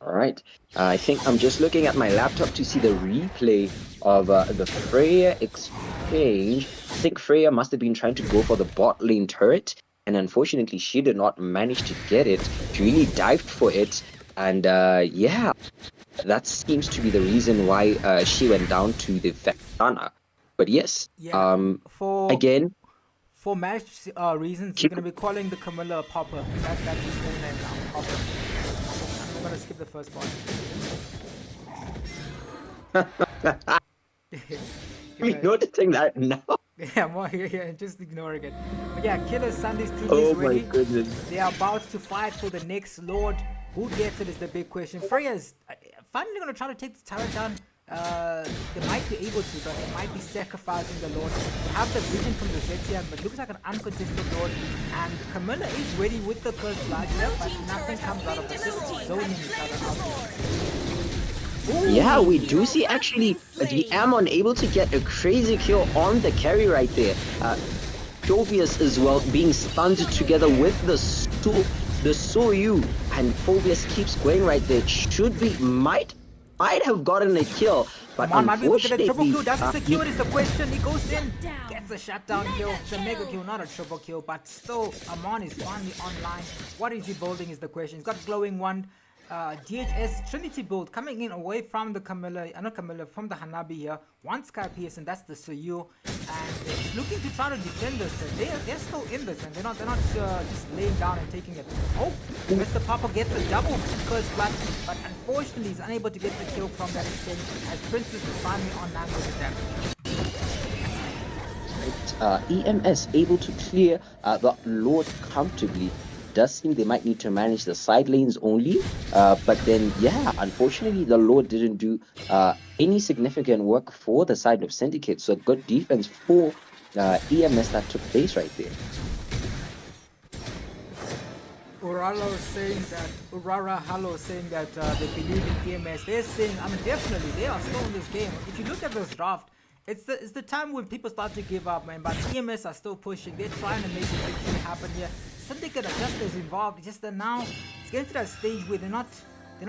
Alright, I think I'm just looking at my laptop to see the replay of the Freya exchange. I think Freya must have been trying to go for the bot lane turret, and unfortunately she did not manage to get it. She really dived for it, and yeah, that seems to be the reason why she went down to the Vectana. But yes, again, for match reasons, we're going to be calling the Camilla Popper. That's his full name now, Popper. I'm gonna skip the first part. We're noticing that now. Yeah, more here, just ignoring it. But yeah, Killer Sunday's team Oh is ready. my goodness. They are about to fight for the next Lord. Who gets it is the big question. Freya's finally gonna try to take the turret down. They might be able to, but they might be sacrificing the Lord. They have the vision from the Zetian, but looks like an uncontested Lord. And Camilla is ready with the cursed light, but nothing comes out of it. Just zoning each other out. Yeah, we do see actually the Ammon able to get a crazy kill on the carry right there. Phobius as well being stunned together with the Soyu, and Phobius keeps going right there. Should be might have gotten a kill, but unfortunately, triple kill. Does he secure it is the question. He goes in, gets a shutdown kill. It's a mega kill, not a triple kill, but still, Amon is finally online. What is he building is the question. He's got glowing wand. DHS Trinity build coming in away from the Camilla, not Camilla, from the Hanabi here. One Sky Pierce, and that's the Suyu, and they're looking to try to defend this. They're still in this, and they're not just laying down and taking it. Oh, Mr. Papa gets the double curse blood, but unfortunately he's unable to get the kill from that extent as Princess is finally online with the damage. EMS able to clear the Lord comfortably. Does seem they might need to manage the side lanes only, but then yeah, unfortunately the Lord didn't do any significant work for the side of Syndicate, so good defense for EMS that took place right there. Urara Hallo saying that they believe in EMS. They're saying, I mean, definitely they are still in this game. If you look at this draft, it's the time when people start to give up, man. But EMS are still pushing. They're trying to make the victory happen here. Syndicate are just as involved. Just that now it's getting to that stage where they're not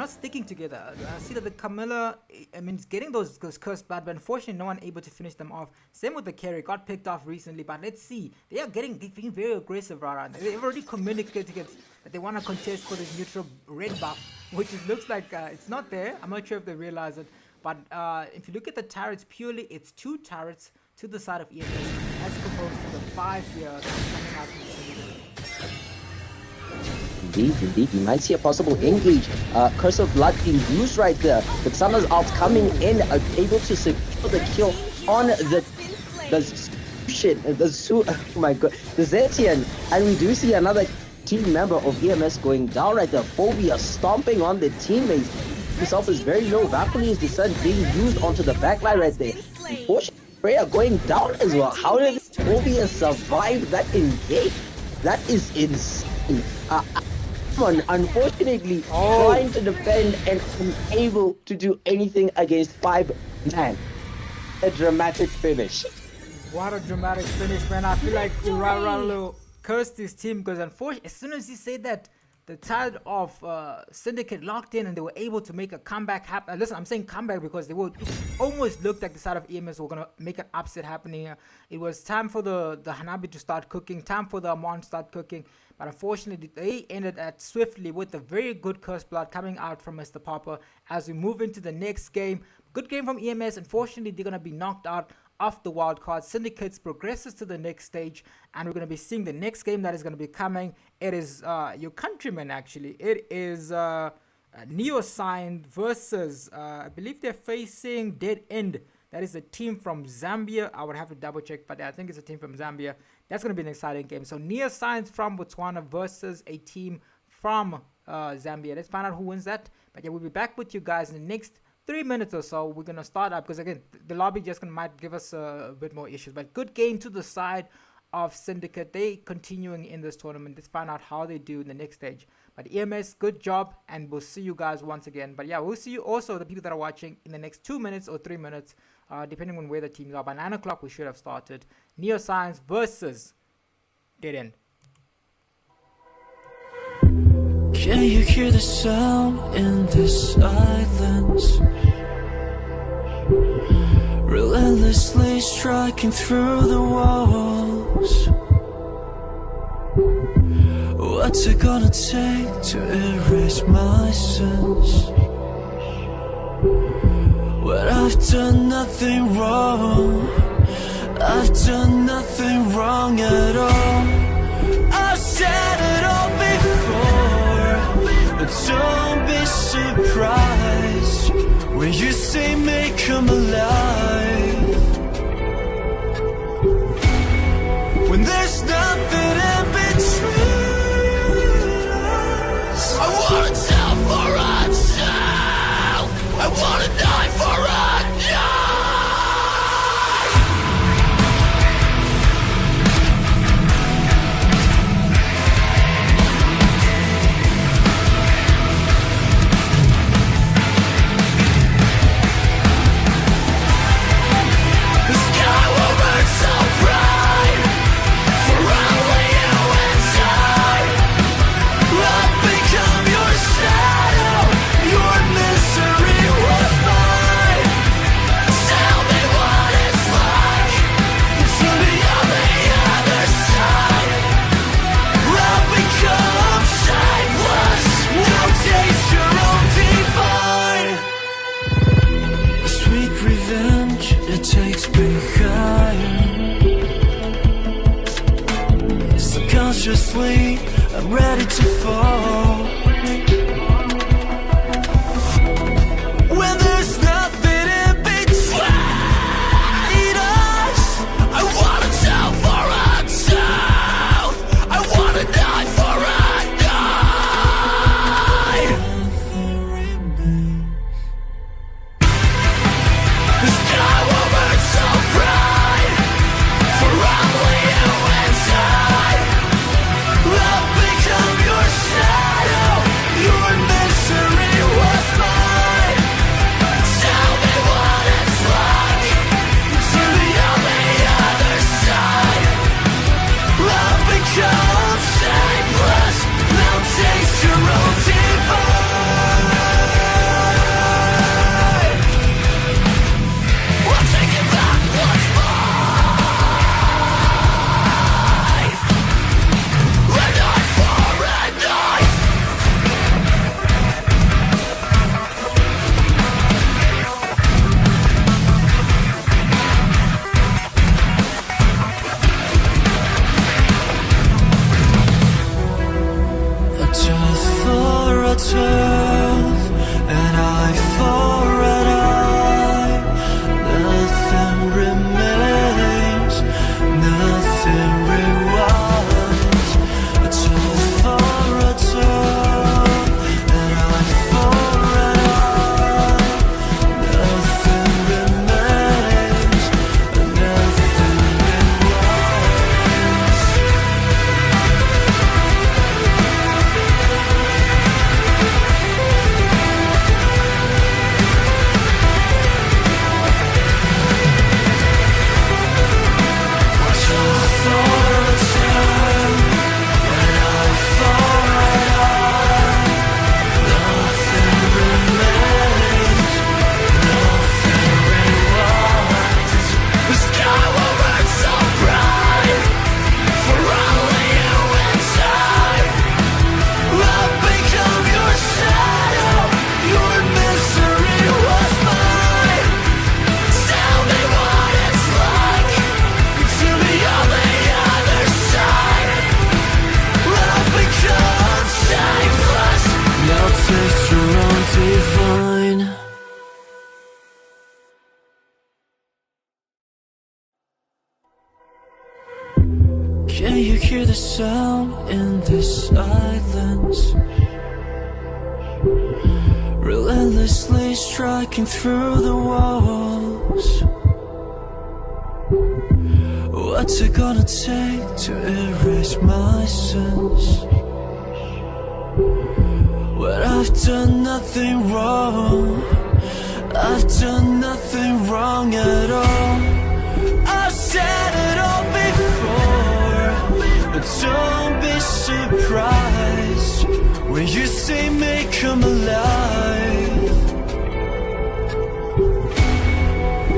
sticking together. I see that the Camilla, I mean, it's getting those cursed blood, but unfortunately, no one able to finish them off. Same with the carry, got picked off recently, but let's see. They are being very aggressive right around. They've already communicated that they want to contest for this neutral red buff, which it looks like it's not there. I'm not sure if they realize it. But if you look at the turrets purely, it's 2 turrets to the side of EMS as opposed to the 5 here coming out from the Syndicate. Indeed, we might see a possible engage. Curse of Blood being used right there. But Summer's out coming in, able to secure the kill on the oh my god, the Zetian. And we do see another team member of EMS going down right there. Phobia stomping on their teammates. Himself is very low. Valkyrie is the sun being used onto the backline right there. Unfortunately, Freya going down as well. How did Phobia survive that engage? That is insane. Unfortunately, trying to defend and unable to do anything against 5 man. A dramatic finish. What a dramatic finish, man. I feel like Uraralo cursed his team because unfortunately, as soon as he said that, the tide of Syndicate locked in and they were able to make a comeback happen. Listen, I'm saying comeback because it almost looked like the side of EMS were going to make an upset happening here. It was time for the Hanabi to start cooking, time for the Amon to start cooking. But unfortunately, they ended at swiftly with a very good cursed blood coming out from Mr. Popper as we move into the next game. Good game from EMS. Unfortunately, they're going to be knocked out of the wild card. Syndicates progresses to the next stage, and we're going to be seeing the next game that is going to be coming. It is your countrymen, actually. It is NEOSYNE versus I believe they're facing DEADEND. That is a team from Zambia. I would have to double check, but I think it's a team from Zambia. That's going to be an exciting game. So NEOSYNE from Botswana versus a team from Zambia. Let's find out who wins that. But yeah, we'll be back with you guys in the next 3 minutes or so. We're going to start up because again, the lobby just might give us a bit more issues. But good game to the side of Syndicate. They continuing in this tournament. Let's find out how they do in the next stage. But EMS, good job, and we'll see you guys once again. But yeah, we'll see you also, the people that are watching, in the next 2 minutes or 3 minutes, depending on where the teams are. By 9 o'clock, we should have started. NEOSYNE versus DEADEND. Can you hear the sound in the silence? Relentlessly striking through the walls. What's it gonna take to erase my sins? When I've done nothing wrong, I've done nothing wrong at all. I've said it all before, but don't be surprised when you say may come alive. When there's nothing in between us. I wanna tell for myself. I wanna die for a Subconsciously, I'm ready to fall. When there's nothing in between us, I wanna tell for myself. I wanna die for a die. nothing remains. The sky will burn so bright for only you and I. I'll become your shadow. a turf, and eye for an eye. Nothing remains, nothing rewinds. A turf for a turf, and eye for an eye. Nothing remains, nothing rewinds. The sky will burn so bright for only you inside. I've become your shadow, your misery was mine. Tell me what it's like to be on the other side. I've become Shameless. now taste your own divine. Can you hear the sound in this silence? Relentlessly striking through the walls. What's it gonna take to erase my sins? When I've done nothing wrong, I've done nothing wrong at all. I've said it all before, but don't be surprised when you see me come alive.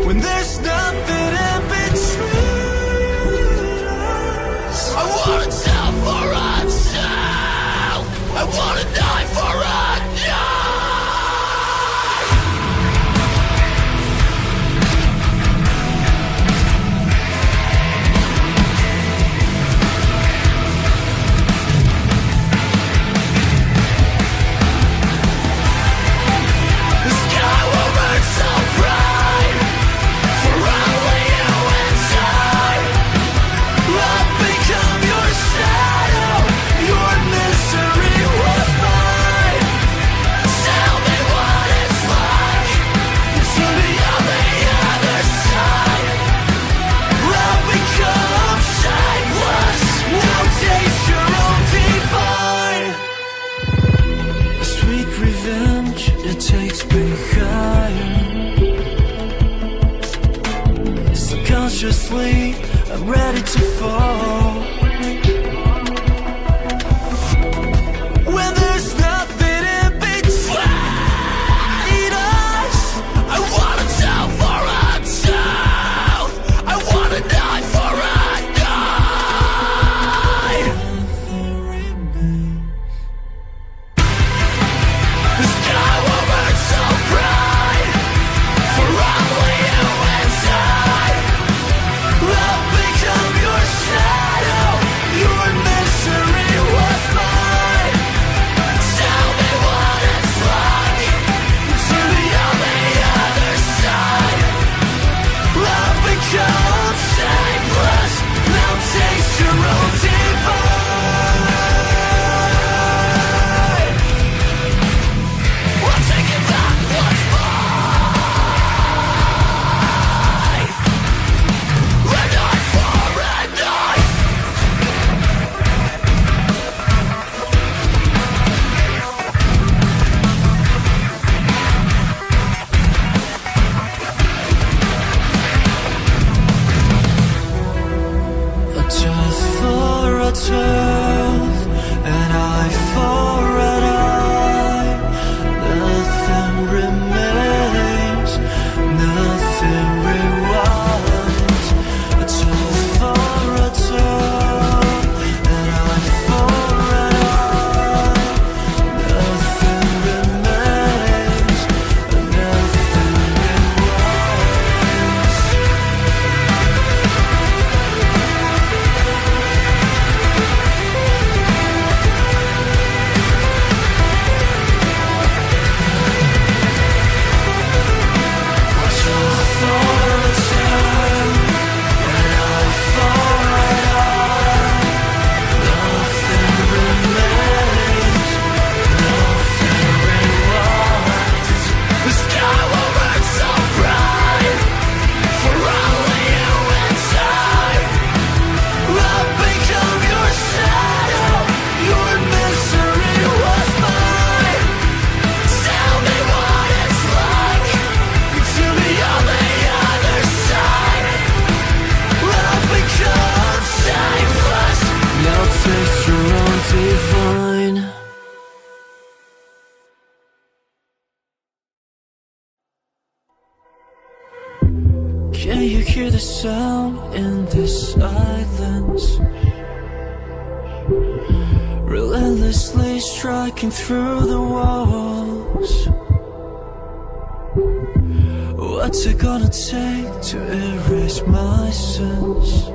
When there's nothing in between us. I wanna tell for myself. I wanna die for a die. The sky will burn so bright for only you inside. I've become your shadow, your misery was mine. Tell me what it's like to be on the other side. I've become Shameless. now taste your own divine. Sweet revenge, it takes me higher. Subconsciously, I'm ready to fall. When there's nothing in between us. I wanna tell for a child. I wanna die for a die. The sky will burn so bright for only you inside. I've become your shadow, your misery was mine. Tell me what it's like to be on the other side. I've become Shameless. now taste your own divine. Can you hear the sound in this silence? Relentlessly striking through the walls. What's it gonna take to erase my sins?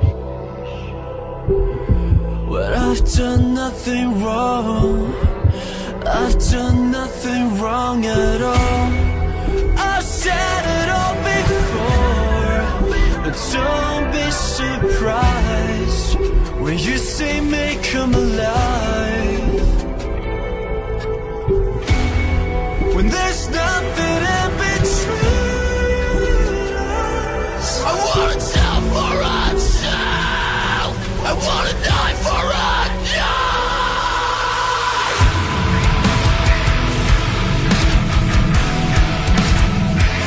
When I've done nothing wrong, I've done nothing wrong at all. I've said it all before, but don't be surprised when you see me come alive. When there's nothing in between us. I wanna tell for myself. I wanna die for a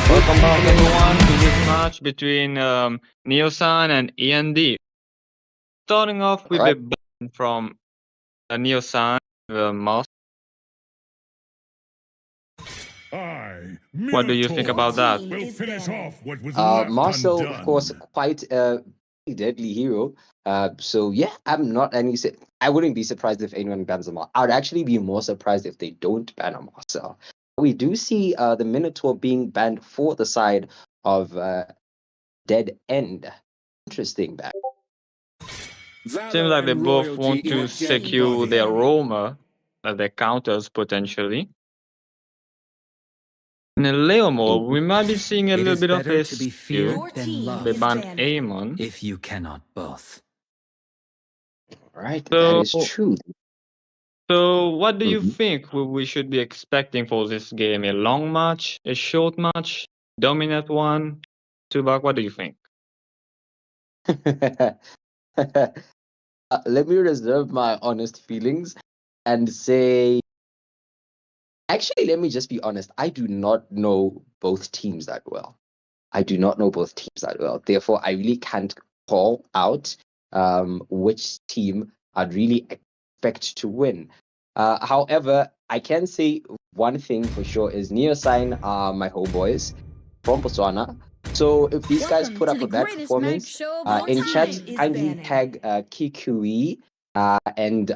Welcome back everyone to this match between NEOSYNE and END. Starting off with a ban from NEOSYNE, the mouse. What do you think about that? We'll finish off what was Marcel, undone. of course, quite a deadly hero. So yeah, I'm not I wouldn't be surprised if anyone bans a Marcel. I would actually be more surprised if they don't ban a Marcel. We do see the Minotaur being banned for the side of Dead End. Interesting ban. Seems like they both want to secure their Roma, their counters potentially. In a Leo mode, we might be seeing a little bit of a skew. They banned Amon. If you cannot both. Right, So- that is true. So, what do you think we should be expecting for this game? A long match, a short match, dominant one? Tubak, what do you think? Let me reserve my honest feelings and say, actually, let me just be honest. I do not know both teams that well. Therefore, I really can't call out which team I'd really expect to win. However, I can say one thing for sure is NEOSYNE are my homeboys from Botswana. So if these guys put up a bad performance, in chat, kindly tag Kikui and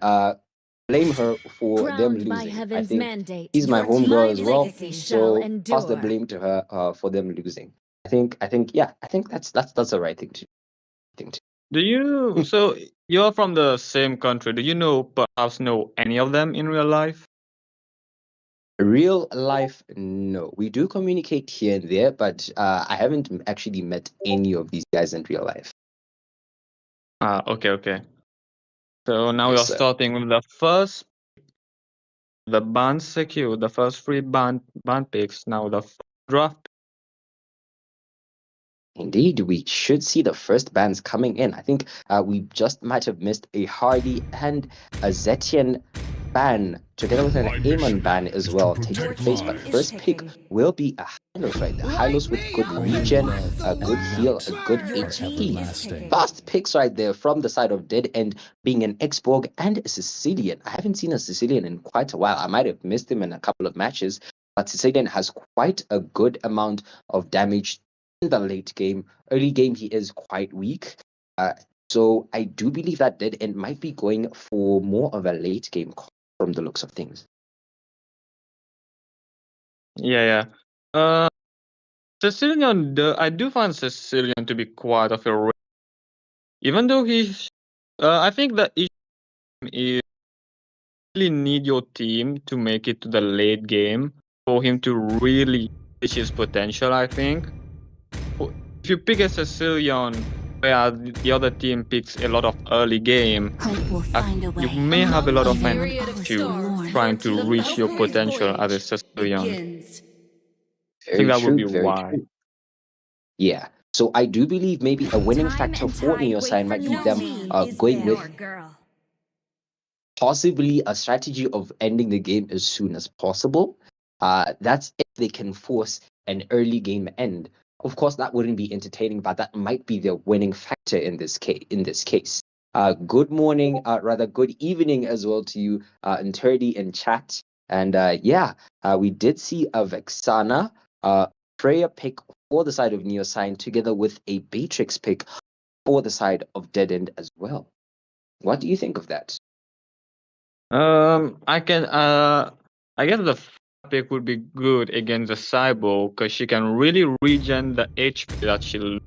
blame her for them Crowned by losing. I heaven's think mandate, he's my your homegirl as well, legacy shall so pass the endure. blame to her for them losing. I think that's the right thing to do. Do you, so you're from the same country. Do you perhaps know any of them in real life? Real life, no. We do communicate here and there, but I haven't actually met any of these guys in real life. Okay. So now Yes, we're sir. starting with the first, the band secure, the first three band picks. Now the draft. Indeed, we should see the first bands coming in. I think we just might have missed a Hardy and a Zetian ban, together with an Amon ban as well, taking place. But first pick will be a Hylos right there. Hylos with good regen, a good heal, a good HP. Fast picks right there from the side of Dead End, being an Exborg and a Sicilian. I haven't seen a Sicilian in quite a while. I might have missed him in a couple of matches, but Sicilian has quite a good amount of damage in the late game. Early game, he is quite weak. So I do believe that Dead End might be going for more of a late game call from the looks of things. Yeah. Sicilian, I do find Sicilian to be quite of a, even though he's, I think the issue is really need your team to make it to the late game for him to really reach his potential. I think if you pick a Sicilian where the other team picks a lot of early game, you may have a lot of to trying to reach your potential as a Sicilian. I think that would be why. True. Yeah. So I do believe maybe a winning factor for NEOSYNE might be them going with possibly a strategy of ending the game as soon as possible. That's if they can force an early game end. Of course, that wouldn't be entertaining, but that might be their winning factor in this case. Good morning, rather good evening as well to you, Nturdy in chat. And we did see a Vexana prayer pick for the side of NEOSYNE, together with a Beatrix pick for the side of DEADEND as well. What do you think of that? I guess the pick would be good against the Cyborg because she can really regen the HP that she loses.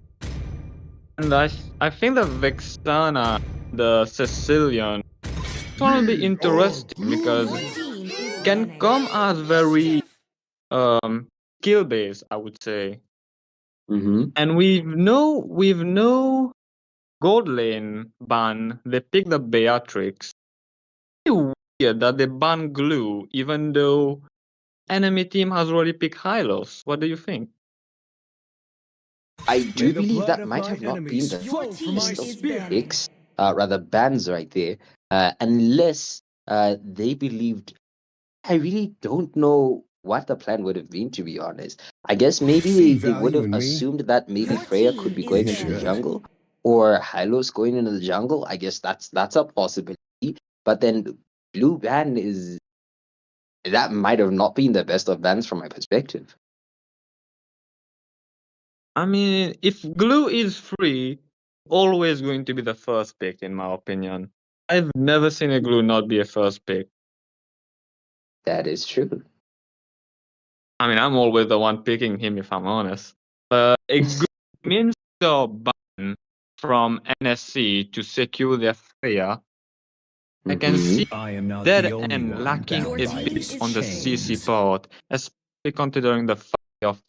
And I think the Vexana, the Sicilian, it's going to be interesting because Team is can winning. come as very skill based, I would say. Mm-hmm. And we've no gold lane ban. They pick the Beatrix. It's weird that they ban Glue, even though enemy team has already picked Hylos. What do you think? I May do the believe blood that of might my have not been enemies the Your flow from team my best of is spear. banning. picks, rather bans right there, unless they believed. I really don't know what the plan would have been, to be honest. I guess maybe See they would value have in me? assumed that maybe Your Freya team could be is going You into the should. jungle or Hylos going into the jungle. I guess that's a possibility. But then Blue Ban is that might have not been the best of bans from my perspective. I mean, if Glue is free, always going to be the first pick, in my opinion. I've never seen a Glue not be a first pick. That is true. I mean, I'm always the one picking him, if I'm honest. A good means ban from NSC to secure their Freya. I can Mhm. see I am not Dead the only End one lacking bound a by bit these on the CC chains. part, especially considering the fact of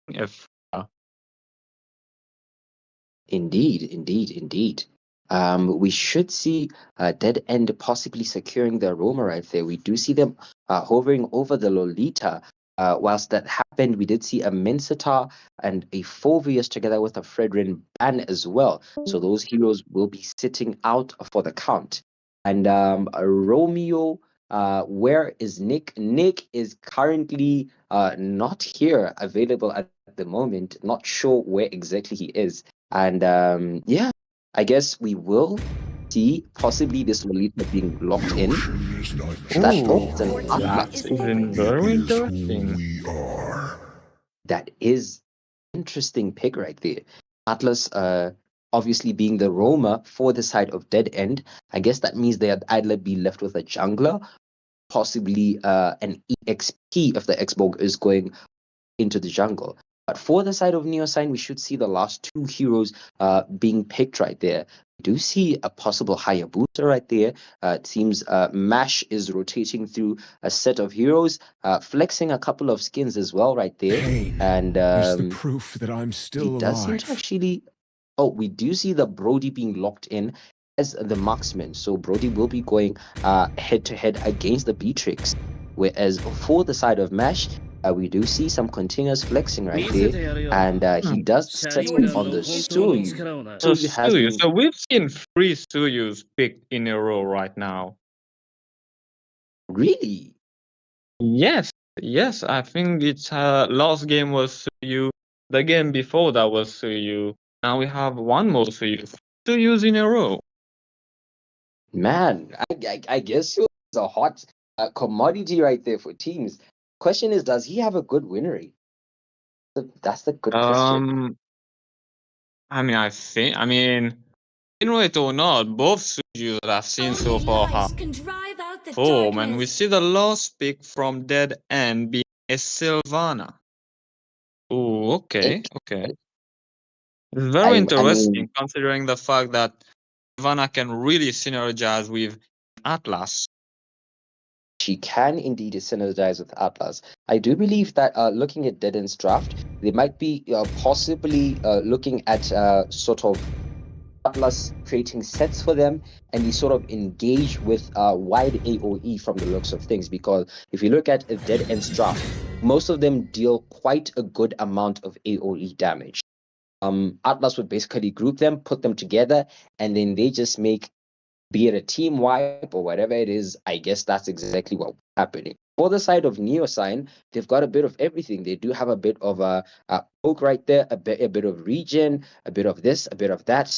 if Indeed. We should see Dead End possibly securing the Roma right there. We do see them hovering over the Lolita. Whilst that happened, we did see a Mensitar and a Fulvius together with a Fredrin ban as well. So those heroes will be sitting out for the count. And Romeo, where is Nick? Nick is currently not here, available at the moment. Not sure where exactly he is. And yeah, I guess we will see possibly this Lolita being locked in. That opens an Your team Atlas. is even winning. very interesting. That is interesting pick right there. Atlas, obviously being the roamer for the side of Dead End. I guess that means they'd either be left with a jungler, possibly an EXP if the Xborg is going into the jungle. But for the side of NEOSYNE, we should see the last two heroes being picked right there. We do see a possible Hayabusa right there. It seems Mash is rotating through a set of heroes, flexing a couple of skins as well right there. Pain And is the proof that I'm he still does seem to alive. actually. Oh, we do see the Brody being locked in as the marksman. So Brody will be going head to head against the Beatrix. Whereas for the side of Mash, we do see some continuous flexing right there, and he does settle Your on the team is Suyu. winning. Suyu has Suyu. been So we've seen 3 Suyus picked in a row right now. really. Yes, I think it's last game was Suyu. The game before that was Suyu. Now we have one more Suyu. Suyus in a row. Man, I guess Suyu is a hot commodity right there for teams. Question is, does he have a good win rate? That's the good question. I mean, it or not, both Suyus that I've seen so far have Can drive out the form, and we darkness. see the last pick from Dead End being a Sylvana. Oh, okay. It's very I interesting mean, considering the fact that Sylvana can really synergize with Atlas. she can indeed synergize with Atlas. I do believe that looking at Dead End's draft, they might be possibly looking at sort of Atlas creating sets for them, and you sort of engage with wide AoE from the looks of things. Because if you look at Dead End's draft, most of them deal quite a good amount of AoE damage. Atlas would basically group them, put them together, and then they just make, be it a team wipe or whatever it is. I guess that's exactly what's happening. For the side of NEOSYNE, they've got a bit of everything. They do have a bit of a poke right there, a bit of regen, a bit of this, a bit of that,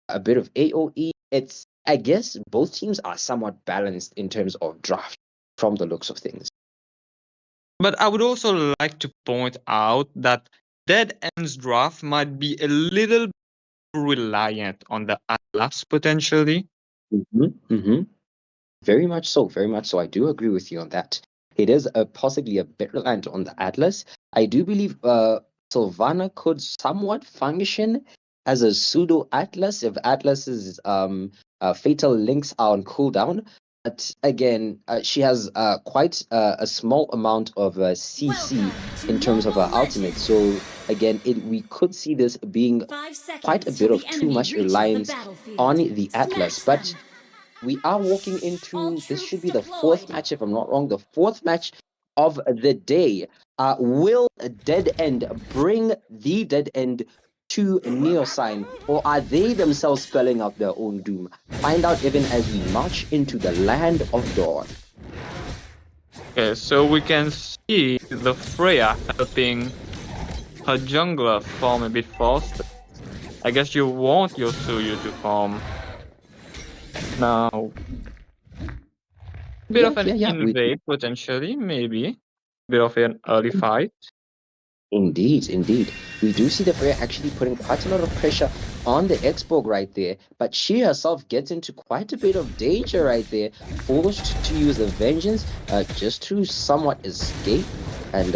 a bit of AoE. It's, I guess both teams are somewhat balanced in terms of draft from the looks of things. But I would also like to point out that Dead Ends draft might be a little reliant on the Atlas potentially. Very much so, very much so. I do agree with you on that. It is possibly a bit reliant on the Atlas. I do believe Sylvana could somewhat function as a pseudo Atlas if Atlas's fatal links are on cooldown. But again, she has quite a small amount of CC in terms of her ultimate. So again, we could see this being 5 seconds quite a till bit of the too enemy much reaches the reliance battlefield. on the Atlas. Smash But them. we are walking All into this troops should be the fourth deployed. match, if I'm not wrong, the fourth match of the day. Will Dead End bring the Dead End to NEOSYNE, or are they themselves spelling out their own doom? Find out even as we march into the land of dawn. Okay, so we can see the Freya helping her jungler farm a bit faster. I guess you want your Suyu to farm. Now, bit of an invade potentially, maybe. Bit of an early fight. Indeed, indeed. We do see the Freya actually putting quite a lot of pressure on the Xborg right there, but she herself gets into quite a bit of danger right there, forced to use the Vengeance just to somewhat escape. And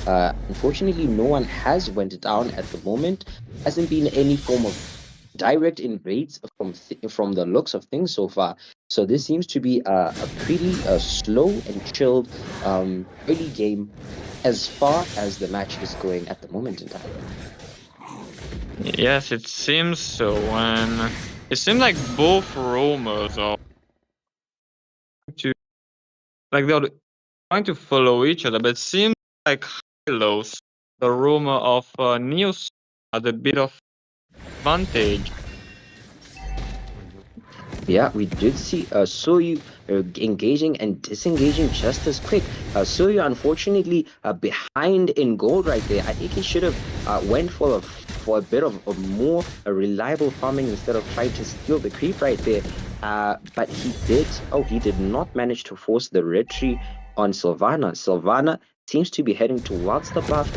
unfortunately, no one has went down at the moment. Hasn't been any form of direct invades from the looks of things so far. So this seems to be a pretty slow and chilled early game as far as the match is going at the moment in time. Yes, it seems so. And it seems like both roamers are they're trying to follow each other, but it seems like Hylos, the roamer of NEOSYNE, had a bit of advantage. Yeah, we did see Soyu engaging and disengaging just as quick. Soyu, unfortunately, behind in gold right there. I think he should have went for a bit of more reliable farming instead of trying to steal the creep right there. But he did not manage to force the retreat on Sylvana. Sylvana seems to be heading towards the buff.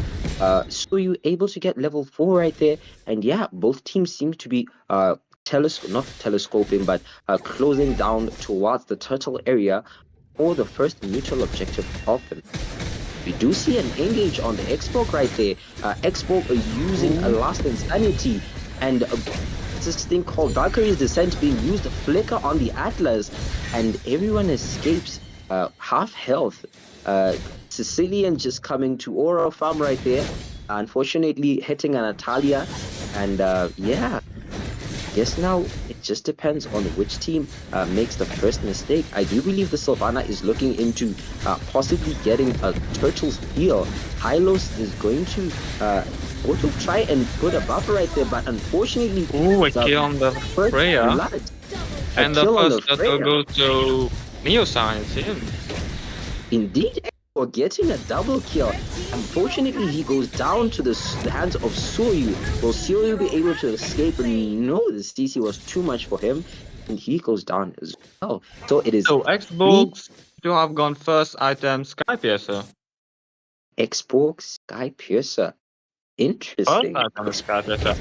Soyu able to get level 4 right there. And yeah, both teams seem to be not telescoping, but closing down towards the turtle area for the first neutral objective of them. We do see an engage on the Xbox right there. Xbox using a last insanity, and this thing called Valkyrie's Descent being used to flicker on the Atlas, and everyone escapes half health. Sicilian just coming to Aura Farm right there, unfortunately hitting an Natalia, and guess now it just depends on which team makes the first mistake. I do believe the Sylvana is looking into possibly getting a Turtle's heal. Hylos is going to try and put a buffer right there, but unfortunately, a kill on the Freya. And the first Turtle goes to NEOSYNE, it seems. Indeed, for getting a double kill. Unfortunately, he goes down to the hands of Soyu. Will Soyu be able to escape? No, the CC was too much for him, and he goes down as well. So it is. So Xbox to have gone first item Sky Piercer. Xbox Sky Piercer. Interesting. First item Sky Piercer.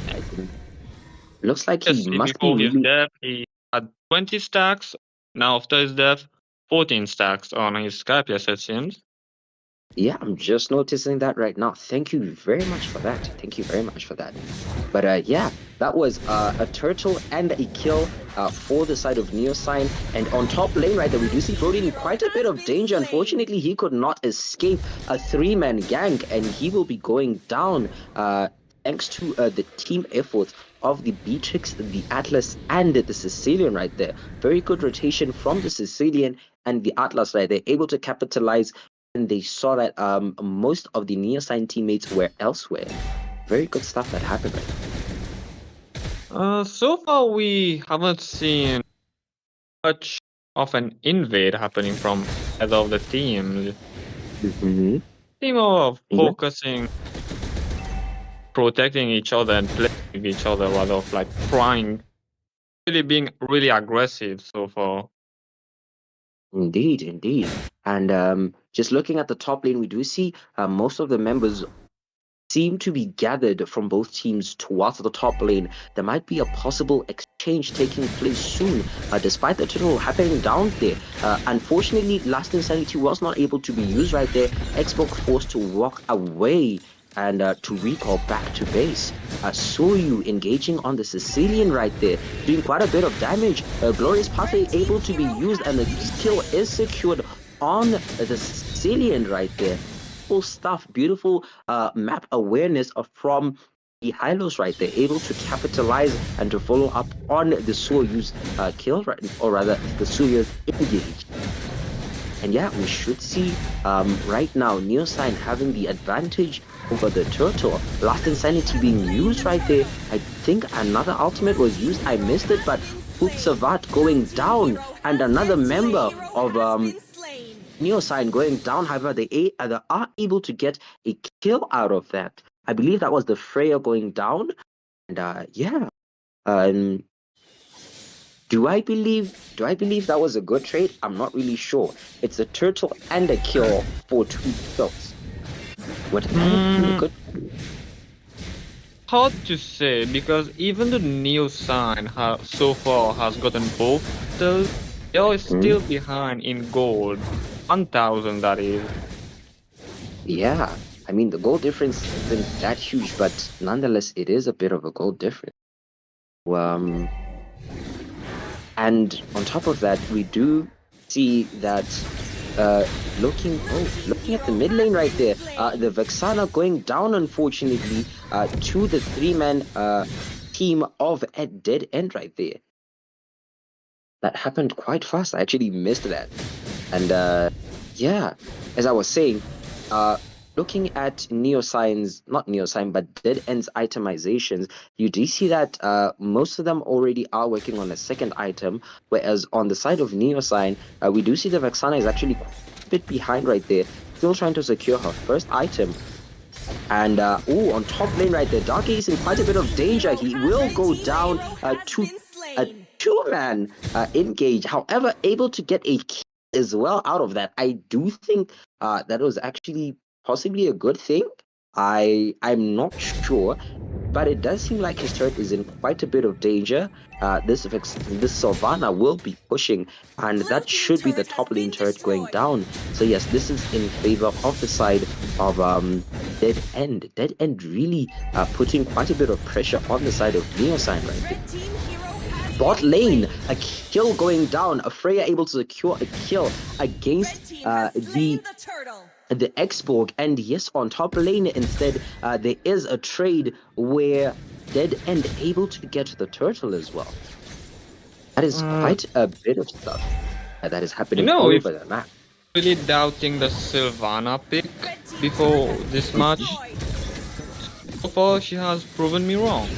Looks like he must before be his death, he had 20 stacks. Now after his death, 14 stacks on his Sky Piercer, it seems. Yeah, I'm just noticing that right now. Thank you very much for that. Thank you very much for that. But yeah, that was a turtle and a kill for the side of NEOSYNE. And on top lane right there, we do see Brody in quite a bit of danger. Unfortunately, he could not escape a 3-man gank, and he will be going down thanks to the team effort of the Beatrix, the Atlas, and the Sicilian right there. Very good rotation from the Sicilian and the Atlas right there, able to capitalize. And they saw that most of the NEOSYNE teammates were elsewhere. Very good stuff that happened right. So far we haven't seen much of an invade happening from either of the teams. Team of focusing, protecting each other and playing with each other rather of like trying, really being really aggressive so far. Indeed, indeed. And just looking at the top lane, we do see most of the members seem to be gathered from both teams towards the top lane. There might be a possible exchange taking place soon, despite the turtle happening down there. Unfortunately, Last Insanity was not able to be used right there. Xbox forced to walk away and to recall back to base. Soyu engaging on the Sicilian right there, doing quite a bit of damage. Glorious Pathway able to be used, and the kill is secured on the Sicilian right there. Beautiful stuff, beautiful map awareness from the Hylos right there, able to capitalize and to follow up on the Soyuz kill, right, or rather the Soyuz engage. And yeah, we should see right now NEOSYNE having the advantage over the turtle. Last Insanity being used right there. I think another ultimate was used. I missed it, but Savat going down, and another member of NEOSYNE going down. However, they are able to get a kill out of that. I believe that was the Freya going down. And yeah. Do I believe that was a good trade? I'm not really sure. It's a turtle and a kill for 2 kills. What good? Hard to say, because even the NEOSYNE so far has gotten both, though they are still behind in gold. 1,000, that is. Yeah, I mean, the goal difference isn't that huge, but nonetheless, it is a bit of a goal difference. And on top of that, we do see that looking at the mid lane right there, the Vexana going down, unfortunately, to the 3-man team of DEADEND right there. That happened quite fast. I actually missed that. And yeah, as I was saying, looking at NEOSYNE's, not NEOSYNE, but DEADEND's itemizations, you do see that most of them already are working on a second item, whereas on the side of NEOSYNE, we do see the Vexana is actually a bit behind right there, still trying to secure her first item. And on top lane right there, Dark is in quite a bit of danger. He will go down to a 2-man engage, however, able to get a kill as well out of that. I do think that was actually possibly a good thing. I'm not sure, but it does seem like his turret is in quite a bit of danger. This Sylvana will be pushing, and that should be the top lane turret going down. So yes, this is in favor of the side of DEADEND. DEADEND really putting quite a bit of pressure on the side of NEOSYNE right there. Bot lane, a kill going down. Freya able to secure a kill against the Xborg. And yes, on top lane instead, there is a trade where DEADEND able to get the turtle as well. That is quite a bit of stuff that is happening all over the map. Really doubting the Sylvana pick before this match. So far, she has proven me wrong.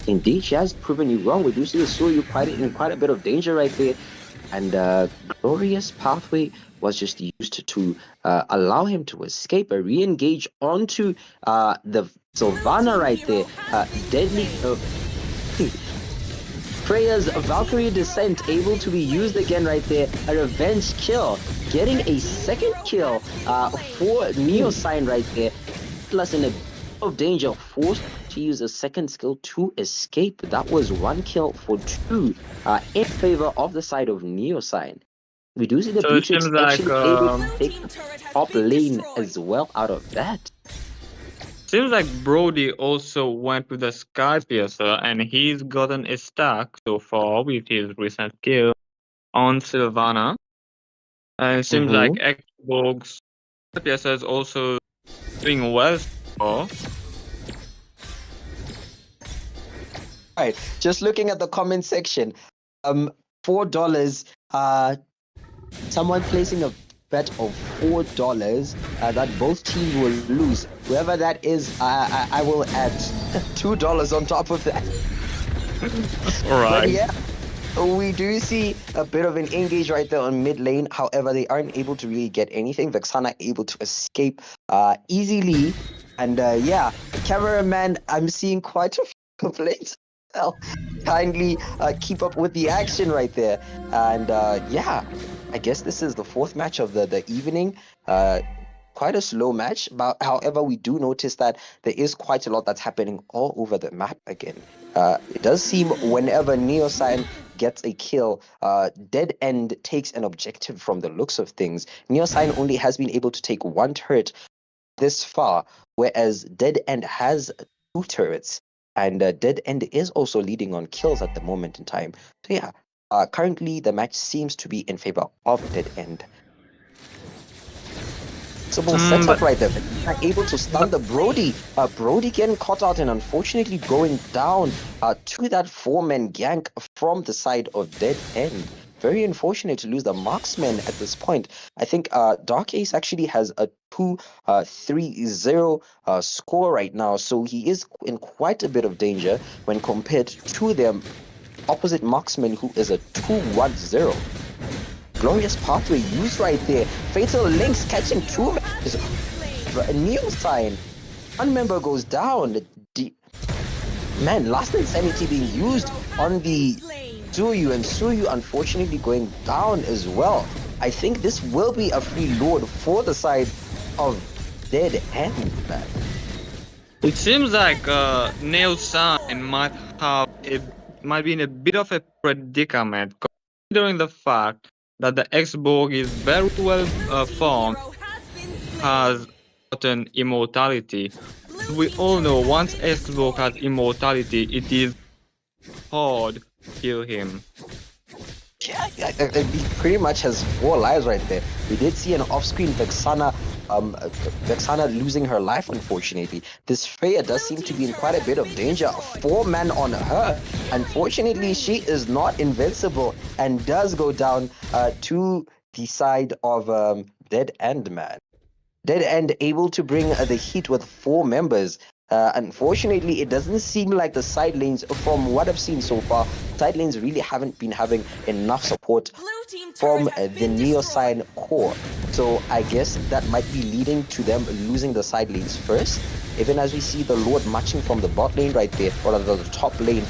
Indeed, she has proven you wrong. We do see the Soyu in quite a bit of danger right there. And Glorious Pathway was just used to allow him to escape, re-engage onto the Sylvana right there. Deadly Freya's Valkyrie Descent able to be used again right there. A revenge kill, getting a second kill for NEOSYNE right there. Plus in a bit of danger, forced to use a second skill to escape. That was 1 kill for 2 in favor of the side of NEOSYNE. We do see the Beatrix actually able to take the top lane as well out of that. Seems like Brody also went with the Sky Piercer, and he's gotten a stack so far with his recent kill on Sylvana. And it seems like Xbox Sky Piercer is also doing well so far. Right, just looking at the comment section, $4, someone placing a bet of $4 that both teams will lose. Whoever that is, I will add $2 on top of that. All right. But yeah, we do see a bit of an engage right there on mid lane. However, they aren't able to really get anything. Vexana able to escape easily. And yeah, cameraman, I'm seeing quite a few complaints. Kindly keep up with the action right there. And yeah, I guess this is the 4th match of the evening. quite a slow match, but however, we do notice that there is quite a lot that's happening all over the map again. It does seem whenever NEOSYNE gets a kill, Dead End takes an objective from the looks of things. NEOSYNE only has been able to take one turret this far, whereas Dead End has 2 turrets. And Dead End is also leading on kills at the moment in time. So yeah, currently the match seems to be in favor of Dead End. Setup right there. Not able to stun the Brody. Brody getting caught out and unfortunately going down to that 4-man gank from the side of Dead End. Very unfortunate to lose the marksman at this point. I think Dark Ace actually has a 2-3-0 score right now, so he is in quite a bit of danger when compared to their opposite marksman who is a 2-1-0. Glorious pathway used right there. Fatal links catching 2 members. NEOSYNE. 1 member goes down. Man, last insanity being used on the Suyu, and Suyu unfortunately going down as well. I think this will be a free lord for the side of Dead End, man. It seems like NEOSYNE might be in a bit of a predicament, considering the fact that the Xborg is very well formed, has gotten immortality. We all know once Xborg has immortality, it is hard to kill him. Yeah, he pretty much has 4 lives right there. We did see an off-screen Vexana losing her life, unfortunately. This Freya does seem to be in quite a bit of danger. 4-man on her. Unfortunately, she is not invincible and does go down to the side of Dead End, man. Dead End able to bring the heat with 4 members. Unfortunately, it doesn't seem like the side lanes, from what I've seen so far, side lanes really haven't been having enough support from the NEOSYNE core. So I guess that might be leading to them losing the side lanes first. Even as we see the Lord marching from the bot lane right there, or the top lane,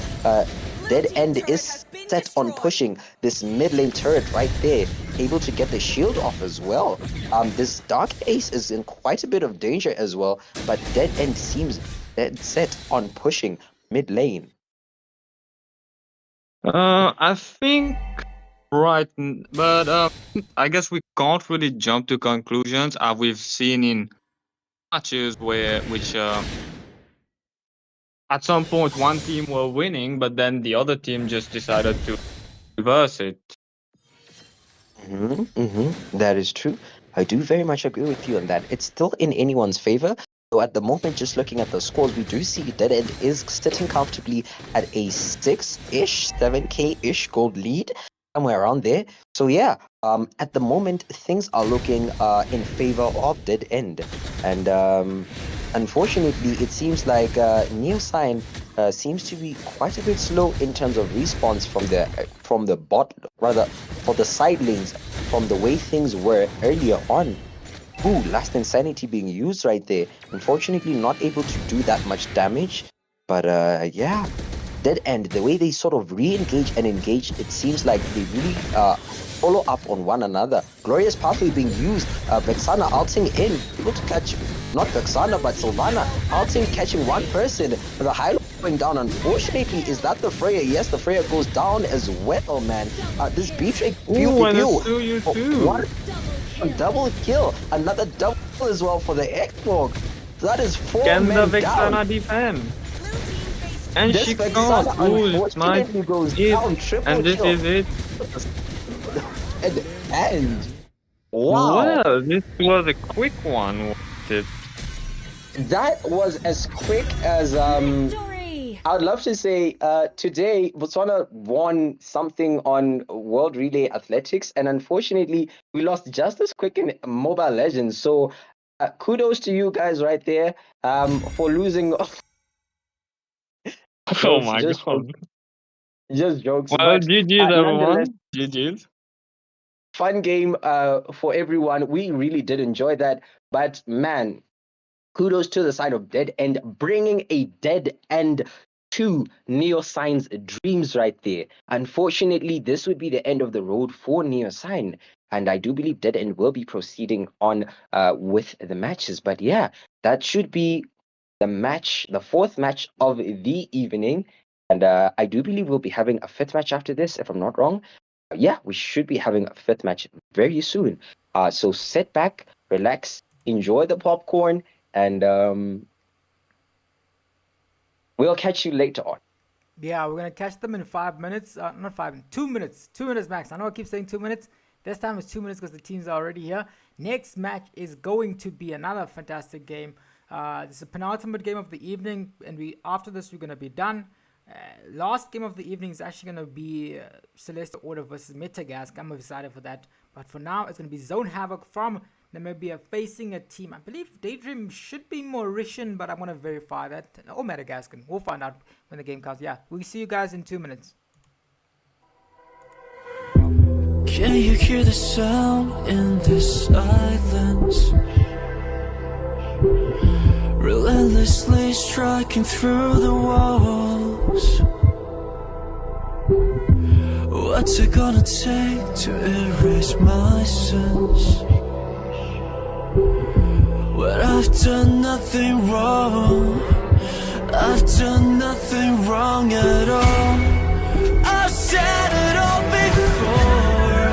Dead End is set on pushing this mid lane turret right there, able to get the shield off as well. This Dark Ace is in quite a bit of danger as well, but Dead End seems dead set on pushing mid lane. I think right, but I guess we can't really jump to conclusions. We've seen in matches which at some point one team were winning, but then the other team just decided to reverse it. That is true. I do very much agree with you on that. It's still in anyone's favor. So at the moment, just looking at the scores, we do see Dead End is sitting comfortably at a 6-ish, 7k-ish gold lead, somewhere around there. So yeah, at the moment, things are looking in favor of Dead End. And unfortunately, it seems like NEOSYNE seems to be quite a bit slow in terms of response from the bot, rather for the side lanes, from the way things were earlier on. Ooh, last insanity being used right there. Unfortunately, not able to do that much damage. But yeah, Dead End, the way they sort of re-engage and engage, it seems like they really follow up on one another. Glorious pathway being used. Vexana ulting in, able to catch, not Vexana, but Sylvana ulting, catching one person. The high going down, unfortunately. Is that the Freya? Yes, the Freya goes down as well, man. This B-Trick, one double kill, another double as well for the Xborg. So that is 4 Can men the down. Vexana defend? And This she Vexana can't lose, my unfortunately goes down, triple and this kill. is it. And wow, Well, this was a quick one, wasn't it? that was as quick as I would love to say today Botswana won something on World Relay Athletics, and unfortunately we lost just as quick in Mobile Legends. So kudos to you guys right there for losing. Oh my god. Just jokes. Well, But GG's nonetheless, everyone. GG's. fun game for everyone. We really did enjoy that. But man, kudos to the side of Dead End, bringing a Dead End to NEOSYNE's dreams right there. Unfortunately, this would be the end of the road for NEOSYNE. and I do believe Dead End will be proceeding on with the matches. But yeah, that should be the fourth match of the evening. And I do believe we'll be having a fifth match after this, if I'm not wrong. Yeah, we should be having a fifth match very soon. So sit back, relax, enjoy the popcorn, and we'll catch you later on. Yeah, we're gonna catch them in 5 minutes. Not 5, 2 minutes. 2 minutes max. I know I keep saying 2 minutes. This time it's 2 minutes because the teams are already here. Next match is going to be another fantastic game. This is a penultimate game of the evening, and after this we're gonna be done. Last game of the evening is actually gonna be Celeste Order versus Metagaskar. I'm excited for that. But for now, it's gonna be Zone Havoc from Namibia facing a team. I believe Daydream should be Mauritian, but I'm gonna verify that. Or Madagascar. We'll find out when the game comes. Yeah, we'll see you guys in 2 minutes. Can you hear the sound in the silence? Relentlessly striking through the walls. What's it gonna take to erase my sins? When I've done nothing wrong, I've done nothing wrong at all. I've said it all before,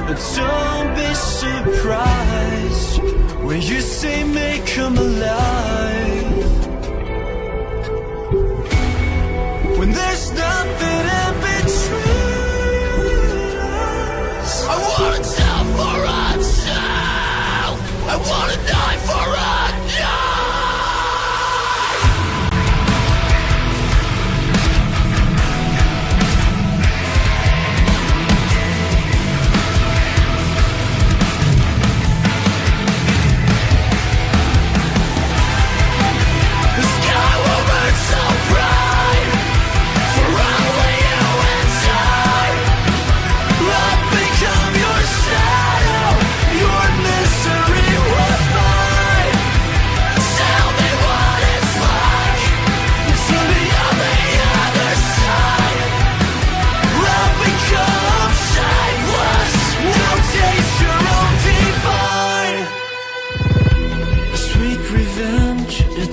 but don't be surprised when you say may come alive. When there's nothing in between us. I wanna tell for myself. I wanna die for a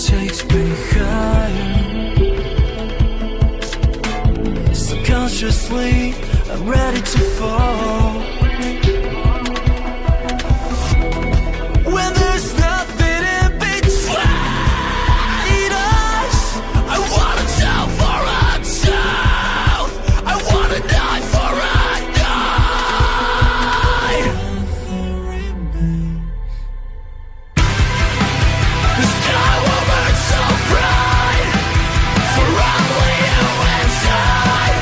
takes me higher. Subconsciously, I'm ready to fall. When there's nothing in between us. I wanna tell for myself. I wanna die for a die. Nothing remains. The sky will burn so bright for only you inside.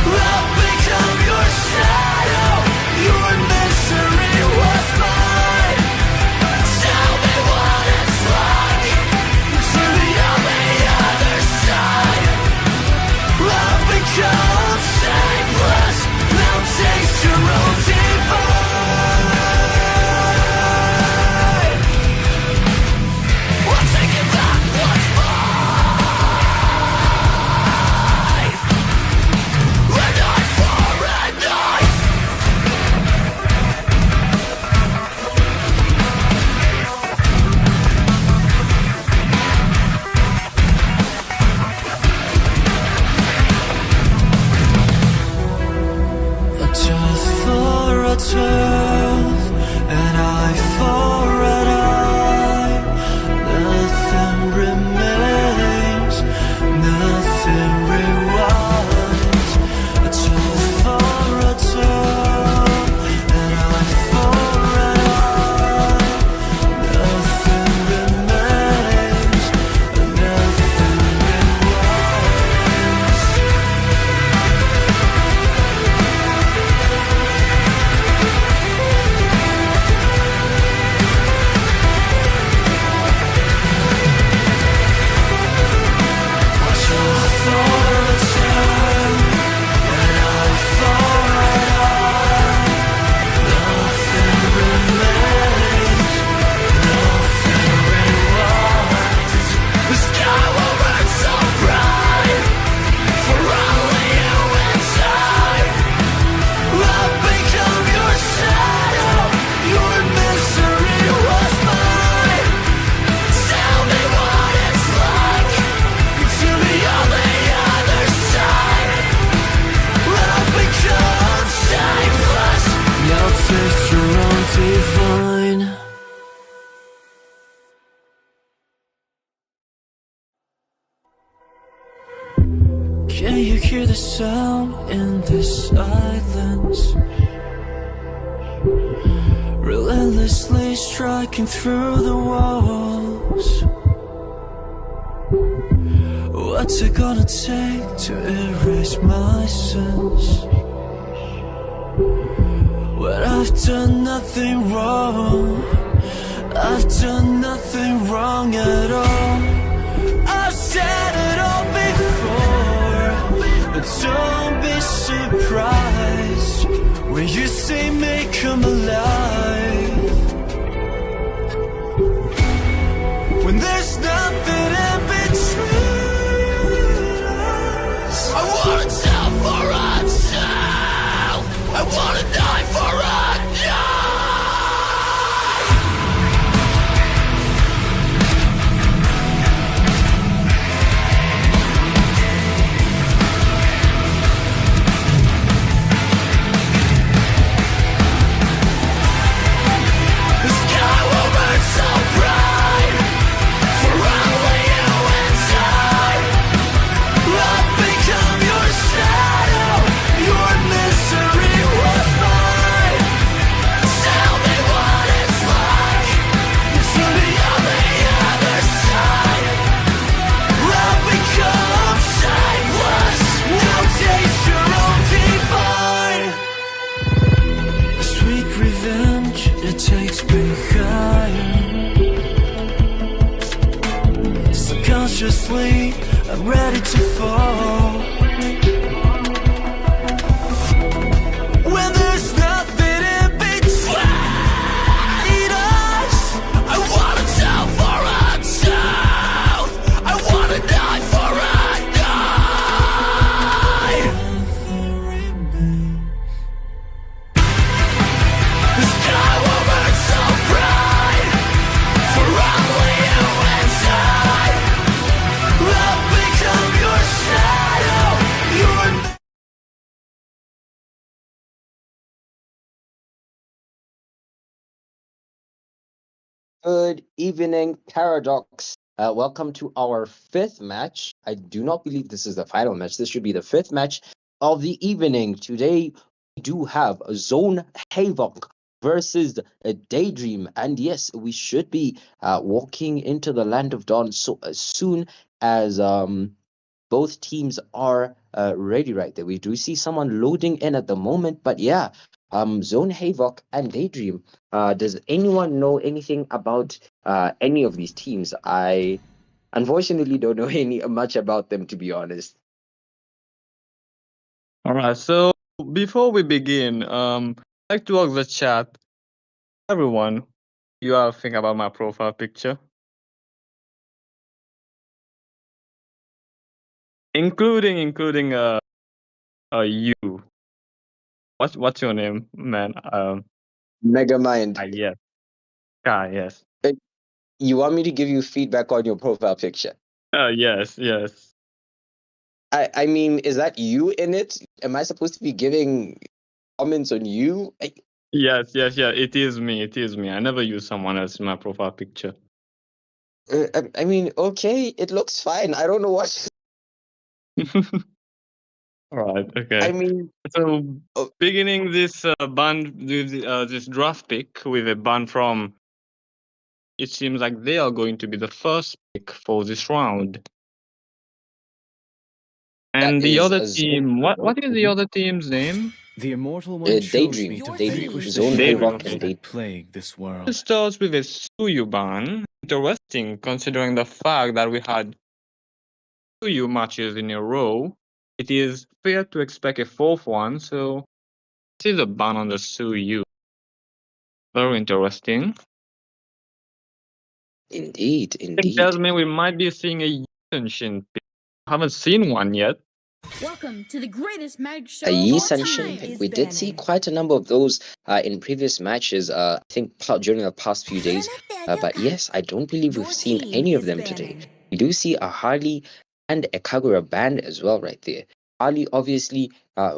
I'll become your shadow. Can you hear the sound in the silence? Relentlessly striking through the walls. What's it gonna take to erase my sins? When I've done nothing wrong, I've done nothing wrong at all. I've said it all before, but don't be surprised when you see me come alive. When there's nothing in between us. I wanna tell for myself. I wanna die for a die. The sky will burn so bright for only you inside. I've become your shadow. Your misery was mine. Tell me what it's like To be on the other side. I've become Sightless. now taste your own divine. Sweet revenge, it takes me higher. Subconsciously, I'm ready to fall. When there's nothing in between us. I wanna tell for myself. I wanna die for a die. Nothing remains. The sky will burn so bright for only you inside. I've become your shadow. Your Good evening, Paradox. Welcome to our fifth match. I do not believe this is the final match. This should be the fifth match of the evening. Today, we do have Zone Havoc versus Daydream. And yes, we should be walking into the Land of Dawn so as soon as both teams are ready right there. We do see someone loading in at the moment, but yeah, Zone Havoc and Daydream. Does anyone know anything about any of these teams? I unfortunately don't know much about them, to be honest. All right. So before we begin, I'd like to ask the chat, everyone, you all think about my profile picture, including you. What's your name, man? Megamind, Yes, Kai. Yes. you want me to give you feedback on your profile picture? Yes. I mean, is that you in it? Am I supposed to be giving comments on you? Yes. It is me. I never use someone else in my profile picture. I mean, okay, it looks fine. I don't know what. All right. Okay. I mean, So oh, beginning this this draft pick with a ban from, it seems like they are going to be the first pick for this round. And the is other a Zone team, what Havoc. is the other team's name? The Immortal One chose me Daydream. to Daydream. vanquish the Zone Daydream. Havoc shadows and that Daydream. plague this It world. starts with a Suyu ban. Interesting, considering the fact that we had Suyu matches in a row. It is fair to expect a fourth one, so this is a ban on the Suyu. Very interesting. Indeed, It tells indeed. me we might be seeing a Yusenshin pick. I haven't seen one yet. Welcome to the greatest mag show A of all Yisenshin time. pick. We did see quite a number of those in previous matches, I think during the past few days. But yes, I don't believe we've seen any of them today. We do see a Harley and a Kagura band as well right there. Harley, obviously,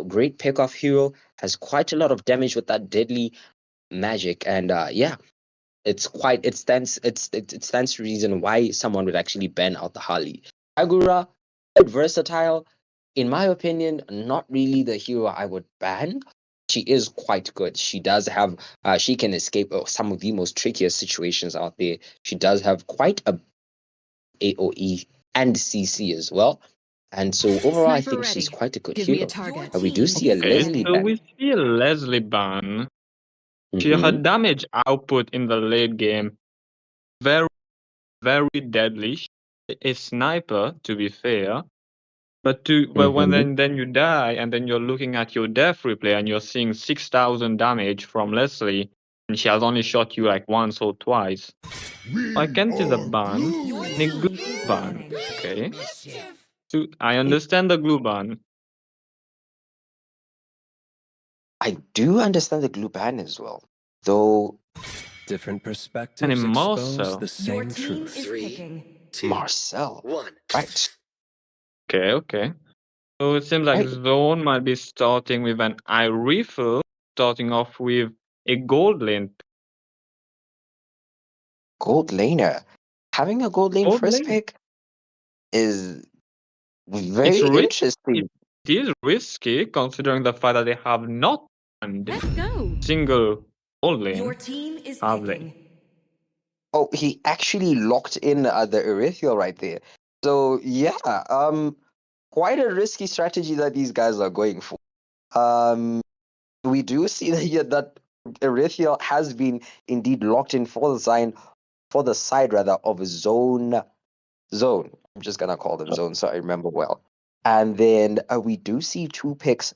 great pickoff hero, has quite a lot of damage with that deadly magic. And yeah, it stands to reason why someone would actually ban out the Harley. Kagura, quite versatile. in my opinion, not really the hero I would ban. She is quite good. She does have, she can escape some of the most trickiest situations out there. She does have quite a AOE and CC as well. And so overall, I Sniper think she's ready. quite a good Give me a hero. target. We do see a Team is Leslie scanning. So we ban. see a Leslie ban. Her Mhm. damage output in the late game, very, very deadly. She's a sniper, to be fair. But when Mhm. then you die, and then you're looking at your death replay, and you're seeing 6,000 damage from Leslie, and she has only shot you like once or twice. I can see the ban. And a glue ban. Okay. So I understand the glue ban. I do understand the glue ban as well, though. Different And perspectives in expose Marcel. the same truth. Marcel. Right. Okay. So it seems like Right. Zone might be starting with an eye refill, starting off with a gold lane. Gold laner. Having a gold lane Gold first lane. pick is It's very interesting. It is risky considering the fact that they have not banned Let's go. single gold Your lane. team is Have they? picking. Oh, he actually locked in the Erythiel right there. So yeah, quite a risky strategy that these guys are going for. We do see that here that Erythiel has been indeed locked in for the side rather of zone. I'm just gonna call them zone so I remember well. And then we do see two picks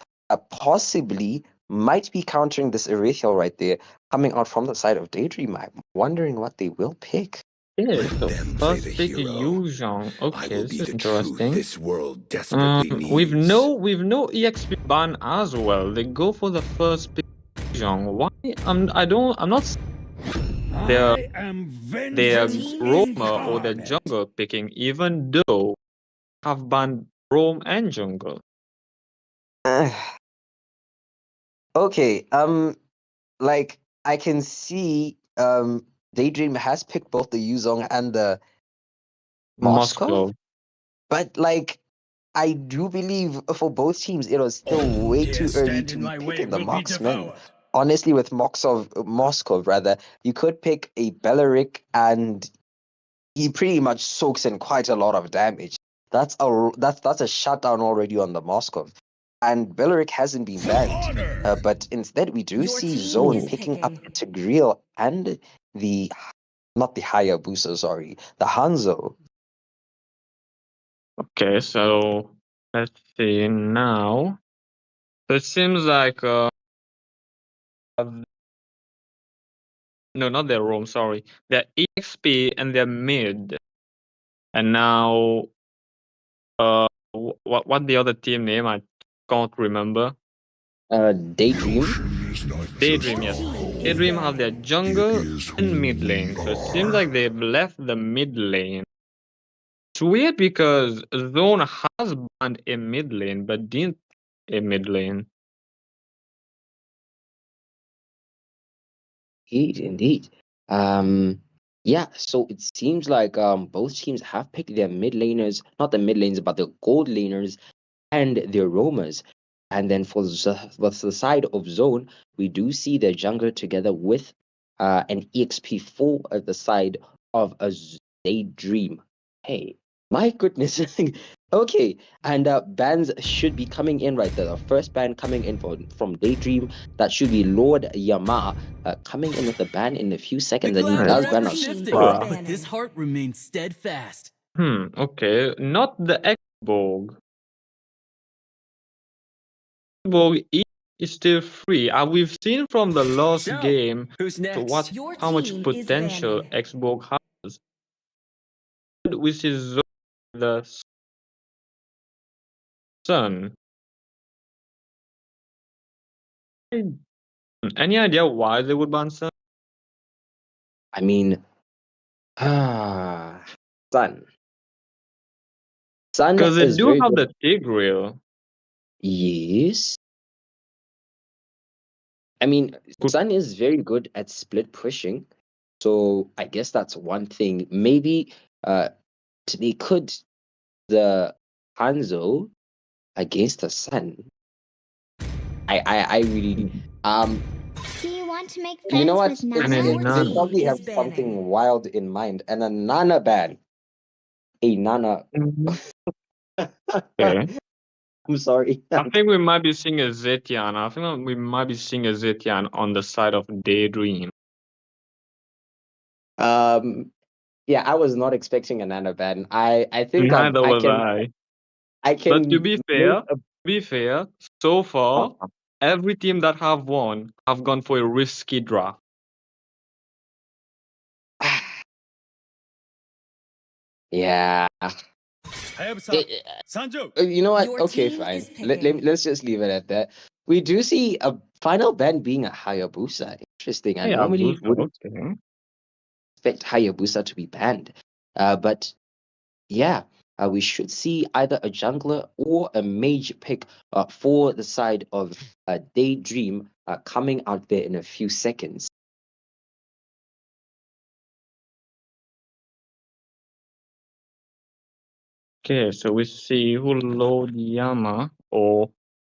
possibly might be countering this Erythiel right there coming out from the side of Daydream. I'm wondering what they will pick. Okay, so them play first the pick hero. Yuzhong. I Okay, will this be is the truth interesting. this world desperately With needs. no EXP ban as well, they go for the first pick Yuzhong. Why? I'm not their I am their vengeance roamer or their incarnate. jungle picking, even though have banned roam and jungle. Okay, like I can see Daydream has picked both the Yuzong and the Moskov, Moscow. but like I do believe for both teams it was still way Dare too early stand to in be my way picking the will be marksmen. devoured. Honestly, with Moskov rather, you could pick a Beleric and he pretty much soaks in quite a lot of damage. That's a shutdown already on the Moskov. And Beleric hasn't been banned. But instead we do Your see team Zone is picking up picking. Tigreal and the not the Hayabusa, sorry, the Hanzo. Okay, so let's see now. So it seems like no, not their roam, sorry. Their EXP and their mid. And now what the other team name? I can't remember. Daydream. Daydream, yes. Daydream have their jungle and mid lane. So it seems like they've left the mid lane. It's weird because Zone has banned a mid lane, but didn't a mid lane. Indeed. Yeah, so it seems like both teams have picked their mid laners, not the mid lanes, but the gold laners and their roamers. And then for the side of Zone, we do see their jungler together with an EXP4 at the side of a Daydream. Hey, my goodness. Okay, and bans should be coming in right there. The first ban coming in from Daydream, that should be Lord Yama coming in with a ban in a few seconds, and he does ban a Sora. but this heart remains steadfast. Okay. Not the X-Borg. X-Borg is still free. We've seen from the last So, game who's next? Your how much team is potential banning. X-Borg has. Which is the sun. Any idea why they would ban sun? I mean, Sun. Sun Because they is do very have good. the Tigreal. Yes. I mean, Could Sun is very good at split pushing. So I guess that's one thing. Maybe they could the Hanzo against the sun. I really Do you want to make you know friends what? with And then Nana? They probably have something wild in mind. And a Nana ban. A Nana. Okay. I'm sorry. I think we might be seeing a Zetian. I think we might be seeing a Zetian on the side of Daydream. Yeah, I was not expecting a Nana ban. I think Neither I was can I. But to be make fair, so far, uh, every team that have won have gone for a risky draft. yeah. You know what? Your Okay, team fine. is picking. Let's just leave it at that. We do see a final ban being a Hayabusa. Interesting. I Hey, normally Abusa, wouldn't okay. expect Hayabusa to be banned. But yeah, we should see either a jungler or a mage pick for the side of Daydream coming out there in a few seconds. Okay, so we see Hulodiyama, or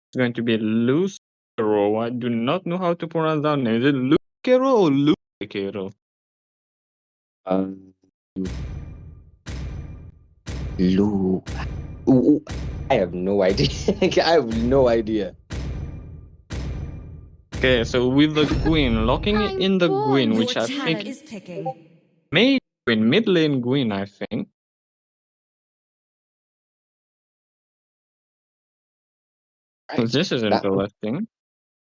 it's going to be Lucero. I do not know how to pronounce that name. Is it Lucero or Lucero? Ooh, I have no idea. I have no idea. Okay, so with the Gwyn, locking I'm in the Gwyn, born. which Your I team think is picking. may Gwyn, mid lane Gwyn, I think. Right. This is That interesting.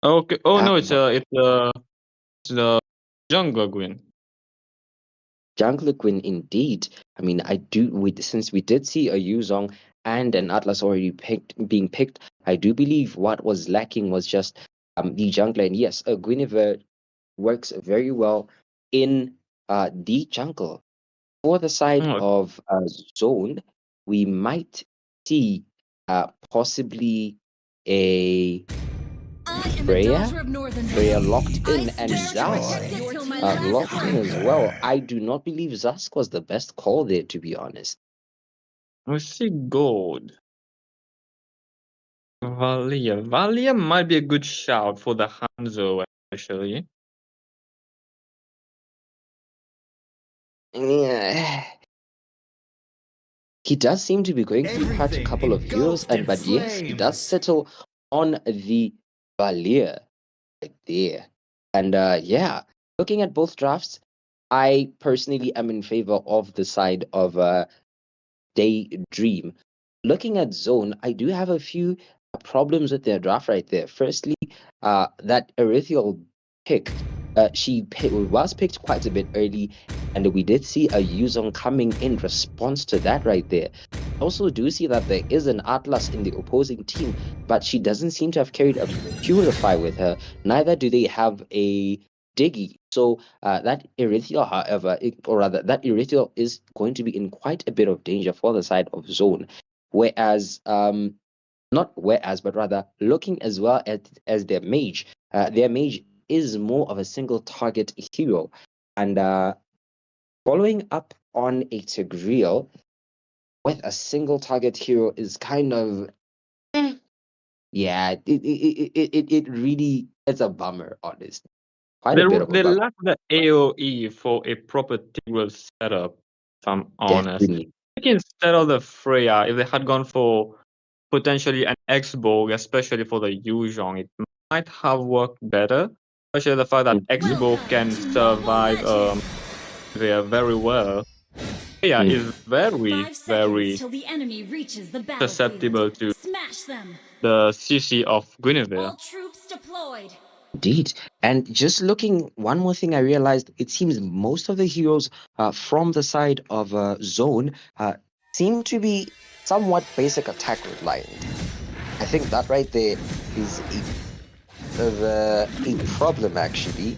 Okay. Oh no, that it's the jungle Gwyn. Jungler Queen indeed. I mean, since we did see a Yuzong and an Atlas already being picked, I do believe what was lacking was just the jungler. And yes, Guinevere works very well in the jungle. For the side Oh, of Zone, we might see possibly a Freya locked in, and Zask locked in as well. I do not believe Zask was the best call there, to be honest. we see gold. Valia might be a good shout for the Hanzo, especially. Yeah. He does seem to be going through quite a couple of heroes, but yes, he does settle on the Valia right there. And yeah, looking at both drafts, I personally am in favor of the side of Daydream. Looking at Zone, I do have a few problems with their draft right there. Firstly, that Erythial pick, was picked quite a bit early, and we did see a Yuzong coming in response to that right there. I also do see that there is an Atlas in the opposing team, but she doesn't seem to have carried a Purify with her. Neither do they have a Diggy. So that Erythial, however, that Erythial is going to be in quite a bit of danger for the side of Zone. Whereas, but rather looking as well as their mage is more of a single target hero. And following up on a Tigreal with a single target hero is kind of yeah, it really, it's a bummer, honestly. Quite a bit of a They bummer. lack the AoE for a proper Tigreal setup, if I'm honest. Definitely. I think instead of the Freya, if they had gone for potentially an X-Borg, especially for the Yuzhong, it might have worked better. Especially the fact that X-Borg can survive there very well. Freya is very, very susceptible to the CC of Guinevere. Troops deployed. Indeed. And just looking, one more thing I realized, it seems most of the heroes from the side of Zone seem to be somewhat basic attack reliant. I think that right there is a problem, actually.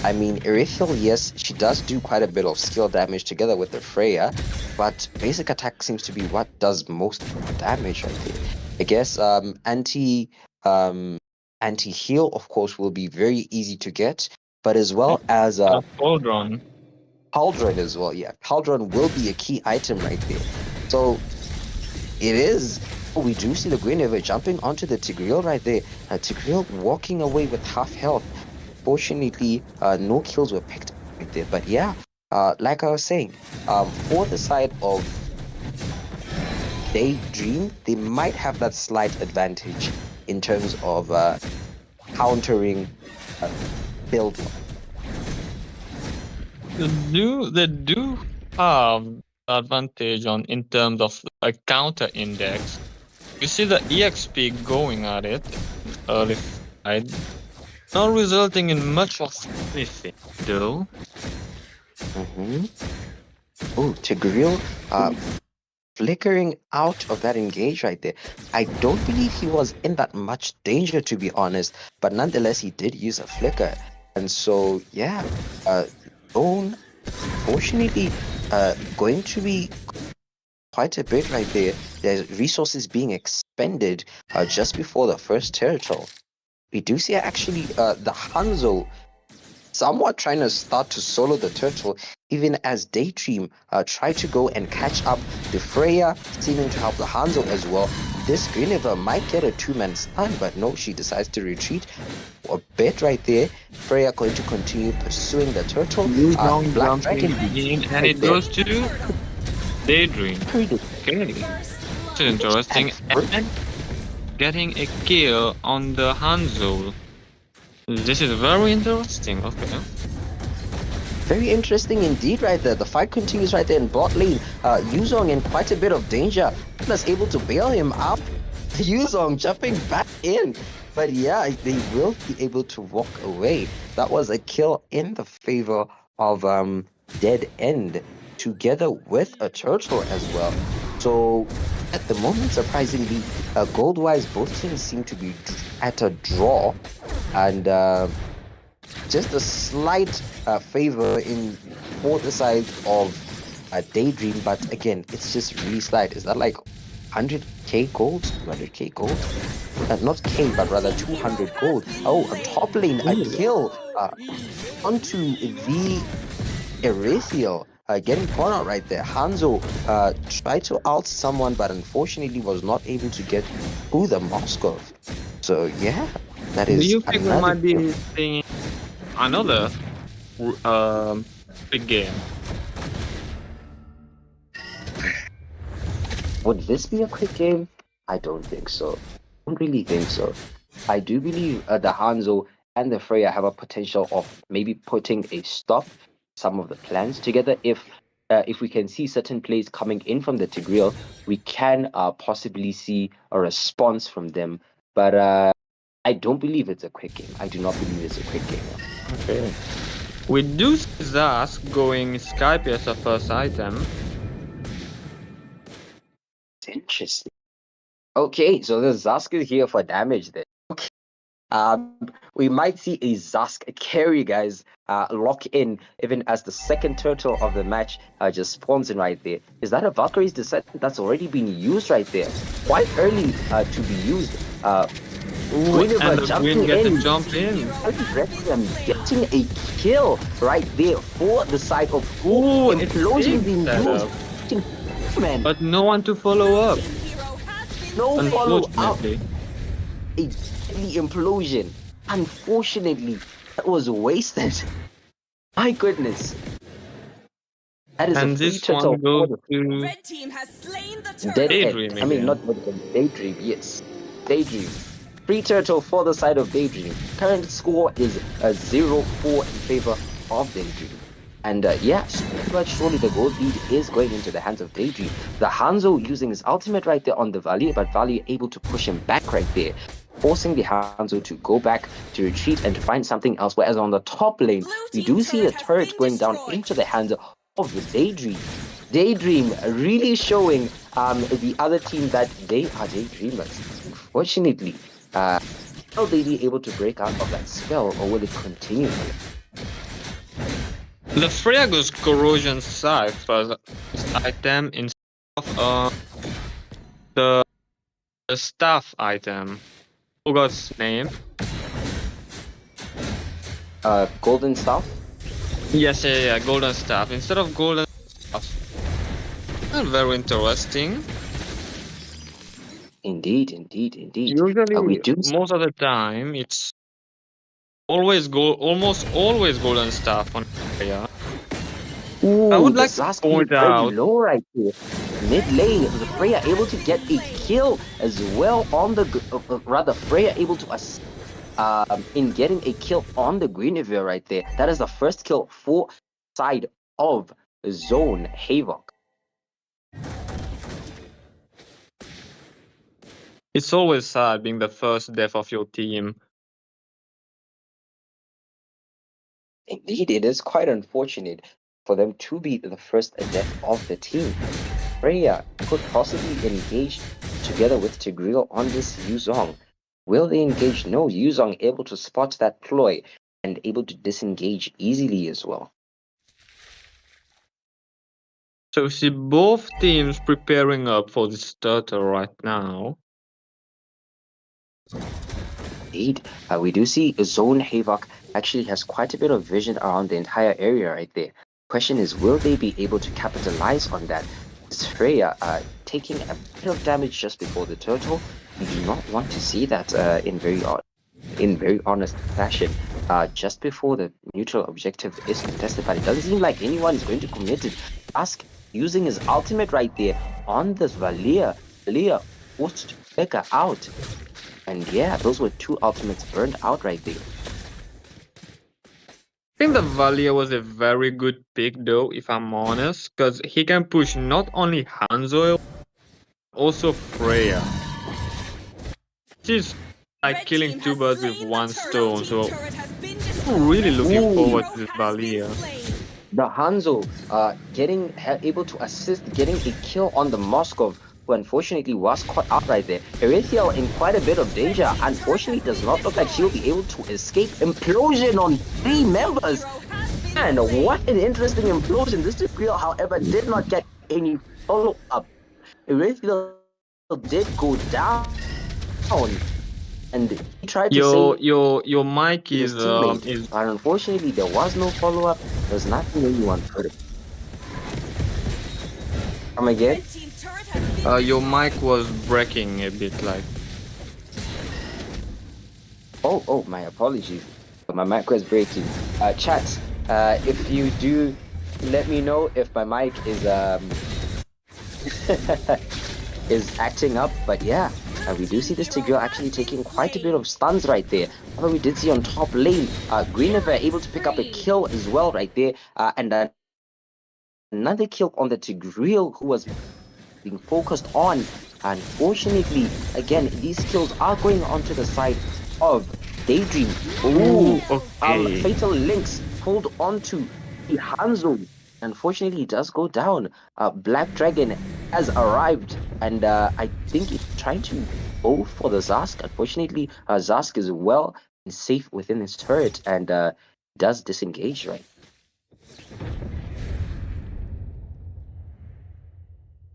I mean, Erythial, yes, she does do quite a bit of skill damage together with the Freya, but basic attack seems to be what does most of the damage right there. I guess anti-heal, of course, will be very easy to get, but as well as Cauldron. Cauldron as well. Yeah, Cauldron will be a key item right there. So it is we do see the Guinevere jumping onto the Tigreal right there. Tigreal walking away with half health. Fortunately, no kills were picked up right there. But yeah, like I was saying, for the side of Daydream, they might have that slight advantage in terms of countering build. They do have advantage on in terms of a counter index. You see the EXP going at it early side, not resulting in much of anything though. Oh, Tigreal flickering out of that engage right there. I don't believe he was in that much danger, to be honest, but nonetheless he did use a flicker. And so yeah, Bone fortunately going to be quite a bit right there. There's resources being expended just before the first turtle. We do see actually the Hanzo somewhat trying to start to solo the turtle, even as Daydream try to go and catch up the Freya, seeming to help the Hanzo as well. This Guinevere might get a two-man stun, but no, she decides to retreat a bit right there. Freya going to continue pursuing the turtle. Black Dragon and it goes to Daydream. Okay, it's interesting. And getting a kill on the Hanzo. This is very interesting. Okay. Very interesting indeed right there. The fight continues right there in bot lane. Yuzong in quite a bit of danger. Plus able to bail him up. Yuzong jumping back in. But yeah, they will be able to walk away. That was a kill in the favor of DEADEND, together with a turtle as well. So at the moment, surprisingly, gold-wise, both teams seem to be at a draw. And just a slight favor for the side of Daydream, but again, it's just really slight. Is that like 100k gold? 200k gold? Not K, but rather 200 gold. Oh, a top lane, a kill onto the Erethiel. Getting caught out right there. Hanzo tried to out someone, but unfortunately was not able to get through the Moskov. So yeah, that is. Do you think we might be seeing another big game? Would this be a quick game? I don't think so. I don't really think so. I do believe the Hanzo and the Freya have a potential of maybe putting a stop some of the plans together. If we can see certain plays coming in from the Tigreal, we can possibly see a response from them. But I don't believe it's a quick game. I do not believe it's a quick game. Okay. We do see Zask going Skype as a first item. It's interesting. Okay, so the Zask is here for damage then. Okay. We might see a Zask carry, guys, lock in, even as the second turtle of the match just spawns in right there. Is that a Valkyrie's Descent that's already been used right there? Quite early to be used. And the Queen gets to jump in. Getting a kill right there for the side of Implosion being used. Man. But no one to follow up. No follow up. A deadly implosion. Unfortunately, that was wasted. My goodness. That is and a free this turtle one goes to Red team has slain the turtle. Daydream. I mean, not Daydream, yes. Daydream. Free turtle for the side of Daydream. Current score is 0-4 in favor of Daydream. And yeah, but surely the gold lead is going into the hands of Daydream. The Hanzo using his ultimate right there on the Valley, but Valley able to push him back right there, forcing the Hanzo to go back, to retreat and to find something else. Whereas on the top lane, we do see the turret going down into the hands of the Daydream. Daydream really showing the other team that they are Daydreamers. Unfortunately, will they be able to break out of that spell, or will it continue? The Freya goes Corrosion Scythe for item instead of the staff item. Forgot its name. Golden Staff? Yes, yeah, Golden Staff. Instead of Golden Staff. Not very interesting. Indeed, indeed, indeed. We Usually, do. most of the time, it's almost always golden staff on Freya. Ooh, I would the like to Zask point is very out, low right here. Mid lane, the Freya able to get a kill as well on the rather Freya able to in getting a kill on the Guinevere right there. That is the first kill for side of Zone Havoc. it's always sad being the first death of your team. Indeed, it is quite unfortunate for them to be the first death of the team. Freya could possibly engage together with Tigreal on this Yuzong. Will they engage? No, Yuzong able to spot that ploy and able to disengage easily as well. So we see both teams preparing up for this turtle right now. Indeed, we do see Zone Havoc actually has quite a bit of vision around the entire area right there. Question is, will they be able to capitalize on that? Is Freya taking a bit of damage just before the turtle? We do not want to see that in very honest fashion. Just before the neutral objective is contested, but it doesn't seem like anyone is going to commit it. Ask using his ultimate right there on this Valia. Valia forced to figure out. And yeah, those were two ultimates burned out right there. I think the Valia was a very good pick though, if I'm honest, because he can push not only Hanzo, also Freya. She's like killing two birds with one stone, so I'm really looking forward to this Valia. The Hanzo able to assist getting a kill on the Moskov, who unfortunately was caught out right there. Erithiel in quite a bit of danger. Unfortunately, does not look like she'll be able to escape. Implosion on 3 members. And what an interesting implosion. This Tigreal, however, did not get any follow-up. Erithiel did go down. And he tried to say your mic is but unfortunately there was no follow-up. There's nothing anyone could. Come again? Your mic was breaking a bit, like. Oh, my apologies. My mic was breaking. Chat, if you do, let me know if my mic is is acting up. But yeah, we do see this Tigreal actually taking quite a bit of stuns right there. However, we did see on top lane, Guinevere able to pick up a kill as well right there, and another kill on the Tigreal who was being focused on. Unfortunately, again, these kills are going onto the side of Daydream. Ooh, okay. Fatal Links pulled onto the Hanzo. Unfortunately, he does go down. Black Dragon has arrived, and I think he's trying to go for the Zask. Unfortunately, Zask is well and safe within his turret and does disengage, right?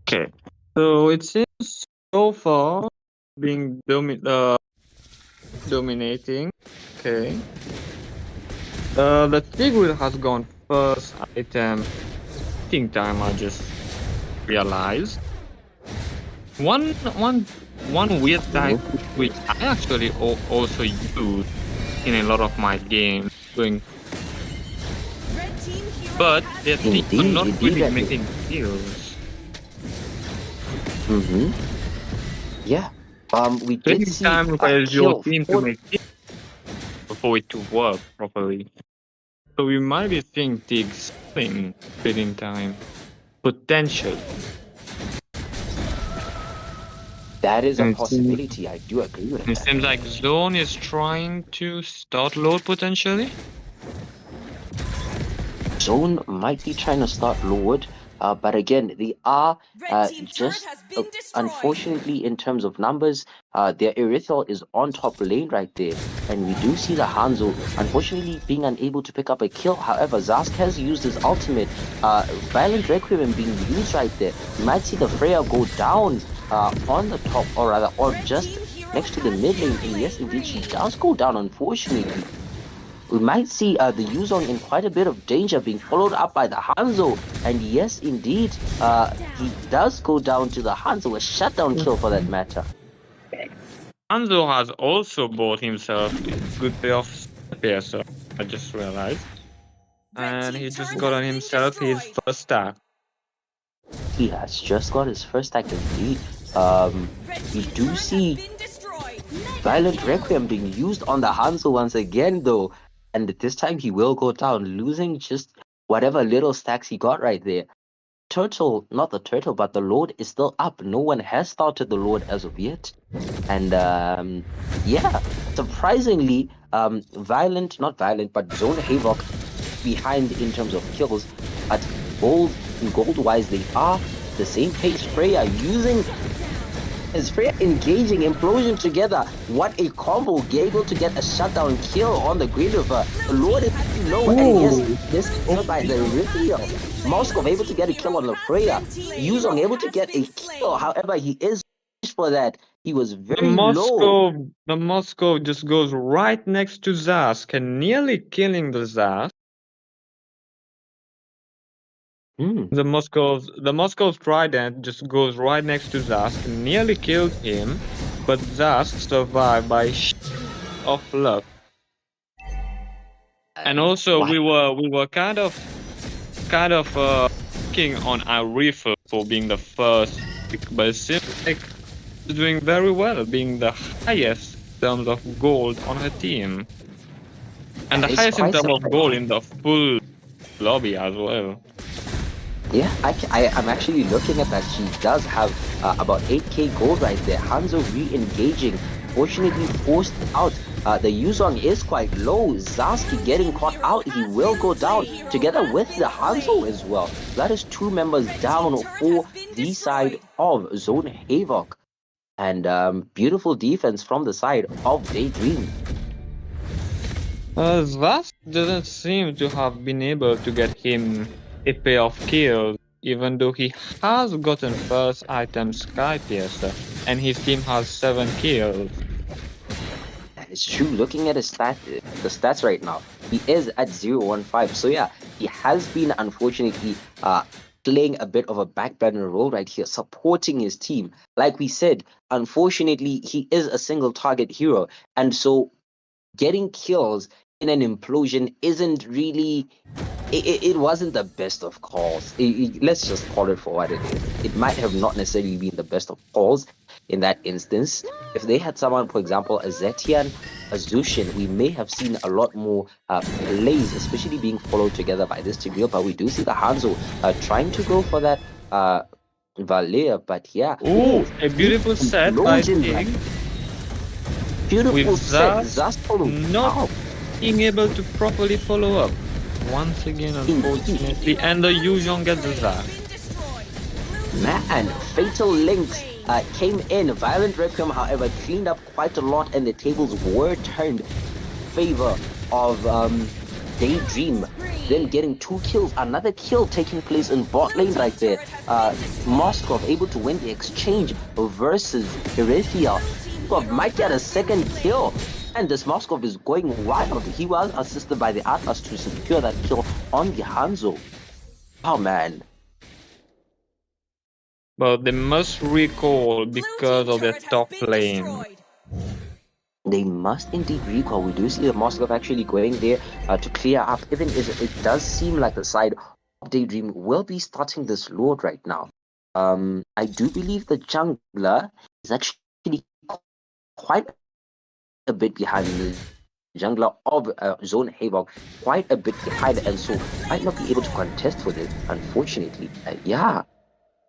Okay, so it seems so far being dominating. Okay. The Tigreal has gone first item. Think time, I just realized. One weird type which I actually also use in a lot of my games, but they're not really making kills. Yeah. We did see time requires your team to for... make it for it to work properly. So we might be seeing Tig's bidding time potential. That is a possibility. I do agree with that. It seems like Zone is trying to start load potentially. Zone might be trying to start load, but again, they are just unfortunately in terms of numbers, their Erythel is on top lane right there, and we do see the Hanzo unfortunately being unable to pick up a kill. However, Zask has used his ultimate, Violent Requiem being used right there. You might see the Freya go down on the top, or rather, or just next to the mid lane, and yes, indeed, she does go down, unfortunately. We might see the Yuzong in quite a bit of danger, being followed up by the Hanzo. And yes, indeed, he does go down to the Hanzo, a shutdown kill for that matter. Hanzo has also bought himself a good pair of spears, so I just realized. And he just got on himself his first stack. He has just got his first stack indeed. We do see Violent Requiem being used on the Hanzo once again though. And this time he will go down, losing just whatever little stacks he got right there. Turtle, not the turtle, but the Lord is still up. No one has started the Lord as of yet. And yeah, surprisingly, not violent, but Zone Havoc behind in terms of kills. But gold-wise, they are the same pace. Freya using as Freya engaging Implosion together. What a combo, able to get a shutdown kill on the Green River. The Lord is low, and yes, this is by the Ripio. Moskov able to get a kill on the Freya. Yuzong able to get a kill, however, he is for that. He was very low. The Moscow just goes right next to Zask and nearly killing the Zask. The Moscow's trident just goes right next to Zask and nearly killed him, but Zask survived by of luck. And also we were kind of picking on Arifa for being the first pick, but it seems like she's doing very well, being the highest in terms of gold on her team. And the highest in terms of gold in the full lobby as well. Yeah, I'm actually looking at that. She does have about 8k gold right there. Hanzo re-engaging, fortunately forced out. The Yuzong is quite low. Zaski getting caught out. He will go down together with the Hanzo as well. That is 2 members down for the side of Zone Havoc. And beautiful defense from the side of Daydream. Zask doesn't seem to have been able to get him a pair of kills, even though he has gotten first item Sky Piercer, and his team has 7 kills. That is true. Looking at his the stats right now, he is at 0-1-5. So yeah, he has been unfortunately playing a bit of a backburner role right here, supporting his team. Like we said, unfortunately, he is a single target hero, and so getting kills in an implosion isn't really, it wasn't the best of calls. Let's just call it for what it is. It might have not necessarily been the best of calls in that instance. If they had someone, for example, a Zetian, a Zushin, we may have seen a lot more plays, especially being followed together by this Tigreal. But we do see the Hanzo trying to go for that Valea, but yeah. Oh, a beautiful set by Tig. Beautiful set. Not being able to properly follow up. Once again, unfortunately, and the Yuzong gets the Zap. Man, Fatal Links came in. Violent Requiem, however, cleaned up quite a lot, and the tables were turned in favor of Daydream. Then getting 2 kills, another kill taking place in bot lane right there. Moskov able to win the exchange versus Herethia. Moskov might get a second kill. And this Moskov is going wild. He was assisted by the Atlas to secure that kill on the Hanzo. Oh man. But they must recall because of their top lane. They must indeed recall. We do see the Moskov actually going there to clear up. Even if it does seem like the side of Daydream will be starting this Lord right now. I do believe the jungler is actually quite a bit behind the jungler of Zone Havoc, quite a bit behind, and so might not be able to contest for this, unfortunately. Yeah,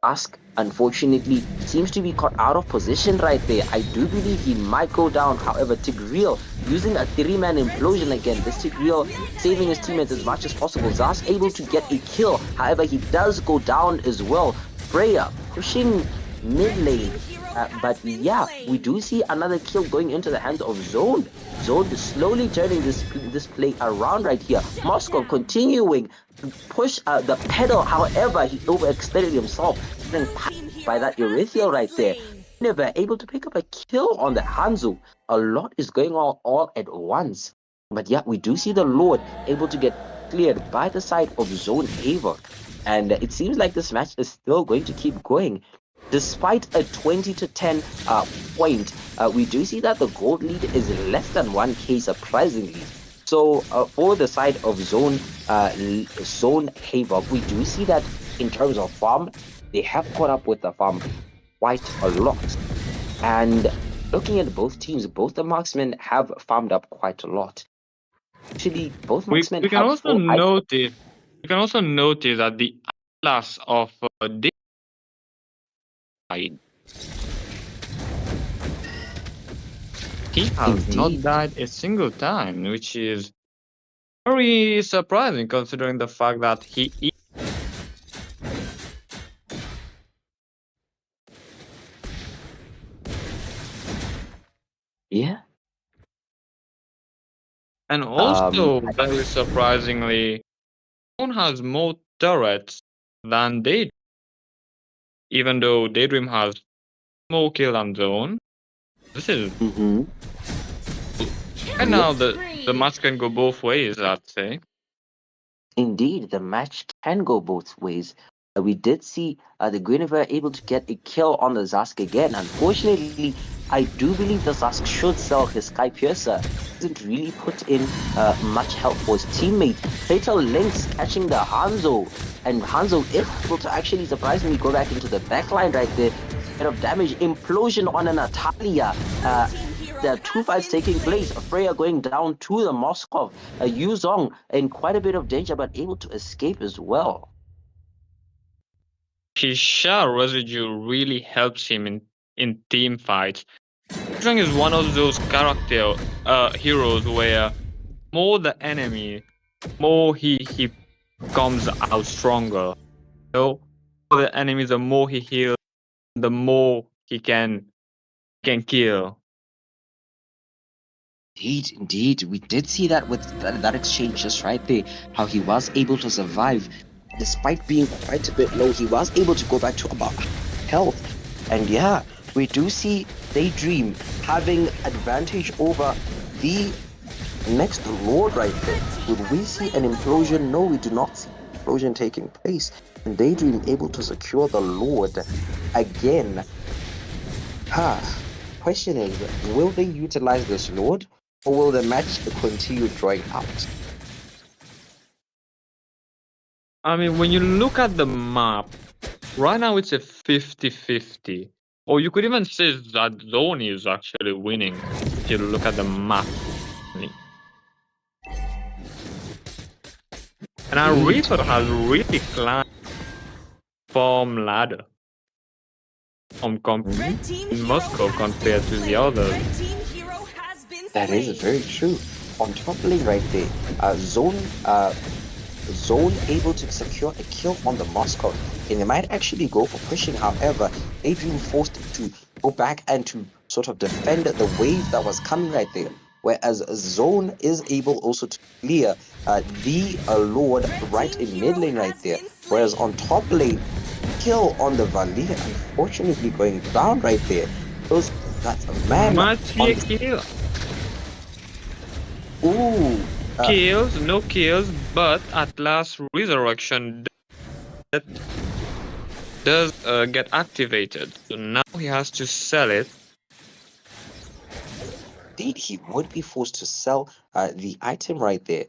Ask, unfortunately, seems to be caught out of position right there. I do believe he might go down. However, Tigreal using a 3-man implosion again. This Tigreal saving his teammates as much as possible. Zas able to get a kill. However, he does go down as well. Freya pushing mid lane. But yeah, we do see another kill going into the hands of Zone. Zone is slowly turning this play around right here. Moscow continuing to push the pedal. However, he overextended himself, getting passed by that Erythial right there. Never able to pick up a kill on the Hanzo. A lot is going on all at once. But yeah, we do see the Lord able to get cleared by the side of Zone Havoc. And it seems like this match is still going to keep going. Despite a 20-10 point, we do see that the gold lead is less than 1k surprisingly. So for the side of Zone Havoc, we do see that in terms of farm, they have caught up with the farm quite a lot. And looking at both teams, both the marksmen have farmed up quite a lot. Actually, both marksmen we can have also notice. You can also notice that the Atlas of died. He has not died a single time, which is very surprising considering the fact that he is. Yeah. And also, very surprisingly, Zone has more turrets than Daydream. Even though Daydream has more kill than Zone. This is... And now the match can go both ways, I'd say. Indeed, the match can go both ways. We did see the Guinevere able to get a kill on the Zask again. Unfortunately, I do believe the Zask should sell his Sky Piercer. Doesn't really put in much help for his teammate. Fatal Lynx catching the Hanzo. And Hanzo is able to actually surprisingly go back into the backline right there. Bit of damage. Implosion on an Natalia. There are two fights taking place. Freya going down to the Moskov. Yuzong in quite a bit of danger, but able to escape as well. His shell residue really helps him in team fights. Yuzong is one of those character heroes where more the enemy, more he comes out stronger. So the enemies, the more he heals, the more he can kill. Indeed. We did see that with that exchange just right there, how he was able to survive. Despite being quite a bit low, he was able to go back to about health. And yeah, we do see Daydream having advantage over the next Lord right there. Would we see an implosion? No, we do not see an implosion taking place. And Daydream able to secure the Lord again. Question is, will they utilize this Lord? Or will the match continue drawing out? I mean, when you look at the map, right now it's a 50-50. Or you could even say that Zone is actually winning if you look at the map. And our Reaper has really climbed farm ladder in Moscow compared to the others. That is very true. On top lane right there, Zone able to secure a kill on the Moscow, and they might actually go for pushing. However, Adrian forced to go back and to sort of defend the wave that was coming right there. Whereas Zone is able also to clear the Lord right in mid lane right there. Whereas on top lane, kill on the Valir, unfortunately going down right there. That's a man. Kill. Ooh. Kills, no kills, but at last Resurrection does get activated. So now he has to sell it. Indeed, he would be forced to sell the item right there.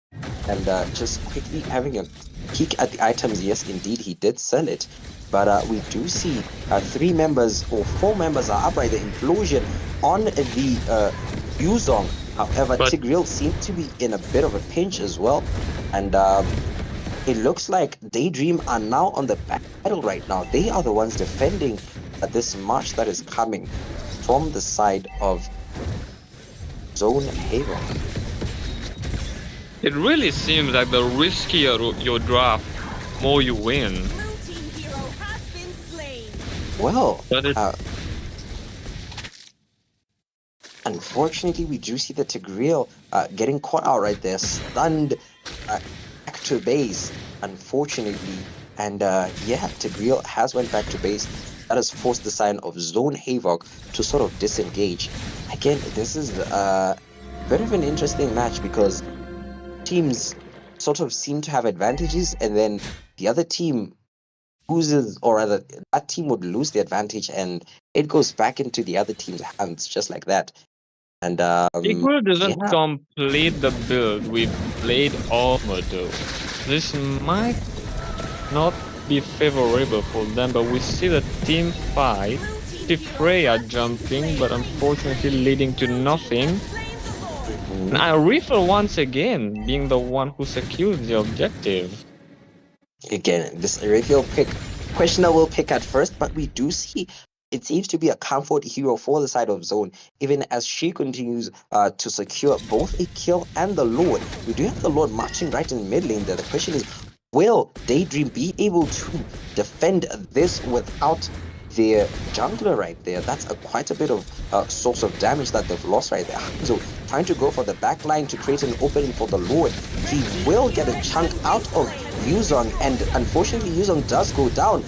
And just quickly having a peek at the items, yes, indeed, he did sell it. But we do see 3 members or 4 members are up right there. Implosion on the Yuzong. However, Tigreal seemed to be in a bit of a pinch as well. And it looks like Daydream are now on the back pedal right now. They are the ones defending this march that is coming from the side of Zone Havoc. It really seems like the riskier your draft, more you win. Well, unfortunately, we do see the Tigreal getting caught out right there, stunned back to base, unfortunately. And yeah, Tigreal has went back to base. That has forced the side of Zone Havoc to sort of disengage. Again, this is a bit of an interesting match because teams sort of seem to have advantages, and then the other team loses, or rather, that team would lose the advantage, and it goes back into the other team's hands just like that. And Equal doesn't yeah, complete the build with Blade Armor though. This might not be favorable for them, but we see the team fight. The Freya jumping, but unfortunately leading to nothing. And I Rifle once again being the one who secures the objective. again, this reveal pick, questionable pick at first, but we do see it seems to be a comfort hero for the side of Zone, even as she continues to secure both a kill and the Lord. We do have the Lord marching right in mid lane there. The question is, will Daydream be able to defend this without their jungler right there? That's quite a bit of source of damage that they've lost right there. So trying to go for the back line to create an opening for the Lord. He will get a chunk out of Yuzong, and unfortunately Yuzong does go down.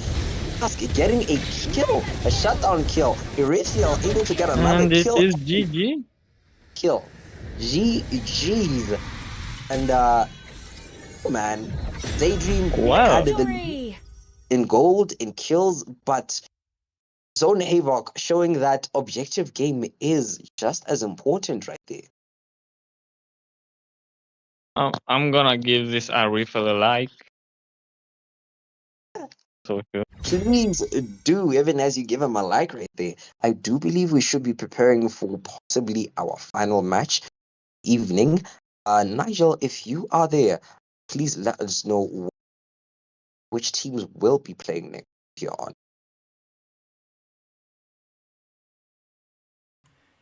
Getting a kill, a shutdown kill. Erithiel able to get another and kill. And it is GG. Kill. GG's. And man, Daydream had the in gold, in kills, but Zone Havoc showing that objective game is just as important right there. I'm gonna give this a Rifle a like. So sure. Please do, even as you give him a like right there. I do believe we should be preparing for possibly our final match evening. Nigel, if you are there, please let us know which teams will be playing next year on.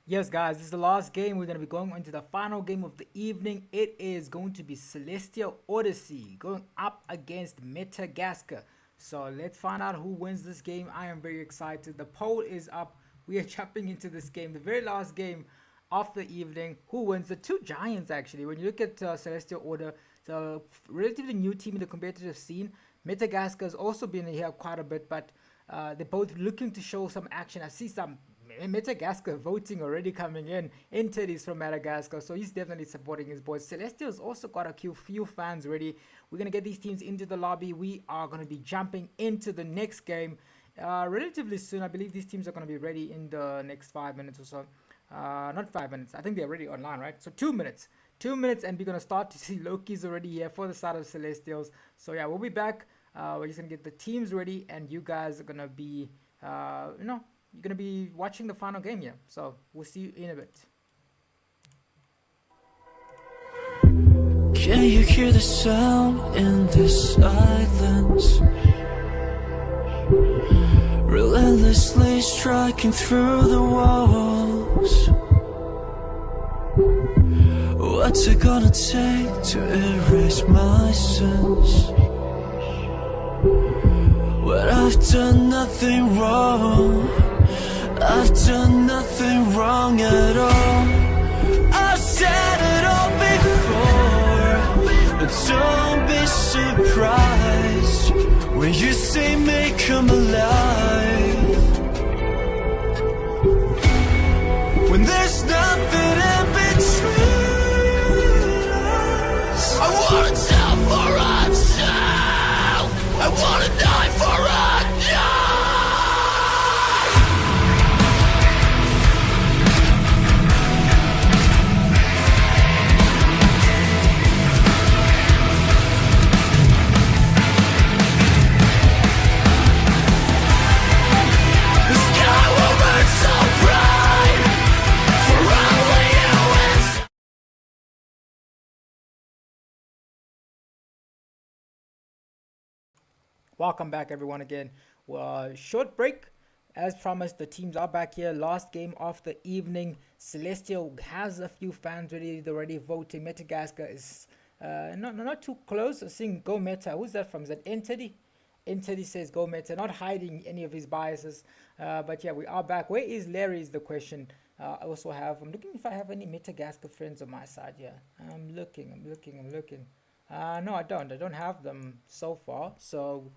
Yes, guys, this is the last game. We're going to be going into the final game of the evening. It is going to be Celestial Odyssey going up against Metagaskar. So let's find out who wins this game. I am very excited. The poll is up. We are jumping into this game, the very last game of the evening. Who wins? The two giants, actually. When you look at Celestial Order, it's a relatively new team in the competitive scene. Metagaskar has also been here quite a bit, but they're both looking to show some action. I see some Metagaskar voting already coming in. Teddy's from Madagascar, so he's definitely supporting his boys. Celestial's also got a few fans ready. We're going to get these teams into the lobby. We are going to be jumping into the next game relatively soon. I believe these teams are going to be ready in the next 5 minutes or so. Not 5 minutes. I think they're already online, right? So 2 minutes. 2 minutes, and we're going to start to see Loki's already here for the side of Celestials. So yeah, we'll be back. We're just going to get the teams ready, and you guys are going to be, you're going to be watching the final game here. So we'll see you in a bit. Can you hear the sound in the silence? Relentlessly striking through the walls. What's it gonna take to erase my sins? When I've done nothing wrong, I've done nothing wrong at all. I've said it all before, but don't be surprised when you say may come alive. When there's nothing in between us. I wanna tell for myself. I wanna die for a Welcome back, everyone, again. Short break. As promised, the teams are back here. Last game of the evening. Celestial has a few fans ready. They're already voting. Metagaskar is not too close. I'm seeing Go Meta. Who's that from? Is that Entity? Entity says Go Meta. Not hiding any of his biases. But yeah, we are back. Where is Larry is the question. I also have, I'm looking if I have any Metagaskar friends on my side here. I'm looking. No, I don't have them so far. So,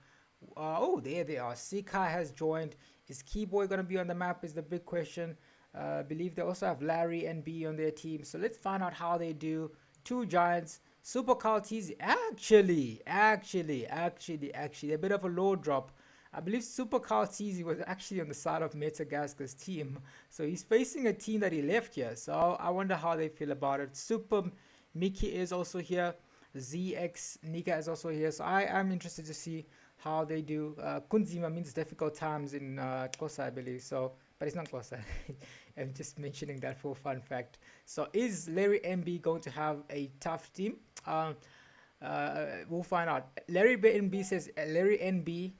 oh, there they are. Sika has joined. Is Keyboy going to be on the map is the big question. I believe they also have Larry and B on their team. So let's find out how they do. Two giants. Super Culties, actually, a bit of a low drop. I believe Super Carl Teasy was actually on the side of Metagaskar's team. So he's facing a team that he left here. So I wonder how they feel about it. Super Mickey is also here. ZX Nika is also here. So I am interested to see how they do. Kunzima means difficult times in Xhosa, I believe. So, but it's not Xhosa. I'm just mentioning that for a fun fact. So is Larry MB going to have a tough team? We'll find out. Larry NB says Larry NB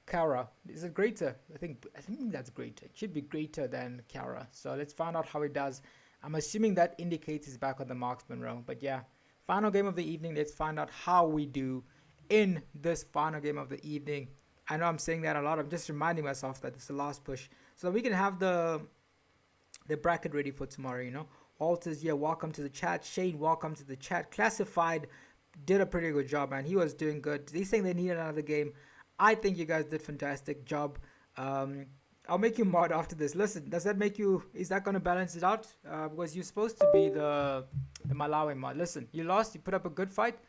Kara. Is it greater? I think that's greater. It should be greater than Kara. So let's find out how it does. I'm assuming that indicates he's back on the marksman row. But yeah, final game of the evening. Let's find out how we do in this final game of the evening. I know I'm saying that a lot. I'm just reminding myself that it's the last push, so that we can have the bracket ready for tomorrow. You know, Walter's here. Welcome to the chat. Shane, welcome to the chat. Classified did a pretty good job, man. He was doing good. They're saying they need another game. I think you guys did fantastic job. I'll make you mod after this. Listen, does that make you? Is that going to balance it out? Because you're supposed to be the Malawi mod. Listen, you lost. You put up a good fight.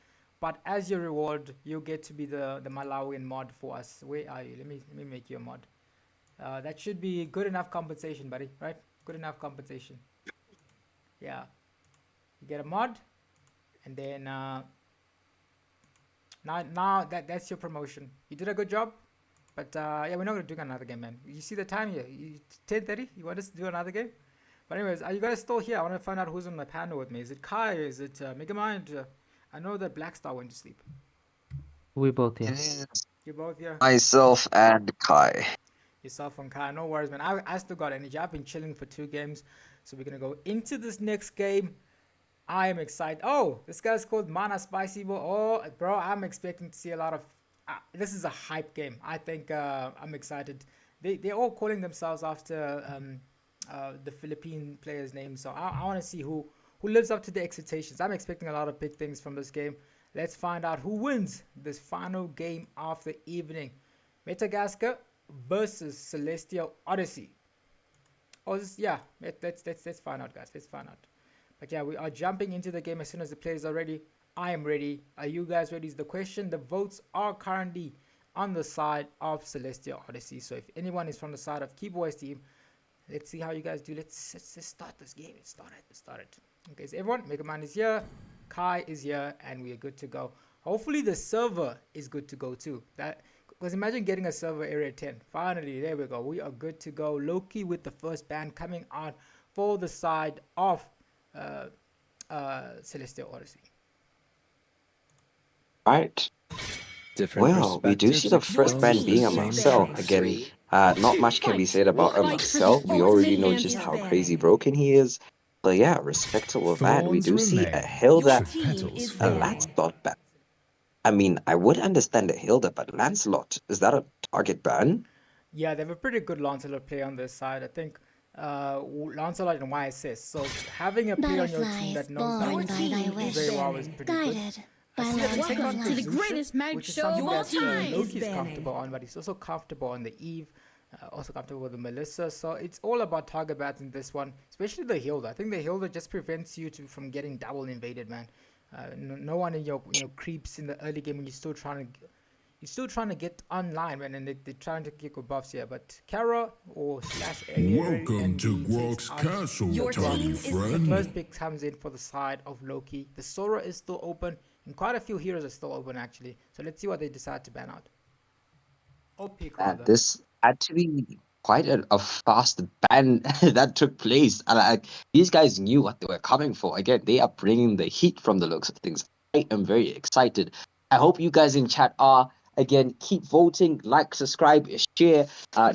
But as your reward, you get to be the Malawian mod for us. Where are you? Let me make you a mod. That should be good enough compensation, buddy. Right? Good enough compensation. Yeah. You get a mod, and then now that's your promotion. You did a good job, but yeah, we're not gonna do another game, man. You see the time here? 10:30. You want us to do another game? But anyways, are you guys still here? I want to find out who's on my panel with me. Is it Kai? Is it Megamind? I know that Blackstar went to sleep. We both here. You're both here? Myself and Kai. Yourself and Kai. No worries, man. I still got energy. I've been chilling for 2 games. So we're going to go into this next game. I am excited. Oh, this guy's called Mana Spicy Bo. Oh, bro, I'm expecting to see a lot of... this is a hype game. I think I'm excited. They're all calling themselves after the Philippine players' names. So I want to see who lives up to the expectations. I'm expecting a lot of big things from this game. Let's find out who wins this final game of the evening. Metagaskar versus Celestial Odyssey. Oh, yeah, let's find out, guys. Let's find out. But yeah, we are jumping into the game as soon as the players are ready. I am ready. Are you guys ready is the question. The votes are currently on the side of Celestial Odyssey. So if anyone is from the side of Keyboy's team, let's see how you guys do. Let's start this game. Let's start it. Okay, so everyone, Megaman is here, Kai is here, and we are good to go. Hopefully the server is good to go too. Because imagine getting a server area 10. Finally, there we go. We are good to go. Loki with the first ban coming out for the side of Celestial Odyssey. Right. Well, we do see the first ban being a Marcel. Again, not much can be said about a Marcel. We already know just how crazy broken he is. But yeah, respectable of that, we do see a Hilda, a Lancelot ban. I mean, I would understand a Hilda, but Lancelot, is that a target ban? Yeah, they have a pretty good Lancelot player on this side. I think Lancelot and YSS. So having a player on your team that knows that very well is pretty good. I see that take on to the greatest mag which is show something of all that time. Loki's comfortable on, but he's also comfortable on the Eve. Also comfortable with the Melissa, so it's all about target bats in this one, especially the Hilda. I think the Hilda just prevents you from getting double invaded, man. No one in your creeps in the early game when you're still trying to get online, man, and they're trying to kick your buffs here. But Kara or /A. Welcome to Grok's Castle, tiny friend. The first pick comes in for the side of Loki. The Sora is still open, and quite a few heroes are still open actually. So let's see what they decide to ban out. Or pick rather. This had to be quite a fast ban that took place. And these guys knew what they were coming for. Again, they are bringing the heat from the looks of things. I am very excited. I hope you guys in chat are. Again, keep voting, like, subscribe, share,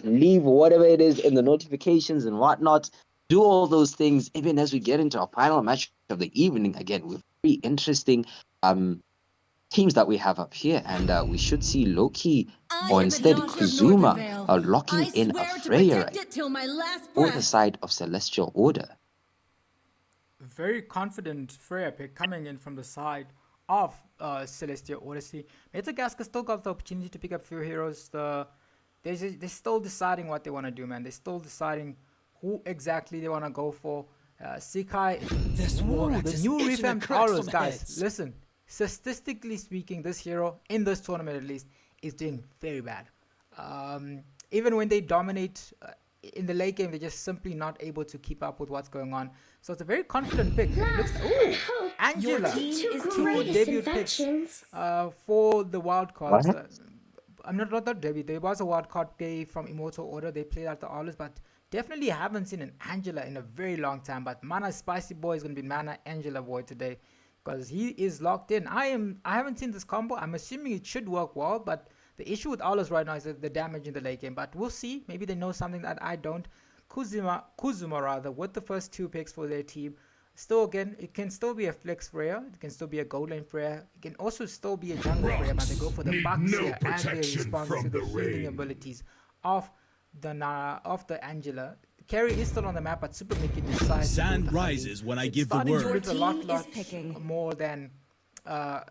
leave whatever it is in the notifications and whatnot. Do all those things even as we get into our final match of the evening. Again, with very interesting teams that we have up here, and we should see Loki or instead Kuzuma locking in a Freya right for the side of Celestial Order. Very confident Freya pick coming in from the side of Celestial Odyssey. Metagaskar still got the opportunity to pick up few heroes. They're still deciding what they want to do, man. They're still deciding who exactly they want to go for. Sekai, the new revamped Auras, guys. Listen, statistically speaking, this hero, in this tournament at least, is doing very bad. Even when they dominate in the late game, they're just simply not able to keep up with what's going on. So it's a very confident pick. And it looks, ooh, Angela, two debut picks for the wildcards. I'm not debut. There was a wildcard day from Immortal Order. They played at the Arlos, but definitely haven't seen an Angela in a very long time. But Mana Spicy Boy is going to be Mana Angela Boy today because he is locked in. I haven't seen this combo. I'm assuming it should work well, but the issue with Arlos right now is the damage in the late game. But we'll see. Maybe they know something that I don't. Kuzuma rather, with the first 2 picks for their team. Still, again, it can still be a flex Freya. It can still be a gold lane Freya. It can also still be a jungle Freya, but they go for the bucks here and they respond to the healing abilities of the Angela. Carry is still on the map, but Super Mickey decides Sand rises when I give the word. A lot more than they're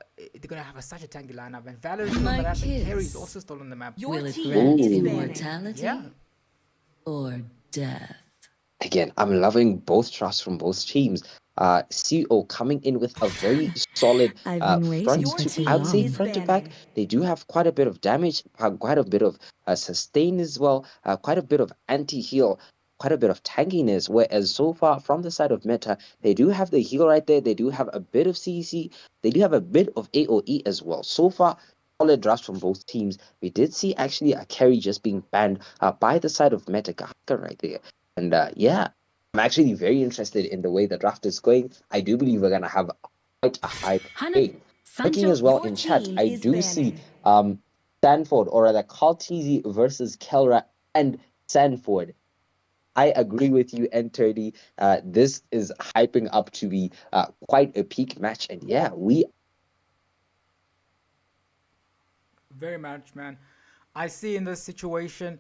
gonna have such a tanky lineup. And Valor is still on the map, and Carry is also still on the map. Will it grant immortality? Yeah. Or death? Again, I'm loving both drafts from both teams. CO coming in with a very solid front to, I would say front to back. They do have quite a bit of damage, quite a bit of sustain as well, quite a bit of anti-heal, quite a bit of tankiness. Whereas so far from the side of Meta, they do have the heal right there. They do have a bit of CC. They do have a bit of AoE as well. So far, solid drafts from both teams. We did see actually a carry just being banned by the side of Madagascar right there. And yeah, I'm actually very interested in the way the draft is going. I do believe we're going to have quite a hype game. Looking as well in chat, I do see Sanford, or rather Kaltizi versus Kelra and Sanford. I agree with you, N30. This is hyping up to be quite a peak match. And yeah, very much, man. I see in this situation,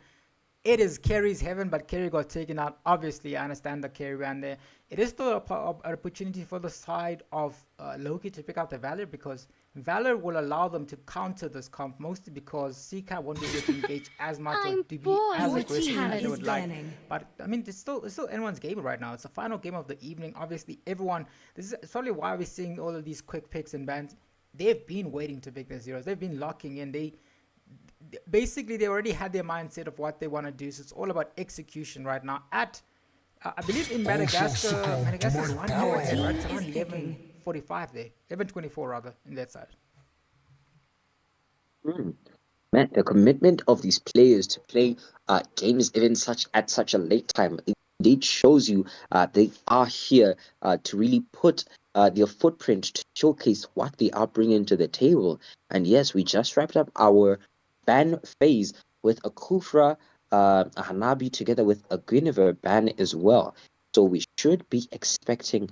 it is Carry's heaven, but Carry got taken out. Obviously, I understand the Carry ran there. It is still an opportunity for the side of Loki to pick out the Valor, because Valor will allow them to counter this comp, mostly because Seeker won't be able to engage as much or to be as aggressive as they would like. But I mean, it's still anyone's game right now. It's the final game of the evening. Obviously, this is probably why we're seeing all of these quick picks and bans. They've been waiting to pick their zeros. They've been locking in. Basically, they already had their mindset of what they want to do. So it's all about execution right now. At I believe in Madagascar, Madagascar's 1 hour ahead, right? It's around 11:45 there, 11:24 rather, in that side. Man, the commitment of these players to play games even at such a late time, it shows you they are here to really put their footprint to showcase what they are bringing to the table. And yes, we just wrapped up our ban phase with a Kufra, a Hanabi together with a Guinevere ban as well. So we should be expecting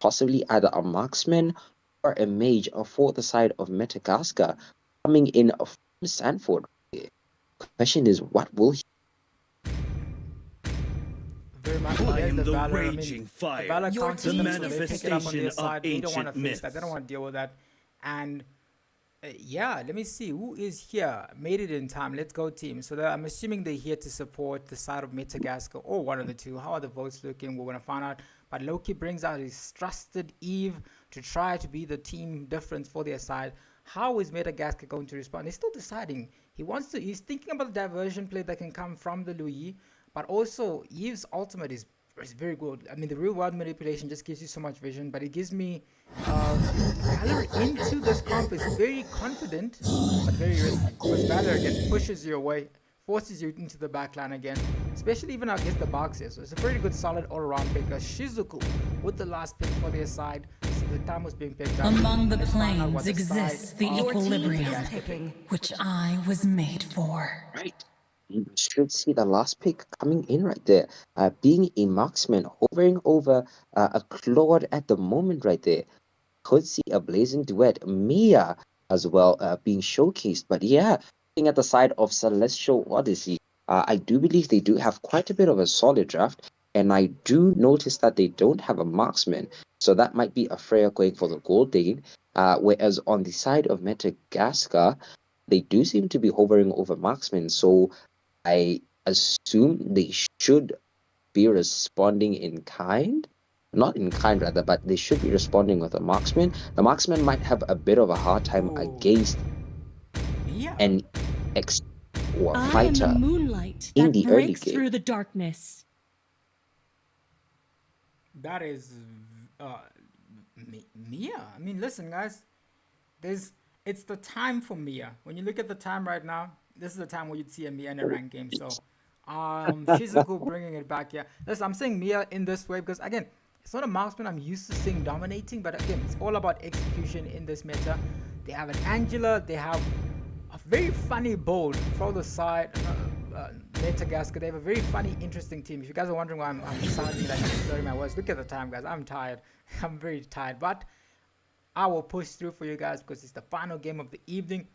possibly either a marksman or a mage for the side of Metagaskar coming in from Sanford. The question is, what will he? Very much. I am The the Valor. raging fire, the Valor the counters, so they pick it up on manifestation their of side. They don't want to ancient face that. They myths. don't want to deal with that. And yeah, let me see who is here. Made it in time. Let's go, team. So I'm assuming they're here to support the side of Metagaskar or one of the two. How are the votes looking? We're gonna find out. But Loki brings out his trusted Eve to try to be the team difference for their side. How is Metagaskar going to respond? He's still deciding. He's thinking about the diversion play that can come from the Louis, but also Eve's ultimate is very good. I mean, the real world manipulation just gives you so much vision, but it gives me Valor into this comp is very confident, but very risky. Because Valor again pushes you away, forces you into the backline again, especially even against the boxes. So it's a very good, solid all-around pick. Shizuku with the last pick for their side. See, the time was being picked up. Among the Let's find out planes what the exists side the of equilibrium, which I was made for. Right. You should see the last pick coming in right there. Being a marksman, hovering over a Claude at the moment right there. Could see a blazing duet. Mia as well being showcased. But yeah, looking at the side of Celestial Odyssey, I do believe they do have quite a bit of a solid draft. And I do notice that they don't have a marksman. So that might be a Freya going for the gold lane. Whereas on the side of Metagaskar, they do seem to be hovering over marksmen. So I assume they should be responding in kind. Not in kind, rather, but they should be responding with a marksman. The marksman might have a bit of a hard time against an or I am fighter the moonlight in that the early breaks game. through the darkness. That is Mia. I mean, listen, guys. It's the time for Mia. When you look at the time right now, this is the time where you'd see a Mia in a ranked game. So, Shizuku bringing it back here. Listen, I'm saying Mia in this way because again, it's not a marksman I'm used to seeing dominating, but again, it's all about execution in this meta. They have an Angela. They have a very funny build for the side. Metagaskar. They have a very funny, interesting team. If you guys are wondering why I'm sounding like I'm slurring my words, look at the time, guys. I'm tired. I'm very tired, but I will push through for you guys because it's the final game of the evening,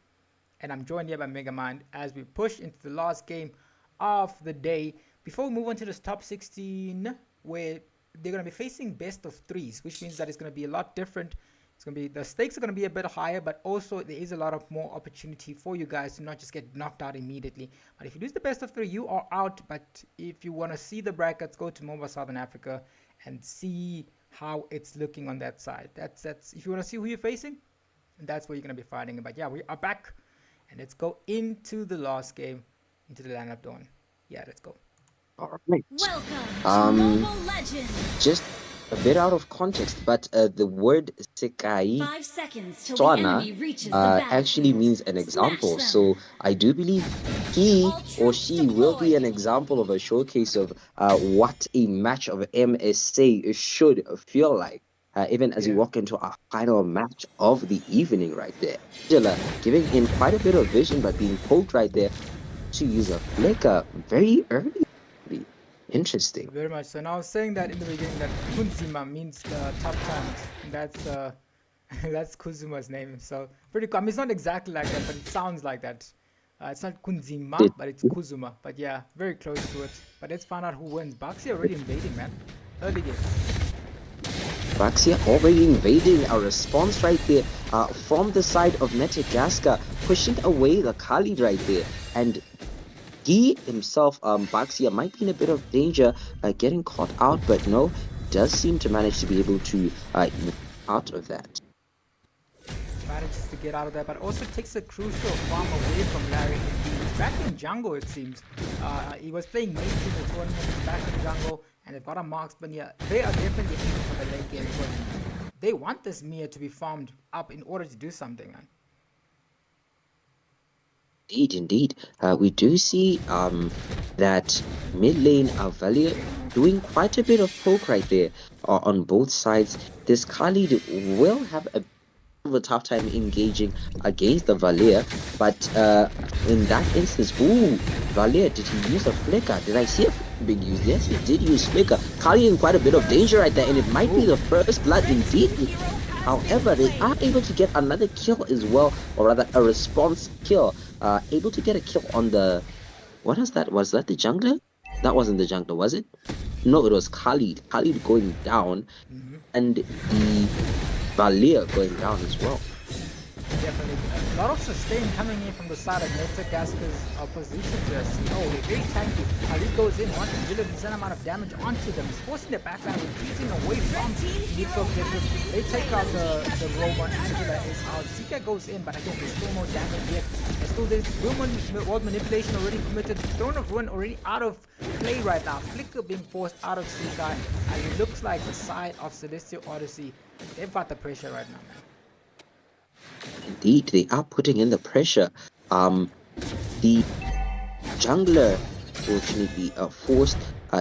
and I'm joined here by Megamind as we push into the last game of the day. Before we move on to this top 16, where they're going to be facing best of threes, which means that it's going to be a lot different. It's going to be, the stakes are going to be a bit higher, but also there is a lot of more opportunity for you guys to not just get knocked out immediately. But if you lose the best of three, you are out. But if you want to see the brackets, go to Mobile Southern Africa and see how it's looking on that side. That's if you want to see who you're facing, that's where you're going to be fighting. But yeah, we are back, and let's go into the last game, into the Land of Dawn. Yeah, let's go. All right. Welcome to Mobile Legends. Just a bit out of context, but the word Sekai 5 seconds till the enemy reaches the actually battlefield. means an example. Smash them. So I do believe he or she will be an example of a showcase of what a match of MSA should feel like. Even as we walk into our final match of the evening right there. Angela giving in quite a bit of vision, but being poked right there to use a flicker very early. Interesting. Very much so. And I was saying that in the beginning that Kunzima means tough times. And that's that's Kuzuma's name. So pretty cool. I mean, it's not exactly like that, but it sounds like that. It's not Kunzima, but it's Kuzuma. But yeah, very close to it. But let's find out who wins. Baxi already invading, man. Early game. Baxia already invading. A response right there from the side of Metagaskar, pushing away the Khalid right there. And he himself, Baxia, might be in a bit of danger getting caught out, but no, does seem to manage to be able to out of that. Manages to get out of that, but also takes a crucial farm away from Larry. He's back in jungle, it seems. He was playing mage in the tournament, he's back in jungle, and they've got a marksman here. They are definitely aiming for the late game because they want this Mia to be farmed up in order to do something, man. Indeed. We do see that mid lane Valia doing quite a bit of poke right there on both sides. This Khalid will have a tough time engaging against the Valia, but in that instance, Valia, did he use a flicker? Did I see a being used? Yes, he did use flicker. Khalid in quite a bit of danger right there, and it might be the first blood indeed. However, they are able to get another kill as well, or rather a response kill. Able to get a kill on the... What is that? Was that the jungler? That wasn't the jungler, was it? No, it was Khalid. Khalid going down, and the Valia going down as well. Definitely. A lot of sustain coming in from the side of Metagaskar's opposition to CO. They're very tanky. Khalid goes in, wants to deal a decent amount of damage onto them. He's forcing the backline, retreating away from neutral objectives. They take out the robot. Angela is out. Zika goes in, but again, there's still no damage yet. There's still this world manipulation already committed. Throne of Ruin already out of play right now. Flicker being forced out of Zika. And it looks like the side of Celestial Odyssey, they've got the pressure right now, man. Indeed, they are putting in the pressure. The jungler fortunately forced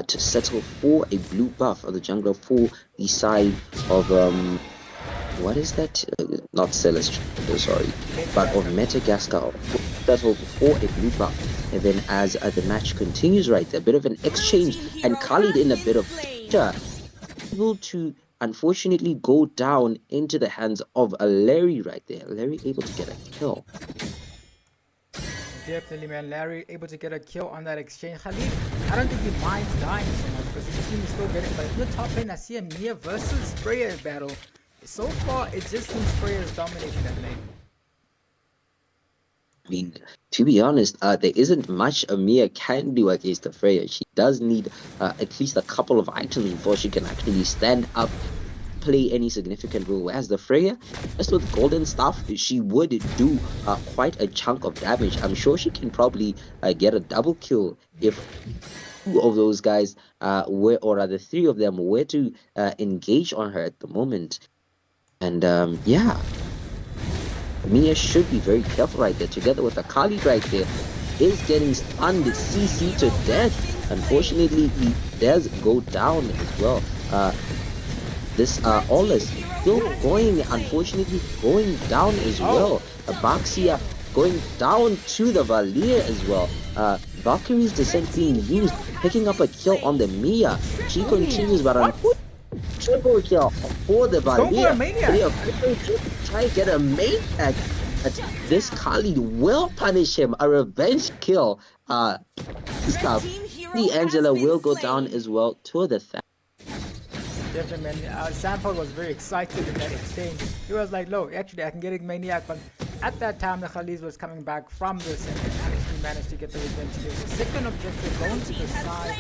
to settle for a blue buff, or the jungler for the side of what is that? Not Celestial, sorry, but of Metagaskar, settled for a blue buff. And then as the match continues right there, a bit of an exchange, and Khalid in a bit of pressure, able to unfortunately go down into the hands of a Larry right there. Larry able to get a kill. Definitely, man. Larry able to get a kill on that exchange. Khalid, I don't think he minds dying so much because his team is still getting, but in the top lane, I see a Mia versus Freya battle. So far, it just seems Freya is dominating that lane. I mean, to be honest, there isn't much a Mia can do against the Freya. She does need at least a couple of items before she can actually stand up play any significant role. Whereas the Freya, just with golden staff, she would do quite a chunk of damage. I'm sure she can probably get a double kill if two of those guys were, or rather three of them were to engage on her at the moment. And yeah, Mia should be very careful right there. Together with Akali right there, is getting stunned CC to death. Unfortunately, he does go down as well. This Olis still going, unfortunately, going down as well. Baxia going down to the Valir as well. Valkyrie's descent being used, picking up a kill on the Mia. She continues, but unfortunately, triple kill for the Valir. They are going to try to get a maniac. This Kali will punish him. A revenge kill. The Angela will go down as well to the Definitely, man. Sanford was very excited in that exchange. He was like, "Look, actually, I can get a maniac." But at that time, the Khalis was coming back from this and actually managed to get the revenge kill. The second objective going to the side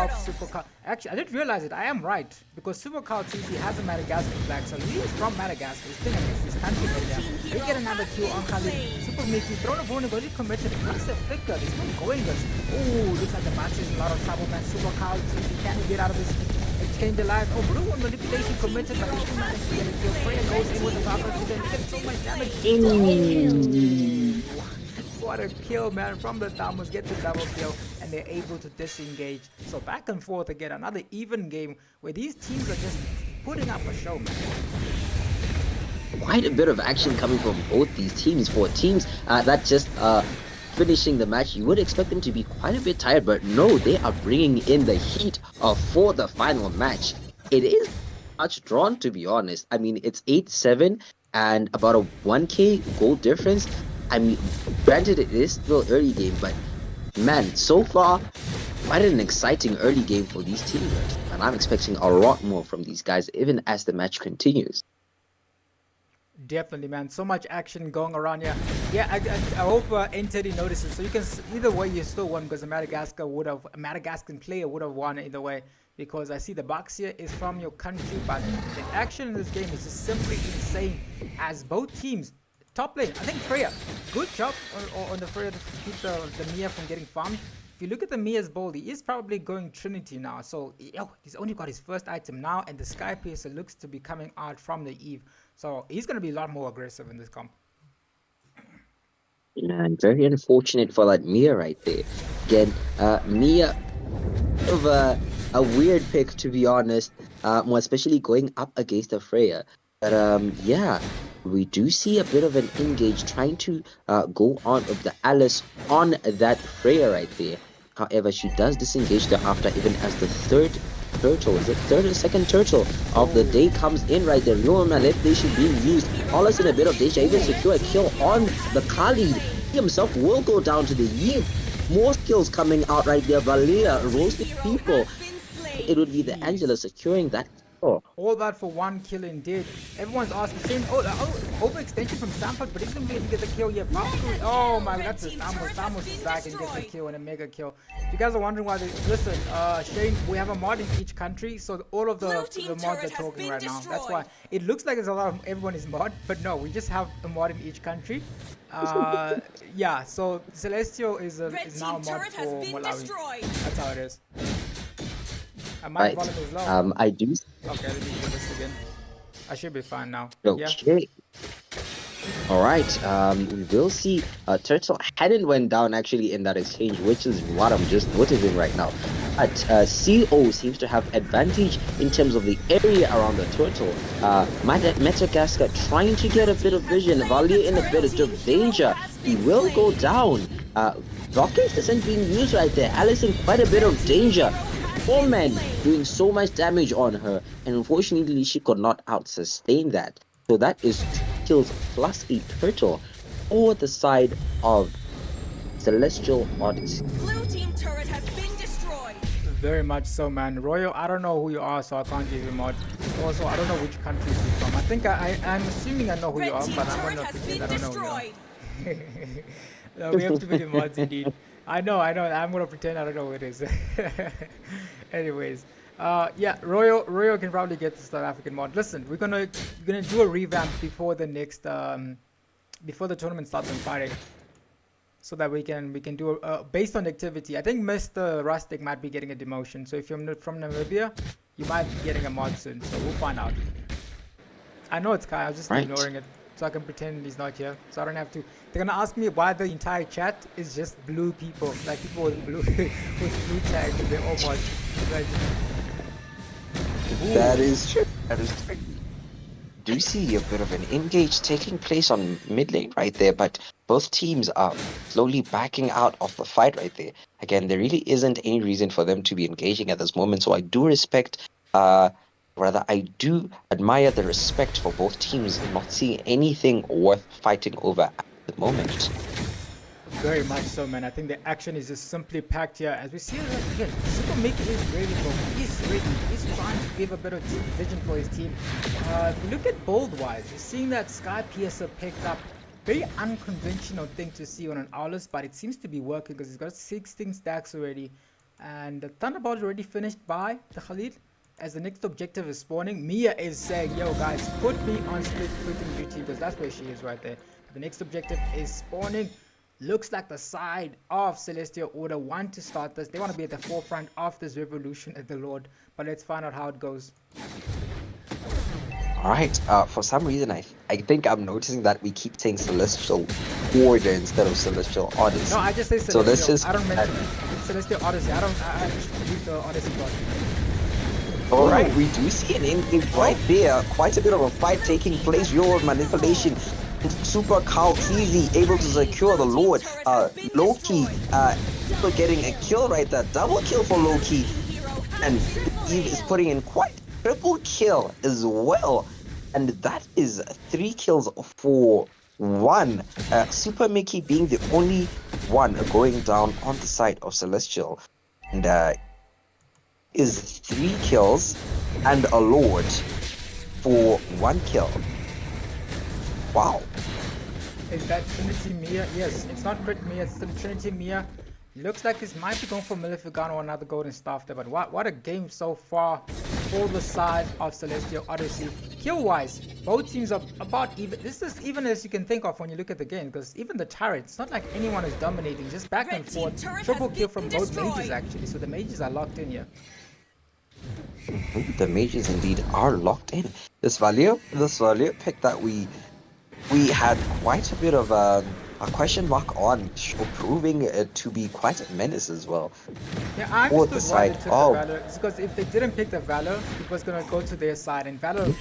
of Supercar. Actually, I didn't realize it. I am right because Supercar TC has a Madagascar flag, so he is from Madagascar. He's playing against his country right now. They get another kill on Khalid. Super Mickey thrown a bonus, but he committed massive flicker. There's no going this. Oh, looks like the match is in a lot of trouble, man. Supercar TC can get out of this. Exchange alive. Oh, blue one manipulation committed, but they still managed to get a kill. Freya goes in with the power to them. Get so much damage. What a kill, man. From the Thamus, get the double kill, and they're able to disengage. So back and forth again, another even game where these teams are just putting up a show, man. Quite a bit of action coming from both these teams. For teams that just finishing the match, you would expect them to be quite a bit tired, but no, they are bringing in the heat for the final match. It is much drawn, to be honest. I mean, it's 8-7 and about a 1k goal difference. I mean, granted, it is still early game, but man, so far, quite an exciting early game for these teams, and I'm expecting a lot more from these guys even as the match continues. Definitely, man. So much action going around here. Yeah, I hope NTD notices. So you can either way you still won because a Madagascan player would have won either way. Because I see the box here is from your country, but the action in this game is just simply insane. As both teams, top lane, I think Freya, good job on the Freya to keep the Mia from getting farmed. If you look at the Mia's build, he is probably going Trinity now. So he's only got his first item now, and the Sky Piercer looks to be coming out from the Eve. So he's going to be a lot more aggressive in this comp. And very unfortunate for that Mia right there. Again, Mia of a weird pick, to be honest, more especially going up against the Freya. But yeah, we do see a bit of an engage trying to go on of the Alice on that Freya right there. However, she does disengage thereafter, even as the third turtle, is it third or second turtle of the day comes in right there. No manipulation being used. Alles in a bit of danger, able to secure a kill on the Khalid. He himself will go down to the Eve. More skills coming out right there. Valia roasting people. It would be the Angela securing that. All that for one kill indeed. Everyone's asking, overextension from Sanford, but he's going to be able to get the kill here. Oh my, that's it. Thamus is back and gets a kill and a mega kill. If you guys are wondering why listen, Shane, we have a mod in each country, so all of the mods are talking right now. That's why it looks like there's a lot of everyone is mod, but no, we just have a mod in each country. Yeah, so Celestial is now a mod for Malawi. That's how it is. Right. I do. Okay, let me do this again. I should be fine now. Okay. Yeah. All right. We will see. Turtle hadn't went down actually in that exchange, which is what I'm just noticing right now. But CO seems to have advantage in terms of the area around the turtle. Metagaskar trying to get a bit of vision. Valia in a bit of danger. He will go down. Rocket's descent being used right there. Alice in quite a bit of danger. 4 men doing so much damage on her, and unfortunately she could not out-sustain that. So that is 2 kills plus a turtle for the side of Celestial Odyssey. Blue team turret has been destroyed. Very much so, man. Royal, I don't know who you are, so I can't give you mod. Also, I don't know which country you're from. I think I'm assuming I know who you are, but I'm gonna pretend I don't know who you are. No, we have too many mods indeed. I know. I'm gonna pretend I don't know who it is. Anyways, Yeah, Royal can probably get the South African mod. Listen, we're gonna do a revamp before the next before the tournament starts on Friday, so that we can do based on activity. I think Mr. Rustic might be getting a demotion. So if you're from Namibia, you might be getting a mod soon. So we'll find out. I know it's Kai. I was just ignoring it, so I can pretend he's not here. So I don't have to. They're gonna ask me why the entire chat is just blue people, like people with blue with blue tags. They're all mods. Like, that is true. That is true. Do see a bit of an engage taking place on mid lane right there, but both teams are slowly backing out of the fight right there. Again, there really isn't any reason for them to be engaging at this moment, so I do respect, I do admire the respect for both teams and not seeing anything worth fighting over at the moment. Very much so, man. I think the action is just simply packed here. As we see again, Super Mickey is ready, bro. He's ready. He's trying to give a bit of vision for his team. If you look at bold-wise, you're seeing that Sky Piercer picked up. Very unconventional thing to see on an Owlus, but it seems to be working because he's got 16 stacks already. And the Thunderbolt already finished by the Khalid. As the next objective is spawning, Mia is saying, yo guys, put me on split footing duty, because that's where she is right there. The next objective is spawning. Looks like the side of Celestial Order want to start this. They want to be at the forefront of this revolution at the Lord. But let's find out how it goes. Alright, for some reason I think I'm noticing that we keep saying Celestial Order instead of Celestial Odyssey. No, I just say Celestial. So let's just, I don't mention it. It's Celestial Odyssey. I just leave the Odyssey part. Alright, we do see an engage right there. Quite a bit of a fight taking place. Your manipulation. Super Cow easy able to secure the Lord. Loki getting a kill right there. Double kill for Loki. And Eve is putting in quite triple kill as well. And that is 3 kills for 1. Super Mickey being the only one going down on the side of Celestial. And is 3 kills and a Lord for 1 kill. Wow. Is that Trinity Mia? Yes, it's not Crit Mia, it's the Trinity Mia. Looks like this might be going for Maleficant or another golden staff there, but what a game so far for the side of Celestial Odyssey. Kill-wise, both teams are about even. This is even as you can think of when you look at the game, because even the turret, it's not like anyone is dominating, just back and forth. Triple kill from both mages actually, so the mages are locked in here. The mages indeed are locked in. This Valier pick that we had quite a bit of a question mark on, proving it to be quite a menace as well. Yeah, I understood why they took the Valor. It's because if they didn't pick the Valor, it was going to go to their side, and Valor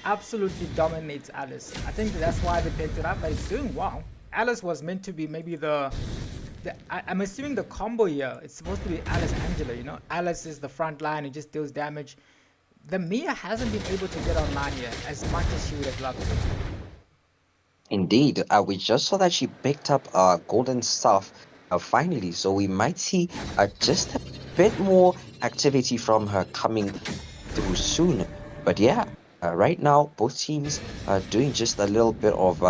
absolutely dominates Alice. I think that's why they picked it up, but it's doing well. Alice was meant to be maybe I'm assuming the combo here, it's supposed to be Alice Angela, you know? Alice is the front line, it just deals damage. The Mia hasn't been able to get online yet, as much as she would have loved to. Indeed, we just saw that she picked up a golden staff finally, so we might see just a bit more activity from her coming through soon. But yeah, right now both teams are doing just a little bit of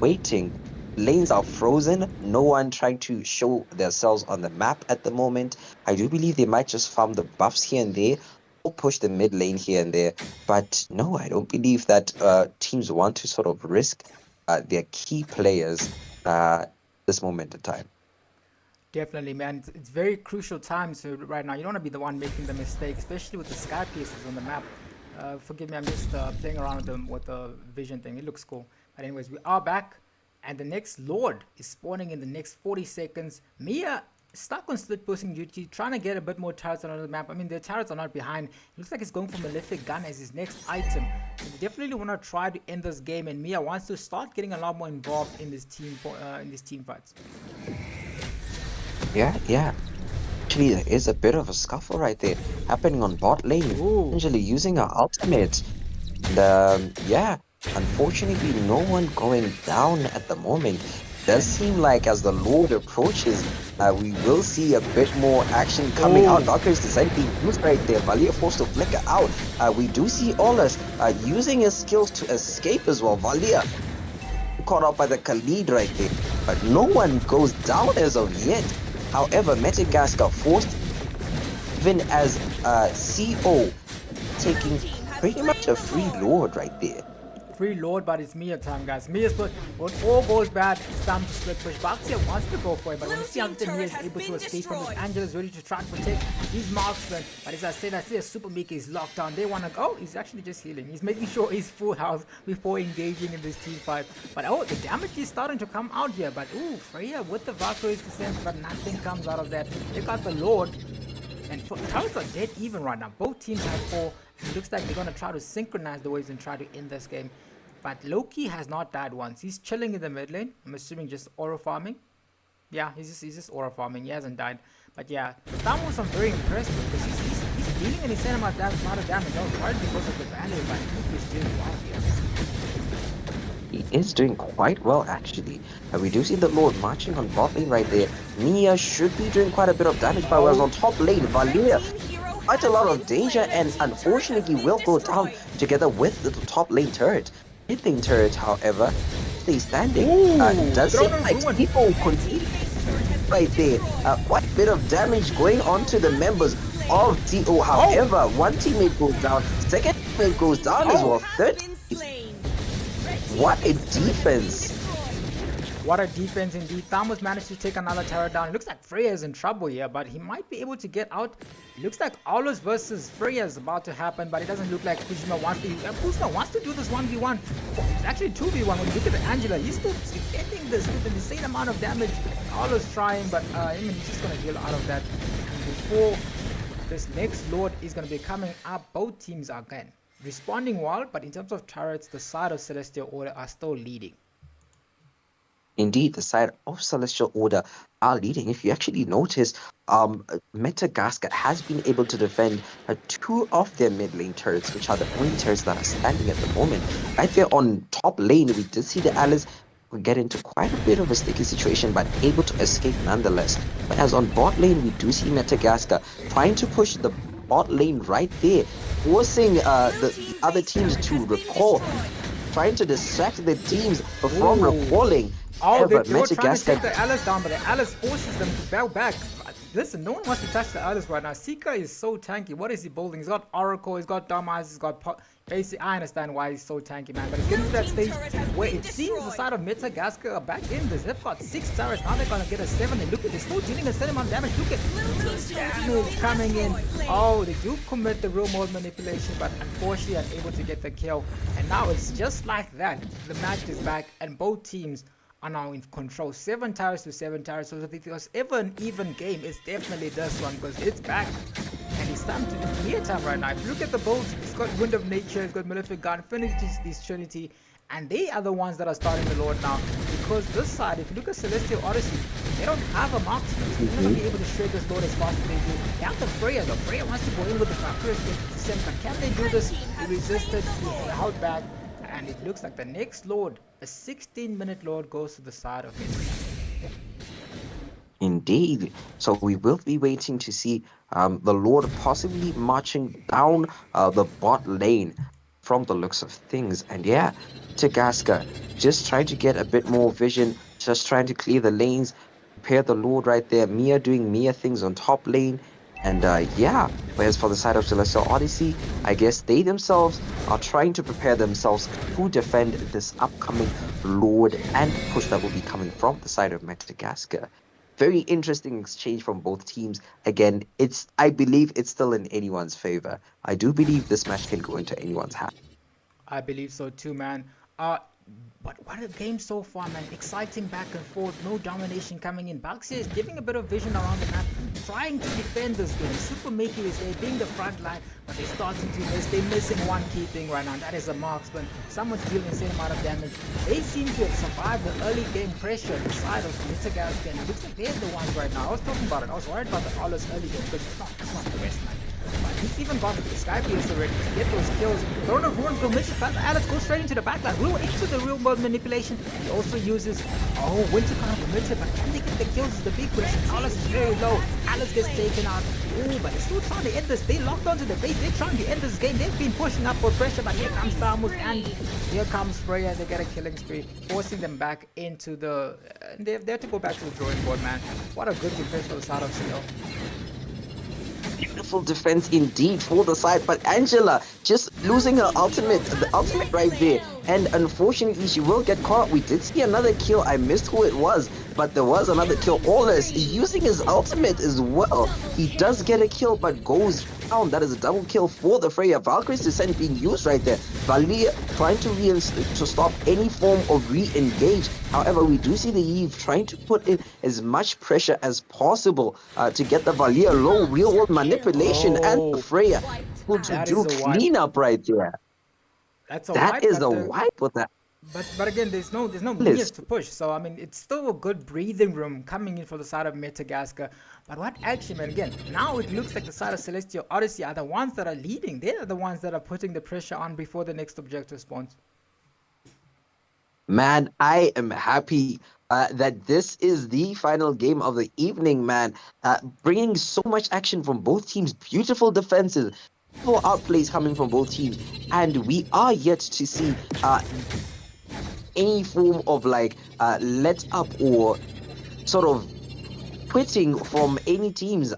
waiting. Lanes are frozen, no one trying to show themselves on the map at the moment. I do believe they might just farm the buffs here and there, or push the mid lane here and there, but no, I don't believe that teams want to sort of risk their key players this moment in time. Definitely, man. It's very crucial times right now. You don't want to be the one making the mistake, especially with the sky pieces on the map. Forgive me, I'm just playing around with the vision thing. It looks cool. But anyways, we are back, and the next Lord is spawning in the next 40 seconds. Mia stuck on split pushing duty, trying to get a bit more turrets on the map. I mean, the turrets are not behind. It looks like he's going for Malefic Gun as his next item. So they definitely want to try to end this game, and Mia wants to start getting a lot more involved in this team fights. Yeah. Actually, there is a bit of a scuffle right there happening on bot lane. Angela using her ultimate. And yeah, unfortunately, no one going down at the moment. Does seem like as the Lord approaches, we will see a bit more action coming out. Darker is decided to use right there. Valia forced to flicker out. We do see Olas using his skills to escape as well. Valia caught up by the Khalid right there, but no one goes down as of yet. However, Metagaskar forced even as CO taking pretty much a free lord right there. Free Lord, but it's Mia time, guys. Mia's put when all goes bad, it's time to split push. Baxia wants to go for it, but when you see how Mia is able to escape from this, Angela's ready to try to protect these marksmen. But as I said, I see a Super Mika is locked down. They want to go. He's actually just healing. He's making sure he's full health before engaging in this team fight. But oh, the damage is starting to come out here. But ooh, Freya with the Valkyrie's descent, but nothing comes out of that. They got the Lord. And turrets are dead even right now. Both teams have 4. It looks like they're going to try to synchronize the waves and try to end this game. But Loki has not died once. He's chilling in the mid lane. I'm assuming just aura farming. Yeah, he's just aura farming. He hasn't died. But yeah, Thamos I'm very impressed with because he's dealing an insane amount of damage. I was worried because of the value, but he's doing well here. He is doing quite well actually. And we do see the Lord marching on bot lane right there. Mia should be doing quite a bit of damage, but whereas on top lane, Valia quite a lot of danger and unfortunately will go down together with the top lane turret. Mid lane turret, however, stays standing. Does seem like people continue right there. Quite a bit of damage going on to the members of TO. However, one teammate goes down, second teammate goes down as well. Third, what a defense! What a defense indeed. Thamos managed to take another tower down. Looks like Freya is in trouble here, but he might be able to get out. Looks like Aulus versus Freya is about to happen, but it doesn't look like Kuzma wants to. Kuzma wants to do this 1v1. It's actually 2v1. When you look at the Angela, he's still defending this with an insane amount of damage. Aulus trying, but he's just going to heal out of that. And before this next Lord is going to be coming up, both teams are again responding well, but in terms of turrets, the side of Celestial Order are still leading. Indeed, the side of Celestial Order are leading. If you actually notice, Metagaskar has been able to defend 2 of their mid lane turrets, which are the only turrets that are standing at the moment. Right there on top lane, we did see the Alice get into quite a bit of a sticky situation, but able to escape nonetheless. Whereas on bot lane, we do see Metagaskar trying to push the bot lane right there, forcing the other teams to recall, trying to distract the teams from recalling. Oh, they were trying to take the Alice down, but the Alice forces them to back back. Listen, no one wants to touch the Alice right now. Sika is so tanky. What is he building? He's got Oracle, he's got Dumb Eyes, he's got... Basically, I understand why he's so tanky, man. But it's getting to that stage where it seems the side of Metagaskar are back in this. They've got 6 turrets. Now they're going to get a 7. And look at this. Still dealing a certain amount of damage. Look at this damage coming in. Oh, they do commit the real mode manipulation, but unfortunately unable to get the kill. And now it's just like that. The match is back, and both teams are now in control. 7 towers to 7 towers. So if it was ever an even game, it's definitely this one because it's back. And it's time to do clear time right now. If you look at the builds, it's got Wind of Nature, it's got Malefic Gun, finishes this Trinity, and they are the ones that are starting the Lord now. Because this side, if you look at Celestial Odyssey, they don't have a marksman, so they're not going to be able to shred this Lord as fast as they do. They have the Freya, though. Freya wants to go in with the Valkyries, but can they do this? He resisted, he held back, and it looks like the next Lord, a 16-minute Lord, goes to the side of it. Indeed. So we will be waiting to see the Lord possibly marching down the bot lane from the looks of things. And yeah, Metagaskar just trying to get a bit more vision, just trying to clear the lanes, prepare the Lord right there. Mia doing Mia things on top lane. And yeah, whereas for the side of Celestial Odyssey, I guess they themselves are trying to prepare themselves to defend this upcoming Lord and push that will be coming from the side of Metagaskar. Very interesting exchange from both teams. Again, I believe it's still in anyone's favor. I do believe this match can go into anyone's hand. I believe so too, man. But what a game so far, man. Exciting back and forth. No domination coming in. Baxia is giving a bit of vision around the map, trying to defend this game. Super Mickey is there, being the front line, but they're starting to miss. They're missing one key thing right now, and that is a marksman. Someone's dealing the same amount of damage. They seem to have survived the early game pressure on the side of Metagaskar, and it looks like they're the ones right now. I was talking about it. I was worried about the Aulus early game because it's not the West line. But he's even got the Sky Pierce already to get those kills. Throne of Ruin will miss it, but Alex goes straight into the backline. Rule into the real world manipulation. He also uses Winter Crown to miss it, but can they get the kills is the big question. Alex is very low. Alex gets taken out. Ooh, but they're still trying to end this. They locked onto the base. They're trying to end this game. They've been pushing up for pressure, but here comes Thamos and here comes Freya. They get a killing spree, forcing them back into the... they have to go back to the drawing board, man. What a good defense for the side of CL. beautiful defense indeed for the side, but Angela just losing her ultimate, the ultimate right there, and unfortunately she will get caught. We did see another kill. I missed who it was, but there was another kill. Olas using his ultimate as well. He does get a kill, but goes down. That is a double kill for the Freya. Valkyrie's Descent being used right there. Valia trying to stop any form of re-engage. However, we do see the Eve trying to put in as much pressure as possible to get the Valia low. Real world manipulation and the Freya to do cleanup right there. That is a wipe with that. But again, there's no minions to push, so I mean it's still a good breathing room coming in for the side of Metagaskar. But what actually, man, again, now it looks like the side of Celestial Odyssey are the ones that are leading. They're the ones that are putting the pressure on before the next objective spawns. Man, I am happy that this is the final game of the evening, man. Bringing so much action from both teams, beautiful defenses, full outplays coming from both teams, and we are yet to see any form of like let up or sort of quitting from any teams.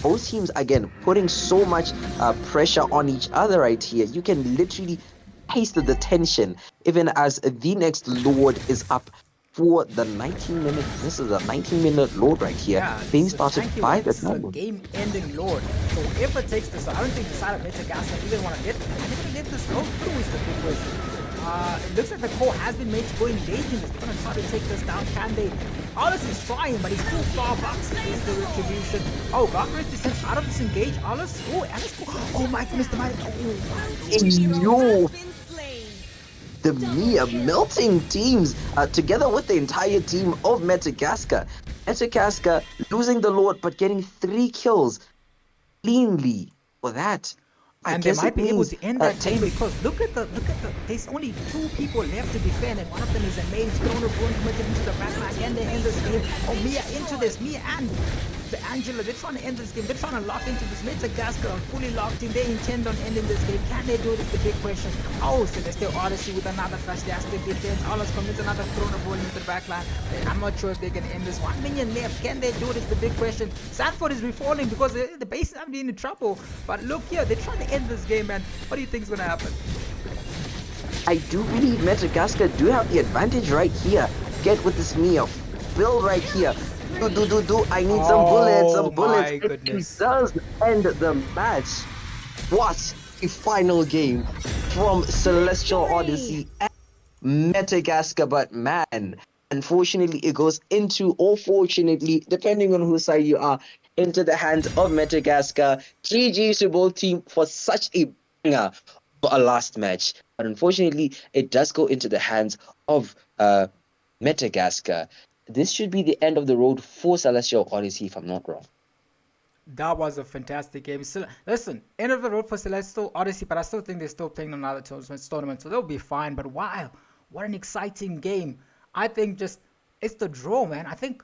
Both teams again putting so much pressure on each other right here. You can literally taste the tension even as the next Lord is up for the 19-minute. This is a 19-minute Lord right here, being started by the game-ending Lord. So whoever takes this, I don't think the side of Madagascar even want to let this go through is the big question. It looks like the call has been made to go engaging this. They're going to try to take this down. Can they? Alice is trying, but he's too far back. Is the retribution. Oh, Valkyrie is sent out of this engage. Alice. Oh, Alice. Oh my goodness, the mighty. Oh, the Mia melting teams together with the entire team of Metagaskar. Metagaskar losing the Lord, but getting 3 kills cleanly for that. And they might be able to end that game because look at the there's only 2 people left to defend, and one of them is a mage thrown a bone committed into the backline. Can they end this game? Oh, Mia into this. Mia and the Angela, they're trying to end this game. They're trying to lock into this. Metagaskar are fully locked in. They intend on ending this game. Can they do it? Is the big question. Oh, Celestial Odyssey with another fantastic defense. Alles commits another thrown a ball into the backline. I'm not sure if they can end this. 1 minion left. Can they do it? Is the big question. Sanford is refalling because the base is having in trouble. But look here, they're trying to end this game, man. What do you think is going to happen? I do believe Metagaskar do have the advantage right here. Get with this Mia. Build right here. I need some bullets. Some bullets. It does end the match. What a final game from Celestial Odyssey and Metagaskar. But man, unfortunately, it goes into, or fortunately, depending on whose side you are, into the hands of Metagaskar. GG's to both teams for such a banger for a last match. But unfortunately, it does go into the hands of Metagaskar. This should be the end of the road for Celestial Odyssey, if I'm not wrong. That was a fantastic game. So, listen, end of the road for Celestial Odyssey, but I still think they're still playing on other tournaments, so they'll be fine. But wow, what an exciting game. I think just, it's the draw, man. I think,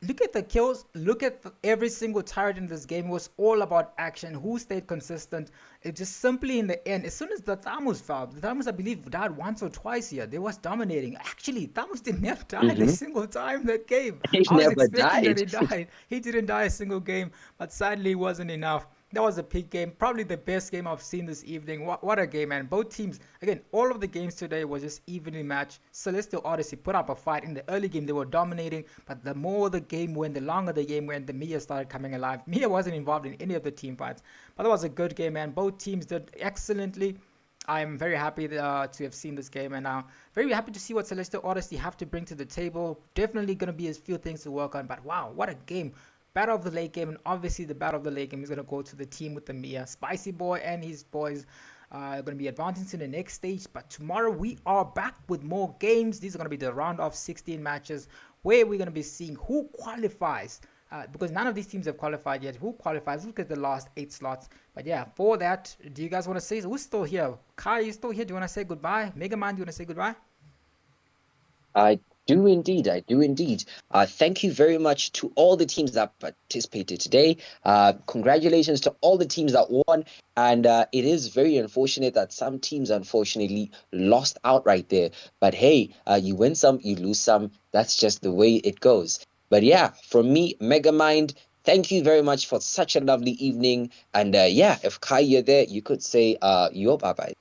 look at the kills, look at every single turret in this game. It was all about action, who stayed consistent. It just simply in the end, as soon as the Thamus fell, the Thamus I believe died once or twice here. They was dominating. Actually, Thamus did never die a single time in that game. He never died. That he died. He didn't die a single game, but sadly it wasn't enough. That was a peak game, probably the best game I've seen this evening. What a game, man. Both teams, again, all of the games today was just evenly matched. Celestial Odyssey put up a fight. In the early game, they were dominating, but the more the game went, the longer the game went, the Mia started coming alive. Mia wasn't involved in any of the team fights, but that was a good game, man. Both teams did excellently. I'm very happy to have seen this game, and very happy to see what Celestial Odyssey have to bring to the table. Definitely going to be a few things to work on, but wow, what a game. Battle of the late game, and obviously the battle of the late game is going to go to the team with the Mia. Spicy Boy and his boys are going to be advancing to the next stage, but tomorrow we are back with more games. These are going to be the round of 16 matches where we're going to be seeing who qualifies, because none of these teams have qualified yet. Who qualifies? Look at the last 8 slots. But yeah, for that, do you guys want to say, who's still here? Kai, you still here? Do you want to say goodbye? Mega Man, do you want to say goodbye? I do indeed. Thank you very much to all the teams that participated today. Congratulations to all the teams that won. And it is very unfortunate that some teams unfortunately lost out right there. But hey, you win some, you lose some. That's just the way it goes. But yeah, from me, Megamind, thank you very much for such a lovely evening. And yeah, if Kai, you're there, you could say your bye-bye.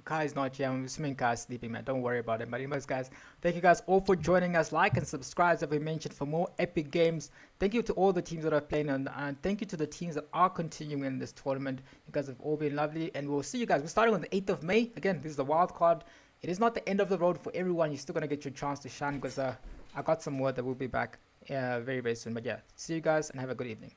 Kai's not here. I'm assuming Kai's sleeping, man. Don't worry about it. But anyways, guys, thank you guys all for joining us. Like and subscribe, as we mentioned, for more epic games. Thank you to all the teams that are playing, and thank you to the teams that are continuing in this tournament. You guys have all been lovely, and we'll see you guys. We're starting on the 8th of May. Again, this is the wild card. It is not the end of the road for everyone. You're still going to get your chance to shine, because I got some word that we'll be back very, very soon. But yeah, see you guys, and have a good evening.